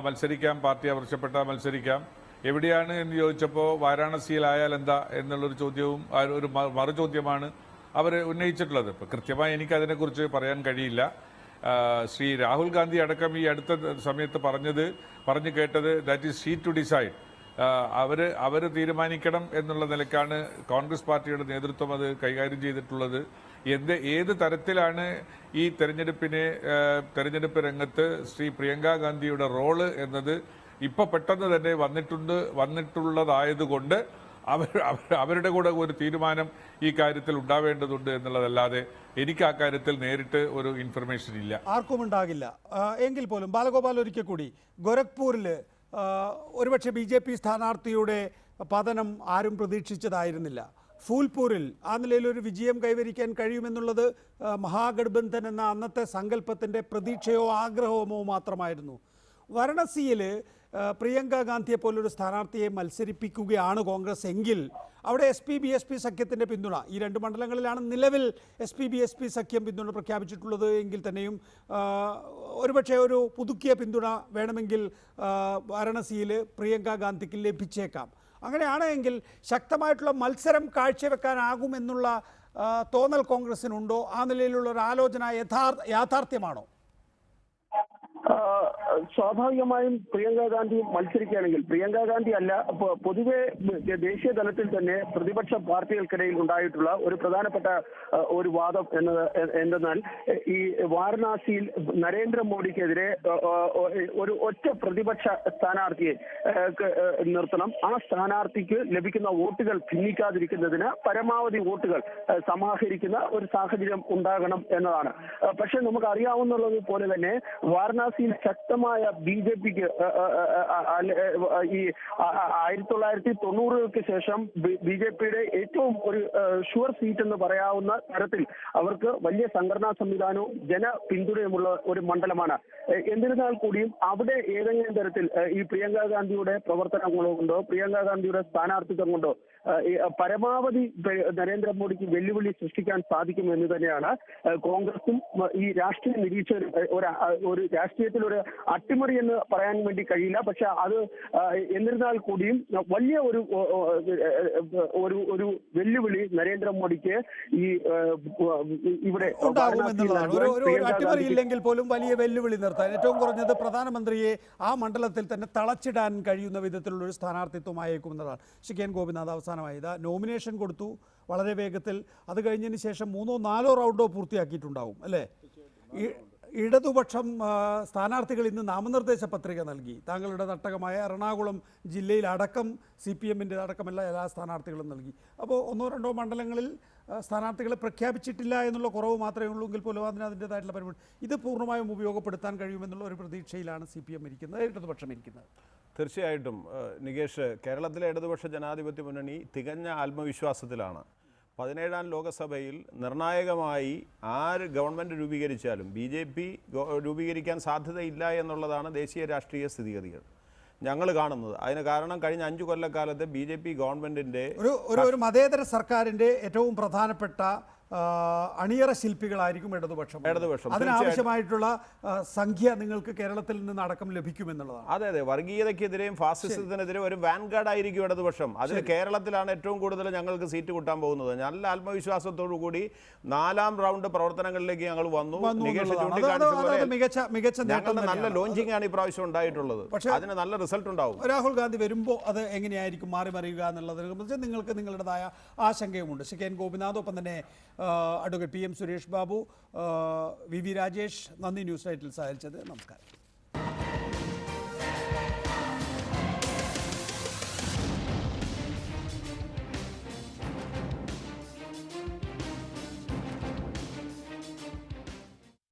മത്സരിക്കാം, പാർട്ടി ആവശ്യപ്പെട്ടാൽ മത്സരിക്കാം, എവിടെയാണ് എന്ന് ചോദിച്ചപ്പോൾ വാരാണസിയിലായാൽ എന്താ എന്നുള്ളൊരു ചോദ്യവും ഒരു മറുചോദ്യമാണ് അവർ ഉന്നയിച്ചിട്ടുള്ളത്. ഇപ്പം കൃത്യമായി എനിക്ക് അതിനെക്കുറിച്ച് പറയാൻ കഴിയില്ല. ശ്രീ രാഹുൽ ഗാന്ധി അടക്കം ഈ അടുത്ത സമയത്ത് പറഞ്ഞു കേട്ടത് that is she to decide, അവർ തീരുമാനിക്കണം എന്നുള്ള നിലക്കാണ് കോൺഗ്രസ് പാർട്ടിയുടെ നേതൃത്വം അത് കൈകാര്യം ചെയ്തിട്ടുള്ളത്. ഏത് തരത്തിലാണ് ഈ തെരഞ്ഞെടുപ്പ് രംഗത്ത് ശ്രീ പ്രിയങ്ക ഗാന്ധിയുടെ റോള് എന്നത് ഇപ്പൊ പെട്ടെന്ന് തന്നെ വന്നിട്ടുള്ളതായതുകൊണ്ട് അവരുടെ കൂടെ ഒരു തീരുമാനം ഈ കാര്യത്തിൽ ഉണ്ടാവേണ്ടതുണ്ട് എന്നുള്ളതല്ലാതെ എനിക്ക് ആ കാര്യത്തിൽ നേരിട്ട് ഒരു ഇൻഫർമേഷൻ ഇല്ല, ആർക്കും ഉണ്ടാകില്ല. എങ്കിൽ പോലും ബാലഗോപാൽ, ഒരിക്കൽ കൂടി ഗോരഖ്പൂരിൽ ഒരുപക്ഷെ BJP സ്ഥാനാർത്ഥിയുടെ പതനം ആരും പ്രതീക്ഷിച്ചതായിരുന്നില്ല. ഫൂൽപൂരിൽ ആ നിലയിലൊരു വിജയം കൈവരിക്കാൻ കഴിയുമെന്നുള്ളത് മഹാഗഠബന്ധൻ എന്ന അന്നത്തെ സങ്കല്പത്തിൻ്റെ പ്രതീക്ഷയോ ആഗ്രഹമോ മാത്രമായിരുന്നു. വാരണസിയിൽ പ്രിയങ്ക ഗാന്ധിയെ പോലൊരു സ്ഥാനാർത്ഥിയെ മത്സരിപ്പിക്കുകയാണ് കോൺഗ്രസ് എങ്കിൽ അവിടെ SP-BSP സഖ്യത്തിൻ്റെ പിന്തുണ, ഈ 2 മണ്ഡലങ്ങളിലാണ് നിലവിൽ SP-BSP സഖ്യം പിന്തുണ പ്രഖ്യാപിച്ചിട്ടുള്ളത് എങ്കിൽ തന്നെയും ഒരുപക്ഷെ ഒരു പുതുക്കിയ പിന്തുണ വേണമെങ്കിൽ വാരണസിയിൽ പ്രിയങ്ക ഗാന്ധിക്ക് ലഭിച്ചേക്കാം. അങ്ങനെയാണെങ്കിൽ ശക്തമായിട്ടുള്ള മത്സരം കാഴ്ചവെക്കാനാകുമെന്നുള്ള തോന്നൽ കോൺഗ്രസിനുണ്ടോ? ആ നിലയിലുള്ള ഒരു ആലോചന യാഥാർത്ഥ്യമാണോ? സ്വാഭാവികമായും പ്രിയങ്ക ഗാന്ധി മത്സരിക്കുകയാണെങ്കിൽ, പ്രിയങ്ക ഗാന്ധി അല്ല, പൊതുവെ ദേശീയ തലത്തിൽ തന്നെ പ്രതിപക്ഷ പാർട്ടികൾക്കിടയിൽ ഉണ്ടായിട്ടുള്ള ഒരു പ്രധാനപ്പെട്ട ഒരു വാദം എന്തെന്നാൽ ഈ വാരണാസിയിൽ നരേന്ദ്രമോദിക്കെതിരെ ഒരു ഒറ്റ പ്രതിപക്ഷ സ്ഥാനാർത്ഥിയെ നിർത്തണം. ആ സ്ഥാനാർത്ഥിക്ക് ലഭിക്കുന്ന വോട്ടുകൾ ഭിന്നിക്കാതിരിക്കുന്നതിന് പരമാവധി വോട്ടുകൾ സമാഹരിക്കുന്ന ഒരു സാഹചര്യം ഉണ്ടാകണം എന്നതാണ്. പക്ഷെ നമുക്ക് അറിയാവുന്നത് പോലെ തന്നെ വാരണാസിയിൽ ശക്തമായ BJPക്ക് ഈ 1990-കൾക്ക് ശേഷം BJPയുടെ ഏറ്റവും ഒരു ഷുവർ സീറ്റ് എന്ന് പറയാവുന്ന തരത്തിൽ അവർക്ക് വലിയ സംഘടനാ സംവിധാനവും ജനപിന്തുണയുമുള്ള ഒരു മണ്ഡലമാണ്. എന്നിരുന്നാൽ കൂടിയും അവിടെ ഏതെങ്കിലും തരത്തിൽ ഈ പ്രിയങ്ക ഗാന്ധിയുടെ പ്രവർത്തനങ്ങളോ കൊണ്ടോ പ്രിയങ്ക ഗാന്ധിയുടെ സ്ഥാനാർത്ഥിത്വം കൊണ്ടോ പരമാവധി നരേന്ദ്രമോദിക്ക് വെല്ലുവിളി സൃഷ്ടിക്കാൻ സാധിക്കുമെന്ന് തന്നെയാണ് കോൺഗ്രസും ഈ രാഷ്ട്രീയ നിരീക്ഷകരും. ഒരു രാഷ്ട്രീയത്തിൽ ഒരു അട്ടിമറി എന്ന് പറയാൻ വേണ്ടി കഴിയില്ല. പക്ഷെ അത് എന്നിരുന്നാൽ കൂടിയും വലിയ ഒരു വെല്ലുവിളി നരേന്ദ്രമോദിക്ക് ഈ ഇവിടെ അട്ടിമറിയില്ലെങ്കിൽ പോലും വലിയ വെല്ലുവിളി നിർത്താൻ ഏറ്റവും കുറഞ്ഞത് പ്രധാനമന്ത്രിയെ ആ മണ്ഡലത്തിൽ തന്നെ തളച്ചിടാൻ കഴിയുന്ന വിധത്തിലുള്ള ഒരു സ്ഥാനാർത്ഥിത്വമായേക്കുമെന്നതാണ്. കെ ഗോപിനാഥ് അവസാനമായി നോമിനേഷൻ കൊടുത്തു വളരെ വേഗത്തിൽ. അത് കഴിഞ്ഞതിന് ശേഷം 3ഓ 4ഓ റൗണ്ടോ പൂർത്തിയാക്കിയിട്ടുണ്ടാവും അല്ലേ? ഇടതുപക്ഷം സ്ഥാനാർത്ഥികൾ ഇന്ന് നാമനിർദ്ദേശ പത്രിക നൽകി. താങ്കളുടെ തട്ടകമായ എറണാകുളം ജില്ലയിൽ അടക്കം CPM-ൻ്റെ അടക്കമല്ല എല്ലാ സ്ഥാനാർത്ഥികളും നൽകി. അപ്പോൾ 1-2 മണ്ഡലങ്ങളിൽ സ്ഥാനാർത്ഥികളെ പ്രഖ്യാപിച്ചിട്ടില്ല എന്നുള്ള കുറവ് മാത്രമേ ഉള്ളൂ എങ്കിൽ പോലും അതിൻ്റെതായിട്ടുള്ള പരിപാടി ഇത് പൂർണ്ണമായും ഉപയോഗപ്പെടുത്താൻ കഴിയുമെന്നുള്ള ഒരു പ്രതീക്ഷയിലാണ് CPM ഇരിക്കുന്നത്, ഇടതുപക്ഷം ഇരിക്കുന്നത്. തീർച്ചയായിട്ടും നികേഷ്, കേരളത്തിലെ ഇടതുപക്ഷ ജനാധിപത്യ മുന്നണി തികഞ്ഞ ആത്മവിശ്വാസത്തിലാണ്. 17ാം ലോകസഭയിൽ നിർണായകമായി ആര് ഗവൺമെൻറ് രൂപീകരിച്ചാലും BJP രൂപീകരിക്കാൻ സാധ്യതയില്ല എന്നുള്ളതാണ് ദേശീയ രാഷ്ട്രീയ സ്ഥിതിഗതികൾ ഞങ്ങൾ കാണുന്നത്. അതിന് കാരണം കഴിഞ്ഞ 5 കൊല്ലക്കാലത്തെ BJP ഗവൺമെൻറ്റിൻ്റെ ഒരു മതേതര സർക്കാരിൻ്റെ ഏറ്റവും പ്രധാനപ്പെട്ട അണിയറ ശില്പികളായിരിക്കും ഇടതുപക്ഷം. അതിനാവശ്യമായിട്ടുള്ള സംഖ്യ നിങ്ങൾക്ക് കേരളത്തിൽ നിന്ന് അടക്കം ലഭിക്കുമെന്നുള്ളതാണ്. അതെ, വർഗീയതയ്ക്കെതിരെയും ഫാസിസത്തിനെതിരെ ഒരു വാൻഗാർഡ് ആയിരിക്കും ഇടതുപക്ഷം. അതിന് കേരളത്തിലാണ് ഏറ്റവും കൂടുതൽ ഞങ്ങൾക്ക് സീറ്റ് കിട്ടാൻ പോകുന്നത്. നല്ല ആത്മവിശ്വാസത്തോടു കൂടി 4ാം റൗണ്ട് പ്രവർത്തനങ്ങളിലേക്ക് ഞങ്ങൾ വന്നു. ഞങ്ങളുടെ നല്ല ലോഞ്ചിങ് ആണ് ഈ പ്രാവശ്യം ഉണ്ടായിട്ടുള്ളത്. പക്ഷേ അതിന് നല്ല റിസൾട്ട് ഉണ്ടാവും. രാഹുൽ ഗാന്ധി വരുമ്പോൾ അത് എങ്ങനെയായിരിക്കും മാറി മറിയുക എന്നുള്ളതിനെ സംബന്ധിച്ച് നിങ്ങൾക്ക് നിങ്ങളുടേതായ ആശങ്കയുമുണ്ട്. കെ ഗോപിനാഥ്, ഒപ്പം തന്നെ advocate PM Suresh Babu, VV Rajesh, നന്ദി ന്യൂസ് നൈറ്റിൽ സഹായിച്ചത്. നമസ്കാരം.